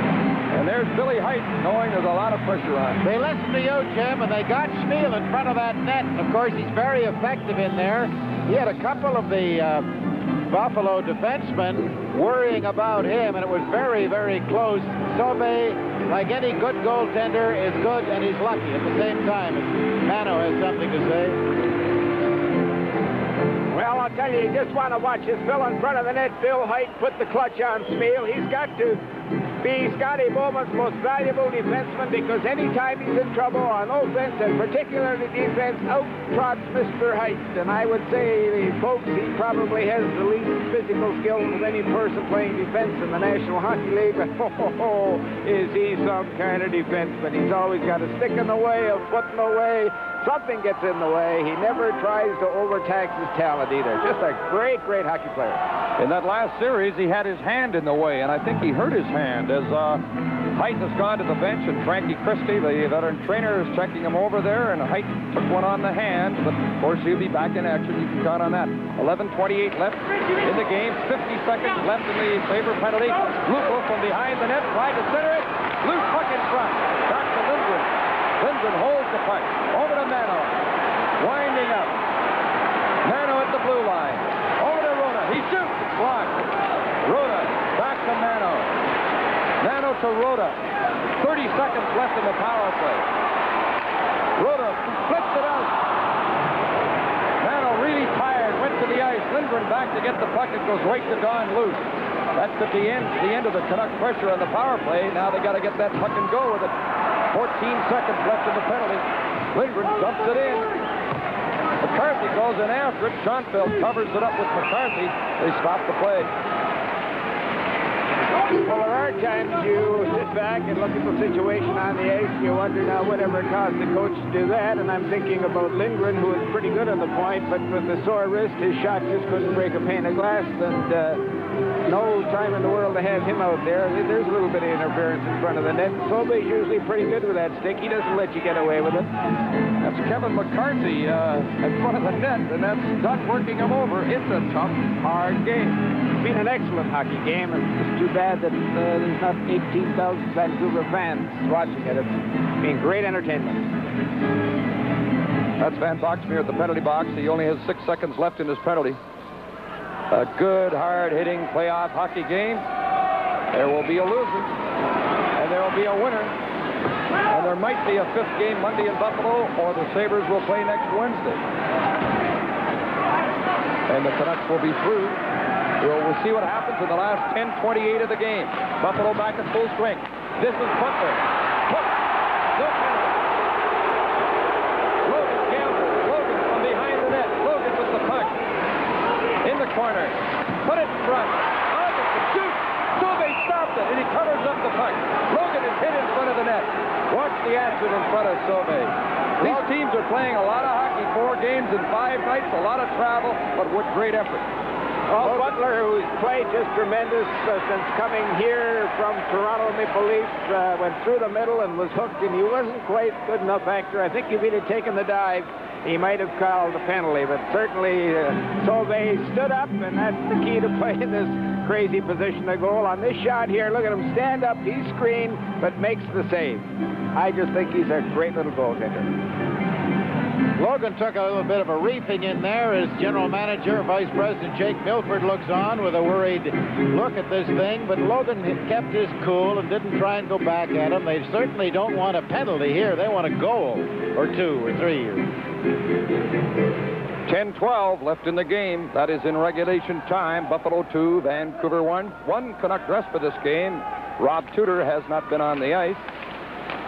And there's Billy Height, knowing there's a lot of pressure on. They listened to you, Jim, and they got Smeel in front of that net. Of course, he's very effective in there. He had a couple of the Buffalo defensemen worrying about him, and it was very, very close. Sauvé, like any good goaltender, is good, and he's lucky at the same time. Mano has something to say. Well, I'll tell you, you just want to watch this fill in front of the net. Bill Height put the clutch on Smeel. He's got to be Scotty Bowman's most valuable defenseman because anytime he's in trouble on offense and particularly defense, out-trots Mr. Height. And I would say, folks, he probably has the least physical skills of any person playing defense in the National Hockey League. But is he some kind of defenseman? He's always got a stick in the way, a foot in the way. Something gets in the way. He never tries to overtax his talent either. Just a great, great hockey player. In that last series, he had his hand in the way, and I think he hurt his hand as Height has gone to the bench, and Frankie Christie, the veteran trainer, is checking him over there, and Height took one on the hand, but of course he'll be back in action. You can count on that. 11:28 left in the game. 50 seconds left in the Sabre penalty. Lupo from behind the net, tried to center it. Loose puck in front. Back to Lindgren. Lindgren holds the puck. Over to Mano. Winding up. Mano at the blue line. Over to Rhoda. He shoots. It's blocked. Rhoda back to Mano. Mano to Rhoda. 30 seconds left in the power play. Rhoda flips it out. Mano really tired. Went to the ice. Lindgren back to get the puck. It goes right to Don Luce. That's at the end of the Canucks pressure on the power play. Now they got to get that puck and go with it. 14 seconds left in the penalty. Lindgren dumps it in. McCarthy goes in after it. Schoenfeld covers it up with McCarthy. They stop the play. Well, there are times you sit back and look at the situation on the ice and you wonder now whatever caused the coach to do that. And I'm thinking about Lindgren, who was pretty good on the point, but with a sore wrist, his shot just couldn't break a pane of glass. And no time in the world to have him out there. There's a little bit of interference in front of the net. Sauvé's usually pretty good with that stick. He doesn't let you get away with it. That's Kevin McCarthy in front of the net, and that's not working him over. It's a tough, hard game. It's been an excellent hockey game. It's too bad that there's not 18,000 Vancouver fans watching it. It's been great entertainment. That's Van Boxmeer at the penalty box. He only has 6 seconds left in his penalty. A good, hard-hitting playoff hockey game. There will be a loser, and there will be a winner. And there might be a 5th game Monday in Buffalo, or the Sabres will play next Wednesday. And the Canucks will be through. We'll see what happens in the last 10:28 of the game. Buffalo back at full strength. This is Butler. Hook. No penalty. Logan Campbell. Logan from behind the net. Logan with the puck. In the corner. Put it in front. August to shoot. Sauvé stopped it, and he covers up the puck. Logan is hit in front of the net. Watch the action in front of Sauvé. These teams are playing a lot of hockey, 4 games in 5 nights, a lot of travel, but with great effort. Well, Butler, who's played just tremendous since coming here from Toronto Maple Leafs, went through the middle and was hooked, and he wasn't quite good enough actor. I think if he'd have taken the dive, he might have called the penalty, but certainly Sauvé stood up, and that's the key to playing this crazy position of goal. On this shot here, look at him stand up, he's screened, but makes the save. I just think he's a great little goaltender. Logan took a little bit of a reefing in there as General Manager, Vice President Jake Milford looks on with a worried look at this thing, but Logan kept his cool and didn't try and go back at him. They certainly don't want a penalty here. They want a goal or 2 or 3. 10-12 left in the game. That is in regulation time. Buffalo 2, Vancouver 1. 1 Canuck dress for this game. Rob Tudor has not been on the ice.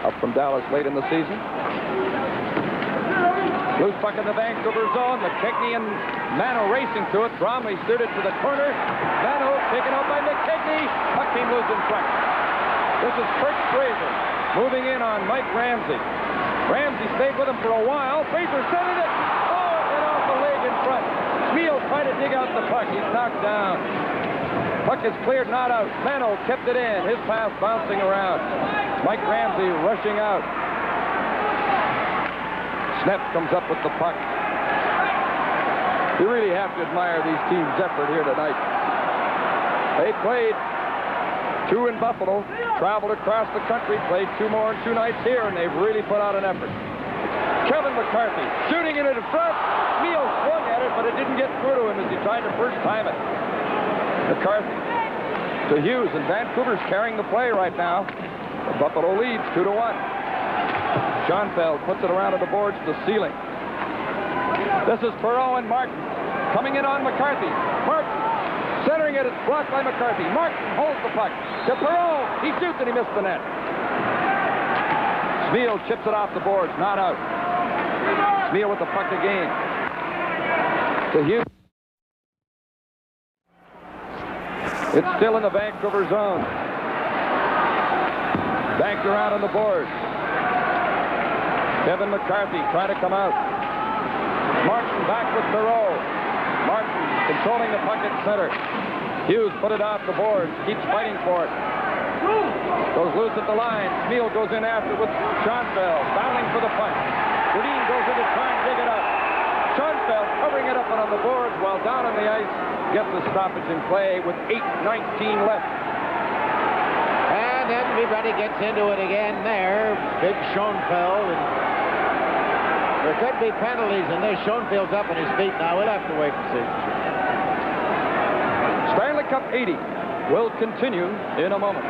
Up from Dallas late in the season. Loose puck in the Vancouver zone. McKechnie and Mano racing to it. Bromley steered it to the corner. Mano taken out by McKechnie. Puck came loose in front. This is Kurt Fraser moving in on Mike Ramsey. Ramsey stayed with him for a while. Fraser centered it. Oh, it hit off the leg in front. Schmiel tried to dig out the puck. He's knocked down. Puck is cleared, not out. Mano kept it in. His pass bouncing around. Mike Ramsey rushing out. Snep comes up with the puck. You really have to admire these teams' effort here tonight. They played 2 in Buffalo, traveled across the country, played 2 more in 2 nights here, and they've really put out an effort. Kevin McCarthy shooting it in front. Neal swung at it, but it didn't get through to him as he tried to first time it. McCarthy to Hughes, and Vancouver's carrying the play right now. Buffalo leads 2-1. Schoenfeld puts it around to the boards to Sealing. This is Perreault and Martin coming in on McCarthy. Martin centering it. It's blocked by McCarthy. Martin holds the puck to Perreault. He shoots and he missed the net. Schmiel chips it off the boards. Not out. Schmiel with the puck again. To Hughes. It's still in the Vancouver zone. Backed around on the boards. Kevin McCarthy trying to come out. Martin back with Perreault. Martin controlling the puck at center. Hughes put it off the boards. Keeps fighting for it. Goes loose at the line. Schmiel goes in after with Schoenfeld. Battling for the puck. Godin goes in to try and dig it up. Schoenfeld covering it up and on the boards while down on the ice. Gets the stoppage in play with 8:19 left. And everybody gets into it again there. Big Schoenfeld. And there could be penalties in this. Schoenfeld's up on his feet now. We'll have to wait and see. Stanley Cup 80 will continue in a moment.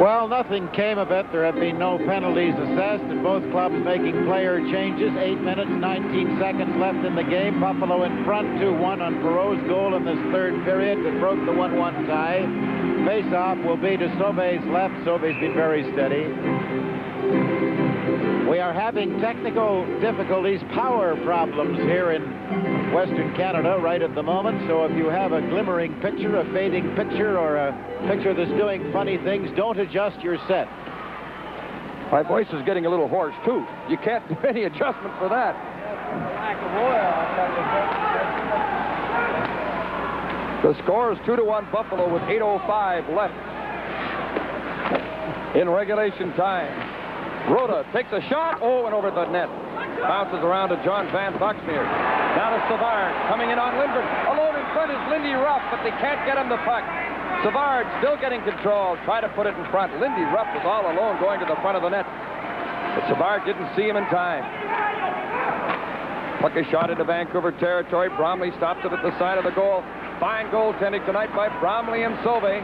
Well, nothing came of it. There have been no penalties assessed, and both clubs making player changes. 8 minutes, 19 seconds left in the game. Buffalo in front 2-1 on Perreault's goal in this 3rd period that broke the 1-1 tie. Face-off will be to Sauvé's left. Sauvé's been very steady. We are having technical difficulties, power problems here in Western Canada right at the moment. So if you have a glimmering picture, a fading picture, or a picture that's doing funny things, don't adjust your set. My voice is getting a little hoarse, too. You can't do any adjustment for that. The score is 2-1 Buffalo with 8:05 left in regulation time. Rhoda takes a shot. Oh, and over the net. Bounces around to John Van Boxmeer. Down to Savard. Coming in on Lindgren. Alone in front is Lindy Ruff, but they can't get him the puck. Savard still getting control. Try to put it in front. Lindy Ruff was all alone going to the front of the net. But Savard didn't see him in time. Puck is shot into Vancouver territory. Bromley stops it at the side of the goal. Fine goaltending tonight by Bromley and Sauvé.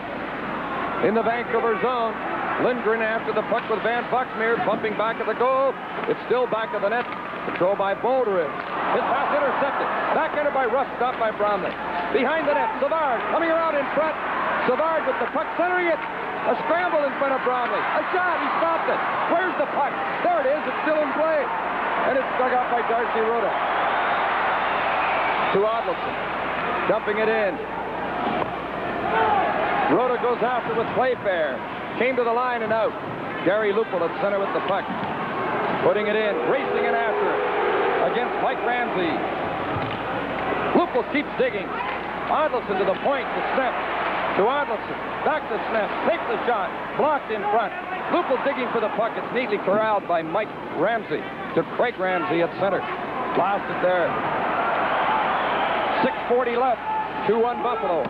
In the Vancouver zone, Lindgren after the puck with Van Buxmeer, bumping back at the goal. It's still back of the net. Control by Bolderin. His pass intercepted. Backhanded by Russ, stopped by Bromley. Behind the net, Savard coming around in front. Savard with the puck, centering it. A scramble in front of Bromley. A shot, he stopped it. Where's the puck? There it is, it's still in play. And it's dug out by Darcy Rhoda. To Odlinson. Dumping it in. Rhoda goes after with Playfair. Came to the line and out. Gary Lupul at center with the puck. Putting it in, racing it after it. Against Mike Ramsey. Lupul keeps digging. Odlinson to the point to Snep. To Odlinson. Back to Snep. Takes the shot. Blocked in front. Lupul digging for the puck. It's neatly corralled by Mike Ramsey. To Craig Ramsey at center. Blasted there. 6:40 left. 2-1 Buffalo.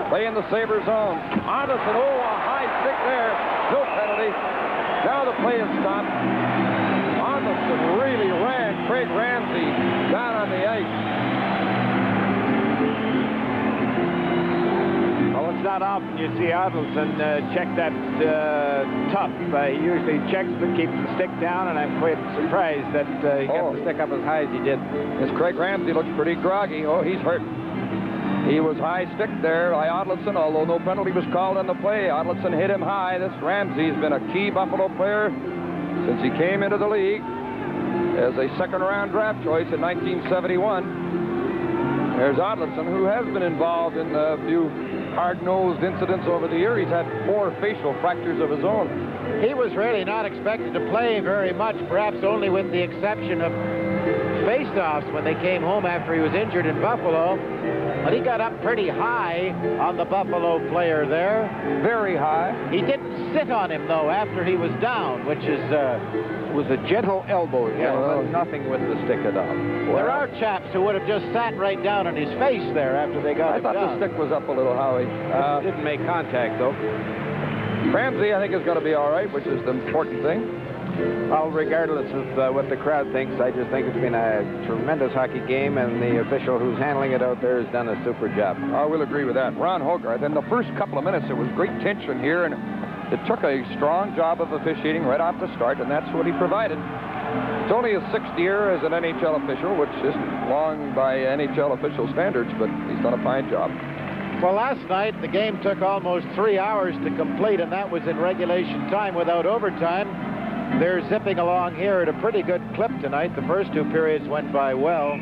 Play in the Sabre zone. Odlinson, oh, a high stick there. No penalty. Now the play is stopped. Odlinson really ran Craig Ramsey down on the ice. Well, it's not often you see Odlinson check that top. He usually checks but keeps the stick down, and I'm quite surprised that he got the stick up as high as he did. This Craig Ramsey looks pretty groggy. Oh, he's hurt. He was high stick there by Odlinson, although no penalty was called on the play. Odlinson hit him high. This Ramsey's been a key Buffalo player since he came into the league as a second-round draft choice in 1971. There's Odlinson, who has been involved in a few hard-nosed incidents over the year. He's had 4 facial fractures of his own. He was really not expected to play very much, perhaps only with the exception of face-offs when they came home after he was injured in Buffalo. But he got up pretty high on the Buffalo player there. Very high. He didn't sit on him, though, after he was down, which is was a gentle elbow. Well, nothing with the stick at all. Well, there are chaps who would have just sat right down on his face there after they got him down. I thought the stick was up a little, Howie. Didn't make contact, though. Ramsey, I think, is going to be all right, which is the important thing. Well, regardless of what the crowd thinks, I just think it's been a tremendous hockey game, and the official who's handling it out there has done a super job. I will agree with that. Ron Hogarth, in the first couple of minutes, there was great tension here, and it took a strong job of officiating right off the start, and that's what he provided. It's only his 6th year as an NHL official, which isn't long by NHL official standards, but he's done a fine job. Well, last night, the game took almost 3 hours to complete, and that was in regulation time without overtime. They're zipping along here at a pretty good clip tonight. The first 2 periods went by well.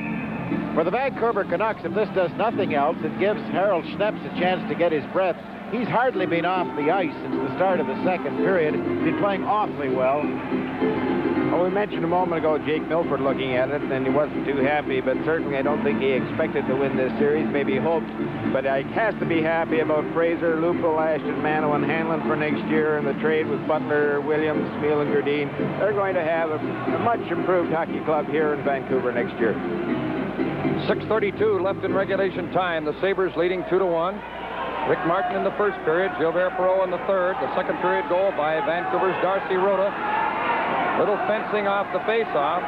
For the Vancouver Canucks, if this does nothing else, it gives Harold Schneps a chance to get his breath. He's hardly been off the ice since the start of the second period. He's been playing awfully well. Well, we mentioned a moment ago Jake Milford looking at it, and he wasn't too happy, but certainly I don't think he expected to win this series. Maybe he hoped, but he has to be happy about Fraser, Lupul, Ashton, Mano, and Hanlon for next year, and the trade with Butler, Williams, Smeel, and Gerdine. They're going to have a much improved hockey club here in Vancouver next year. 6:32 left in regulation time. The Sabres leading 2-1. Rick Martin in the first period, Gilbert Perreault in the third. The second period goal by Vancouver's Darcy Rhoda. Little fencing off the face-off.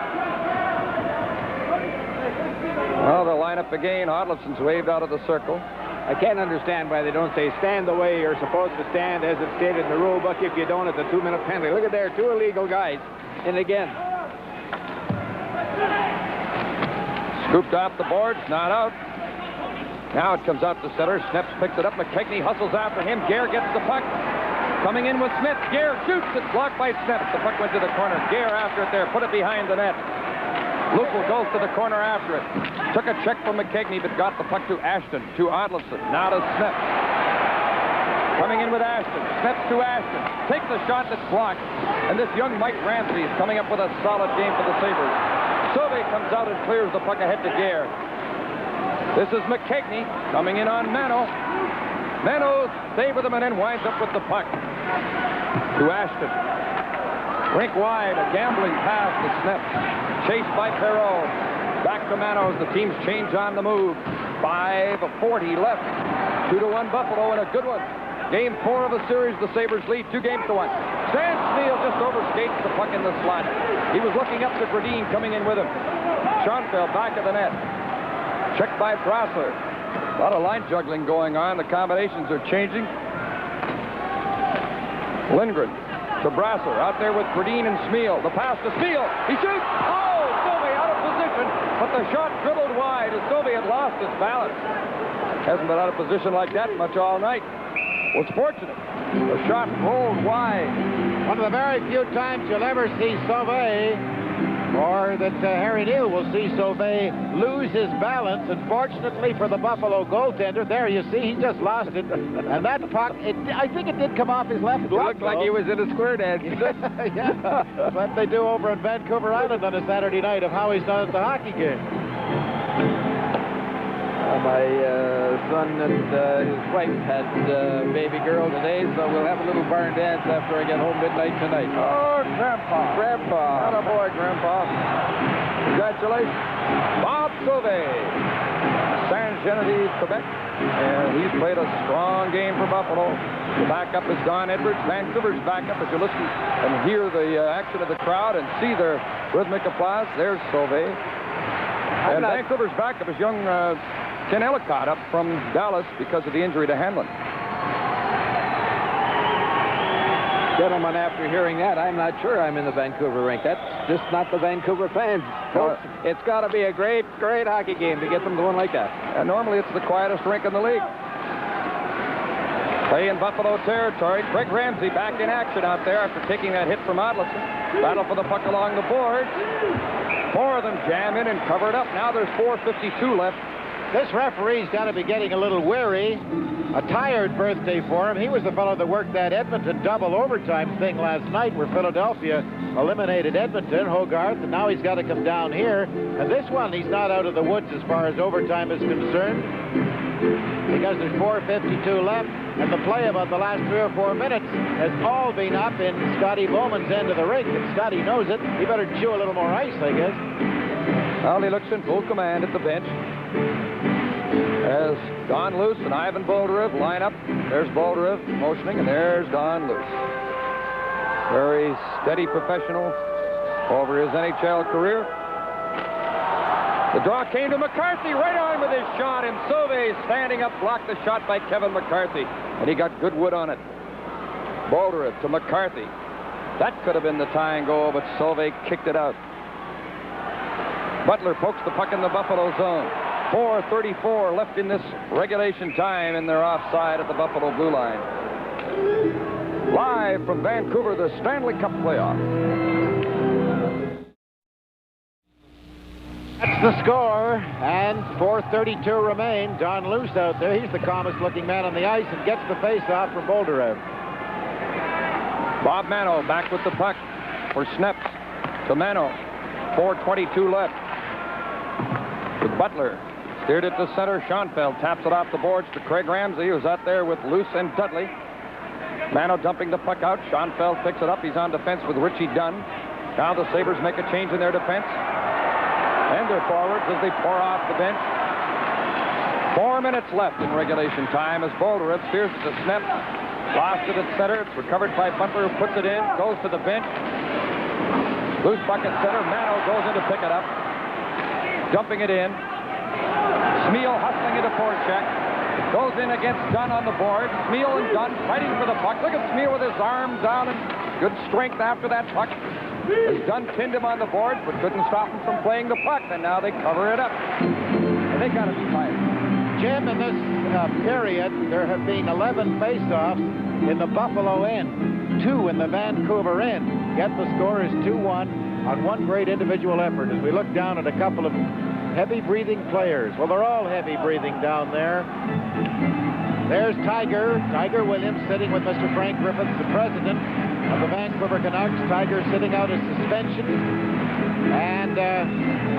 Well, they'll line up again. Odlinson's waved out of the circle. I can't understand why they don't say stand the way you're supposed to stand as it's stated in the rule book. If you don't, it's a 2-minute penalty. Look at there, 2 illegal guys. And again. Scooped off the boards, not out. Now it comes out to center. Schneps picks it up. McKechnie hustles after him. Gare gets the puck. Coming in with Smith. Gare shoots. It's blocked by Schneps. The puck went to the corner. Gare after it there. Put it behind the net. Lupul goes to the corner after it. Took a check from McKechnie, but got the puck to Ashton. To Odlinson. Now to Schneps. Coming in with Ashton. Schneps to Ashton. Takes a shot that's blocked. And this young Mike Ramsey is coming up with a solid game for the Sabres. Sauvé comes out and clears the puck ahead to Gare. This is McKechnie coming in on Mano. Mano stays with him and then winds up with the puck. To Ashton. Rink wide, a gambling pass to Schneps. Chased by Perreault. Back to Mano as the teams change on the move. 5:40 left. 2-1 Buffalo and a good one. Game 4 of the series, the Sabres lead 2-1. Stan Smeel just overskates the puck in the slot. He was looking up to Gerdine coming in with him. Schoenfeld back of the net. Checked by Brassler. A lot of line juggling going on. The combinations are changing. Lindgren to Brassler. Out there with Bredin and Smeal. The pass to Smeal. He shoots. Oh, Sylvie out of position. But the shot dribbled wide as Sylvie had lost his balance. Hasn't been out of position like that much all night. Was fortunate. The shot rolled wide. One of the very few times you'll ever see Sauvé, or that Harry Neal will see Sauvé lose his balance. And fortunately for the Buffalo goaltender, there you see, he just lost it. And that puck, I think it did come off his left glove. It looked like he was in a square dance. Yeah, that's what they do over at Vancouver Island on a Saturday night of how he's done at the hockey game. My son and his wife had baby girl today, so we'll have a little barn dance after I get home midnight tonight. Oh, Grandpa. Grandpa. Not a boy, Grandpa. Congratulations. Bob Sauvé, Saint-Geneviève, Quebec. And he's played a strong game for Buffalo. The backup is Don Edwards. Vancouver's backup, as you listen and hear the action of the crowd and see their rhythmic applause, there's Sauvé. And Vancouver's backup is young Ken Ellicott up from Dallas because of the injury to Hanlon. Gentlemen, after hearing that, I'm not sure I'm in the Vancouver rink. That's just not the Vancouver fans. Folks, it's got to be a great, great hockey game to get them going like that. And normally it's the quietest rink in the league. Play in Buffalo territory. Craig Ramsey back in action out there after taking that hit from Odlinson. Battle for the puck along the boards. Four of them jam in and cover it up. Now there's 4:52 left. This referee's got to be getting a little weary. A tired birthday for him. He was the fellow that worked that Edmonton double overtime thing last night where Philadelphia eliminated Edmonton, Hogarth, and now he's got to come down here. And this one, he's not out of the woods as far as overtime is concerned because there's 4:52 left, and the play about the last 3 or 4 minutes has all been up in Scotty Bowman's end of the rink, and Scotty knows it. He better chew a little more ice, I guess. Well, he looks in full command at the bench. As Don Luce and Ivan Boldyrev line up. There's Boldyrev motioning, and there's Don Luce. Very steady professional over his NHL career. The draw came to McCarthy, right on with his shot, and Sauvé standing up blocked the shot by Kevin McCarthy, and he got good wood on it. Boldyrev to McCarthy. That could have been the tying goal, but Sauvé kicked it out. Butler pokes the puck in the Buffalo zone. 4:34 left in this regulation time, and they're offside at the Buffalo blue line. Live from Vancouver, the Stanley Cup playoff. That's the score, and 4:32 remain. Don Luce out there. He's the calmest looking man on the ice and gets the face-off from Boldyrev. Bob Mano back with the puck for Sneps to Mano. 4:22 left. With Butler. Steered it to center. Schoenfeld taps it off the boards to Craig Ramsey, who's out there with Luce and Dudley. Mano dumping the puck out. Schoenfeld picks it up. He's on defense with Richie Dunn. Now the Sabres make a change in their defense. And their forwards as they pour off the bench. 4 minutes left in regulation time as Boldyrev steers it to Snep. Lost it at center. It's recovered by Butler, who puts it in. Goes to the bench. Loose puck at center. Mano goes in to pick it up. Dumping it in. Smeal hustling into forecheck. Goes in against Dunn on the board. Smeal and Dunn fighting for the puck. Look at Smeal with his arms down and good strength after that puck. As Dunn pinned him on the board, but couldn't stop him from playing the puck. And now they cover it up. And they got to be tired. Jim, in this period, there have been 11 faceoffs in the Buffalo end, 2 in the Vancouver end. Yet the score is 2-1 on one great individual effort. As we look down at a couple of heavy-breathing players. Well, they're all heavy-breathing down there. There's Tiger Williams sitting with Mr. Frank Griffiths, the president of the Vancouver Canucks. Tiger sitting out his suspension. And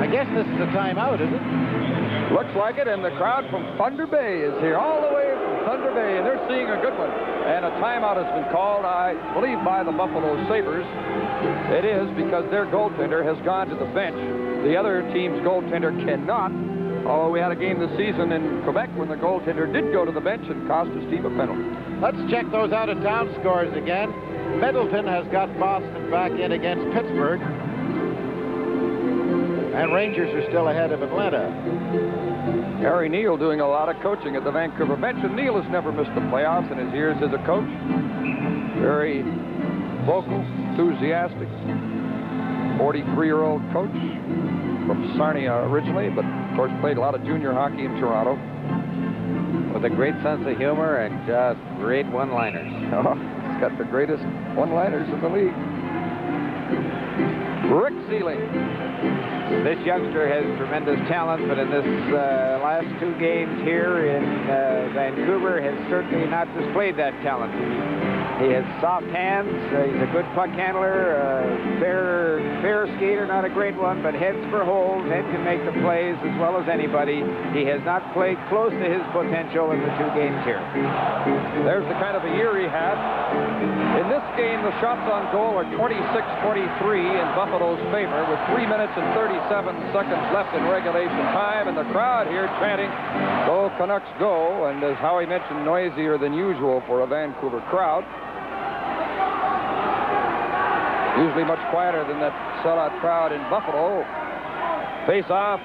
I guess this is a timeout, is it? Looks like it, and the crowd from Thunder Bay is here, all the way from Thunder Bay, and they're seeing a good one. And a timeout has been called, I believe, by the Buffalo Sabres. It is because their goaltender has gone to the bench. The other team's goaltender cannot, although we had a game this season in Quebec when the goaltender did go to the bench and cost his team a penalty. Let's check those out-of-town scores again. Middleton has got Boston back in against Pittsburgh. And Rangers are still ahead of Atlanta. Harry Neal doing a lot of coaching at the Vancouver bench, and Neal has never missed the playoffs in his years as a coach. Very vocal, enthusiastic, 43-year-old coach from Sarnia originally, but of course played a lot of junior hockey in Toronto. With a great sense of humor and just great one-liners. Oh, he's got the greatest one-liners in the league. Rick Sealing. This youngster has tremendous talent, but in this last 2 games here in Vancouver has certainly not displayed that talent. He has soft hands. He's a good puck handler, fair skater, not a great one, but heads for holes. Head can make the plays as well as anybody. He has not played close to his potential in the 2 games here. There's the kind of a year he had. In this game, the shots on goal are 26-23 in Buffalo's favor with 3 minutes and 37 seconds left in regulation time, and the crowd here chanting, "Go Canucks, go," and as Howie mentioned, noisier than usual for a Vancouver crowd. Usually much quieter than that sellout crowd in Buffalo. Face off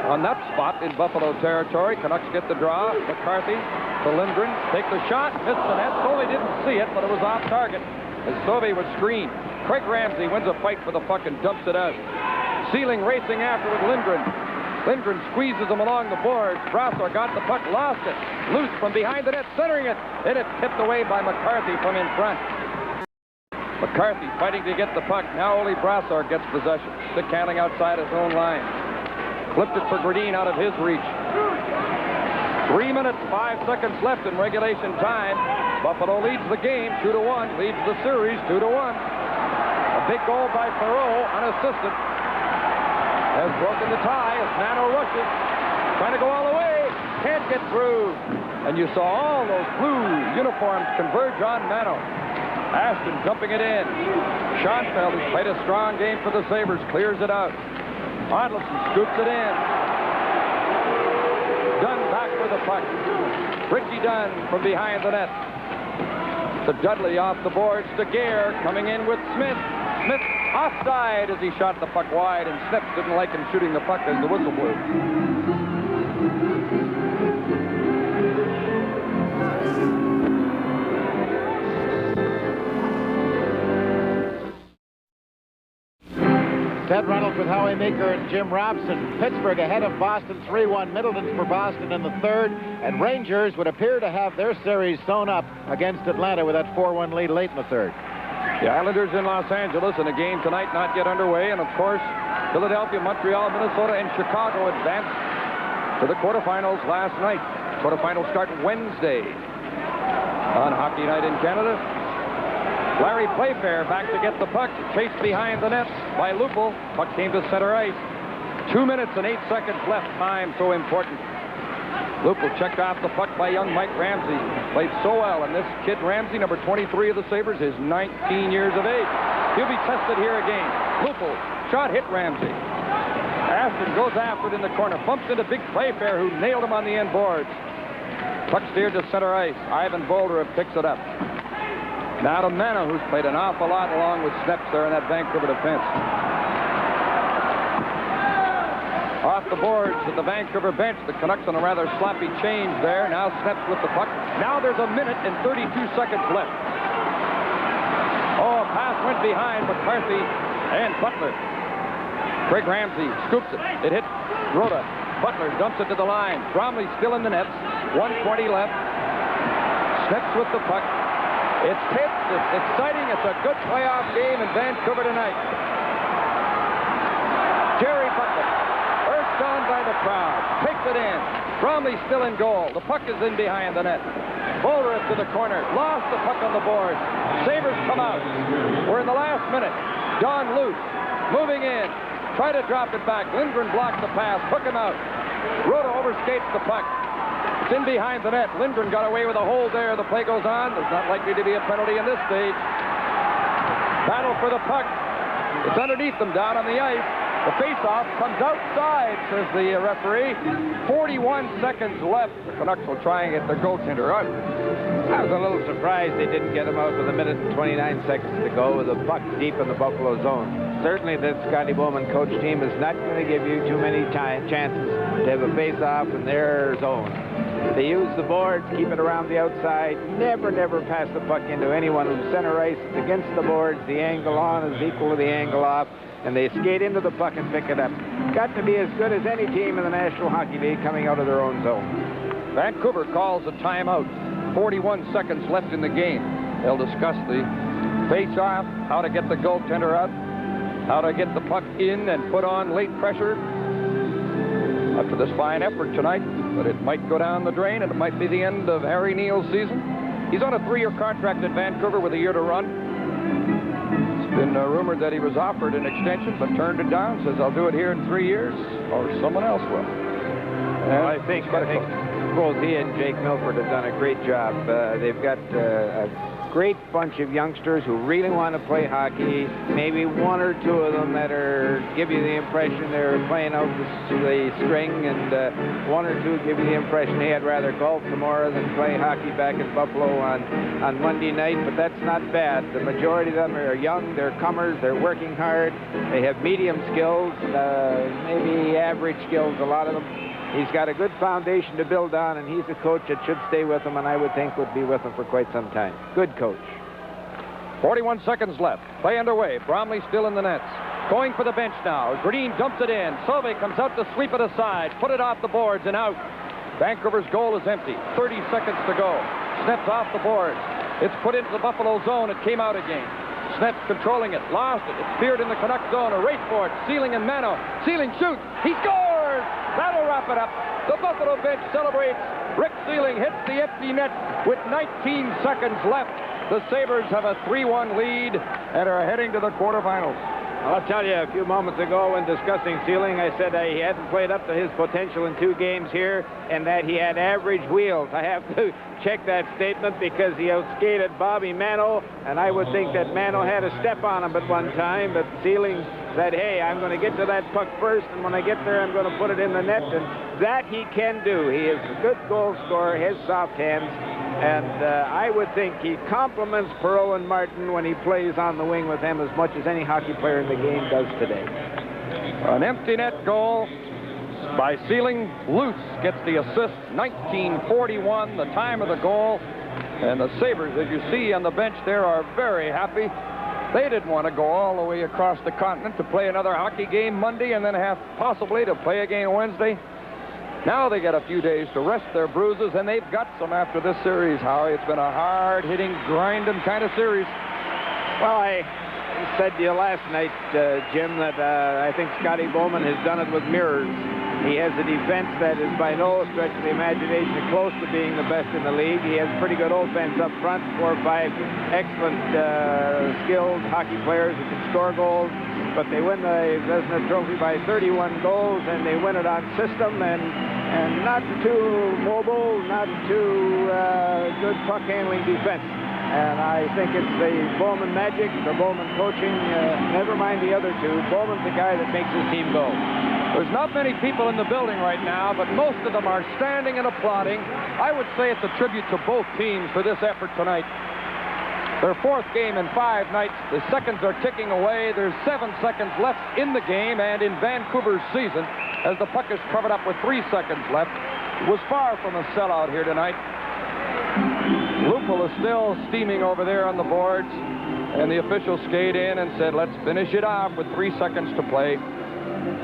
on that spot in Buffalo territory. Canucks get the draw. McCarthy to Lindgren. Take the shot. Missed the net. Sovey didn't see it, but it was off target as Sovey was screened. Craig Ramsey wins a fight for the puck and dumps it out. Sealing racing after with Lindgren. Lindgren squeezes him along the boards. Brasseur got the puck, lost it. Loose from behind the net, centering it. And it's tipped away by McCarthy from in front. McCarthy fighting to get the puck. Now only Brasseur gets possession. Stick handling outside his own line. Flipped it for Gradin out of his reach. 3 minutes, 5 seconds left in regulation time. Buffalo leads the game 2-1. Leads the series 2-1. A big goal by Perreault, unassisted. Has broken the tie as Mano rushes. Trying to go all the way. Can't get through. And you saw all those blue uniforms converge on Mano. Ashton dumping it in. Schoenfeld, who's played a strong game for the Sabres, clears it out. Arnolfsson scoops it in. Dunn back for the puck. Richie Dunn from behind the net. To Dudley off the boards. To Gare coming in with Smith. Smith offside as he shot the puck wide, and Snips didn't like him shooting the puck as the whistle blew. Ted Reynolds with Howie Meeker and Jim Robson. Pittsburgh ahead of Boston 3-1. Middleton's for Boston in the third. And Rangers would appear to have their series sewn up against Atlanta with that 4-1 lead late in the third. The Islanders in Los Angeles in a game tonight not yet underway. And of course, Philadelphia, Montreal, Minnesota, and Chicago advanced to the quarterfinals last night. Quarterfinals start Wednesday on Hockey Night in Canada. Larry Playfair back to get the puck, chased behind the net by Lupul. Puck came to center ice. 2 minutes and 8 seconds left. Time so important. Lupul checked off the puck by young Mike Ramsey. Played so well, and this kid Ramsey, number 23 of the Sabres, is 19 years of age. He'll be tested here again. Lupul, shot hit Ramsey. Ashton goes after it in the corner, bumps into big Playfair, who nailed him on the end boards. Puck steered to center ice. Ivan Bolderev picks it up. Now to Mano, who's played an awful lot along with Sneps there in that Vancouver defense. Off the boards at the Vancouver bench. The Canucks on a rather sloppy change there. Now Sneps with the puck. Now there's a minute and 32 seconds left. Oh, a pass went behind McCarthy and Butler. Craig Ramsey scoops it. It hit Rhoda. Butler dumps it to the line. Bromley still in the nets. 1:20 left. Sneps with the puck. It's tense, it's exciting, it's a good playoff game in Vancouver tonight. Jerry Butler, urged on by the crowd, takes it in. Bromley still in goal. The puck is in behind the net. Bolderev to the corner, lost the puck on the board. Sabres come out. We're in the last minute. Don Luce, moving in, try to drop it back. Lindgren blocks the pass, hook him out. Rhoda overskates the puck. It's in behind the net. Lindgren got away with a hold there. The play goes on. There's not likely to be a penalty in this stage. Battle for the puck. It's underneath them down on the ice. The face-off comes outside, says the referee. 41 seconds left. The Canucks will try and get their goaltender out. I was a little surprised they didn't get him out with 1 minute and 29 seconds to go with a puck deep in the Buffalo zone. Certainly this Scotty Bowman coach team is not going to give you too many chances to have a face-off in their zone. They use the boards, keep it around the outside, never pass the puck into anyone who's center ice. It's against the boards. The angle on is equal to the angle off, and they skate into the puck and pick it up. Got to be as good as any team in the National Hockey League coming out of their own zone. Vancouver calls a timeout. 41 seconds left in the game. They'll discuss the face-off, how to get the goaltender out, how to get the puck in and put on late pressure. After this fine effort tonight, but it might go down the drain, and it might be the end of Harry Neal's season. He's on a 3-year contract at Vancouver with a year to run. It's been rumored that he was offered an extension, but turned it down. Says, I'll do it here in 3 years, or someone else will. Well, I think both he and Jake Milford have done a great job. They've got a great bunch of youngsters who really want to play hockey. Maybe one or two of them that give you the impression they're playing out the string, and one or two give you the impression they had rather golf tomorrow than play hockey back in Buffalo on Monday night, but that's not bad. The majority of them are young, they're comers, they're working hard, they have medium skills, maybe average skills, a lot of them. He's got a good foundation to build on, and he's a coach that should stay with him, and I would think would be with him for quite some time. Good coach. 41 seconds left. Play underway. Bromley still in the nets. Going for the bench now. Green dumps it in. Sauvé comes out to sweep it aside. Put it off the boards and out. Vancouver's goal is empty. 30 seconds to go. Snaps off the boards. It's put into the Buffalo zone. It came out again. Snaps controlling it. Lost it. It's veered in the Canuck zone. A race for it. Sealing and Mano. Sealing shoots. He scores! That'll wrap it up. The Buffalo bench celebrates. Rick Sealing hits the empty net with 19 seconds left. The Sabres have a 3-1 lead and are heading to the quarterfinals. I'll tell you, a few moments ago when discussing Sealing, I said he hadn't played up to his potential in 2 games here and that he had average wheels. I have to check that statement because he outskated Bobby Mano, and I would think that Mano had a step on him at one time, but Sealing said, hey, I'm going to get to that puck first, and when I get there, I'm going to put it in the net, and that he can do. He is a good goal scorer, has soft hands, and I would think he complements Perreault and Martin when he plays on the wing with them as much as any hockey player in the game does today. An empty net goal by Sealing. Luce gets the assist. 1941, the time of the goal. And the Sabres, as you see on the bench there, are very happy. They didn't want to go all the way across the continent to play another hockey game Monday and then have possibly to play again Wednesday. Now they get a few days to rest their bruises, and they've got some after this series, Howie. It's been a hard-hitting, grinding kind of series. Well, I said to you last night, Jim, that I think Scotty Bowman has done it with mirrors. He has a defense that is by no stretch of the imagination close to being the best in the league. He has pretty good offense up front, 4 or 5 excellent skilled hockey players who can score goals. But they win the Vezina Trophy by 31 goals, and they win it on system and not too mobile, not too good puck-handling defense. And I think it's the Bowman magic, the Bowman coaching, never mind the other two. Bowman's the guy that makes his team go. There's not many people in the building right now, but most of them are standing and applauding. I would say it's a tribute to both teams for this effort tonight. Their 4th game in 5 nights. The seconds are ticking away. There's 7 seconds left in the game and in Vancouver's season as the puck is covered up with 3 seconds left. It was far from a sellout here tonight. Lupul is still steaming over there on the boards, and the officials skate in and said, let's finish it off with 3 seconds to play.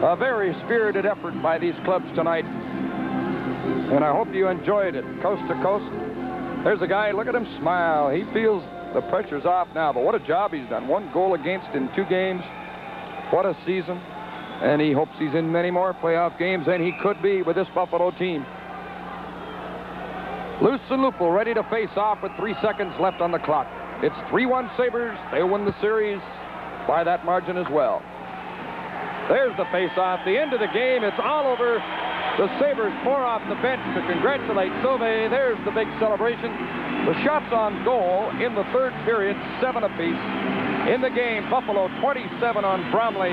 A very spirited effort by these clubs tonight, and I hope you enjoyed it. Coast to coast. There's a guy, look at him smile. He feels the pressure's off now, but what a job he's done. 1 goal against in 2 games. What a season. And he hopes he's in many more playoff games than he could be with this Buffalo team. Luce and Lupul ready to face off with 3 seconds left on the clock. It's 3-1 Sabres. They win the series by that margin as well. There's the face-off. The end of the game. It's all over. The Sabres pour off the bench to congratulate Sauvé. There's the big celebration. The shots on goal in the 3rd period, 7 apiece. In the game, Buffalo 27 on Bromley,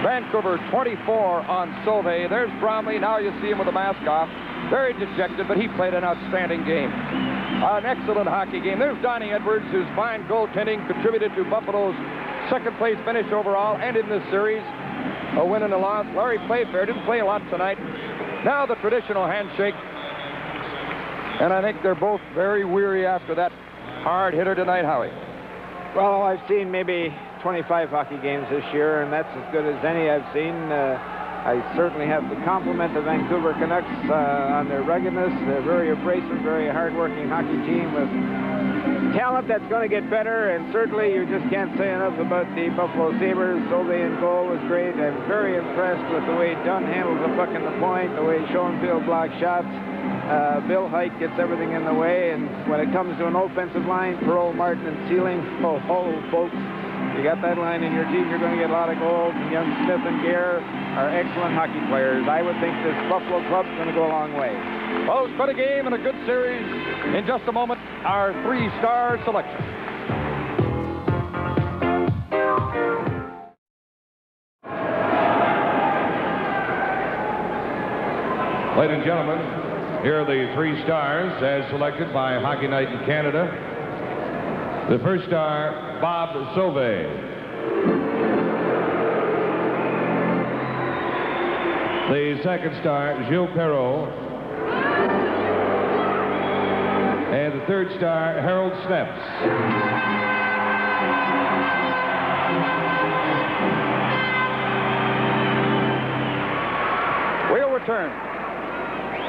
Vancouver 24 on Sauvé. There's Bromley. Now you see him with the mask off. Very dejected, but he played an outstanding game. An excellent hockey game. There's Donnie Edwards, whose fine goaltending contributed to Buffalo's second-place finish overall and in this series. A win and a loss. Larry Playfair didn't play a lot tonight. Now the traditional handshake. And I think they're both very weary after that hard hitter tonight, Howie. Well, I've seen maybe 25 hockey games this year, and that's as good as any I've seen. I certainly have to compliment the Vancouver Canucks on their ruggedness. They're very abrasive, very hard-working hockey team with talent that's going to get better, and certainly you just can't say enough about the Buffalo Sabres. Sauvé in goal was great. I'm very impressed with the way Dunn handles the puck in the point, the way Schoenfield blocks shots. Bill Hike gets everything in the way, and when it comes to an offensive line, Perot, Martin, and Sealing, oh, folks, you got that line in your team, you're going to get a lot of goals. And young Smith and Gare are excellent hockey players. I would think this Buffalo club's going to go a long way. Well, it's been a game and a good series. In just a moment, our three-star selection. Ladies and gentlemen, here are the three stars as selected by Hockey Night in Canada. The first star, Bob Sauvé. The second star, Gilles Perreault. And the third star, Harold Snepps. We'll return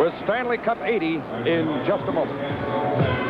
with Stanley Cup 80 in just a moment.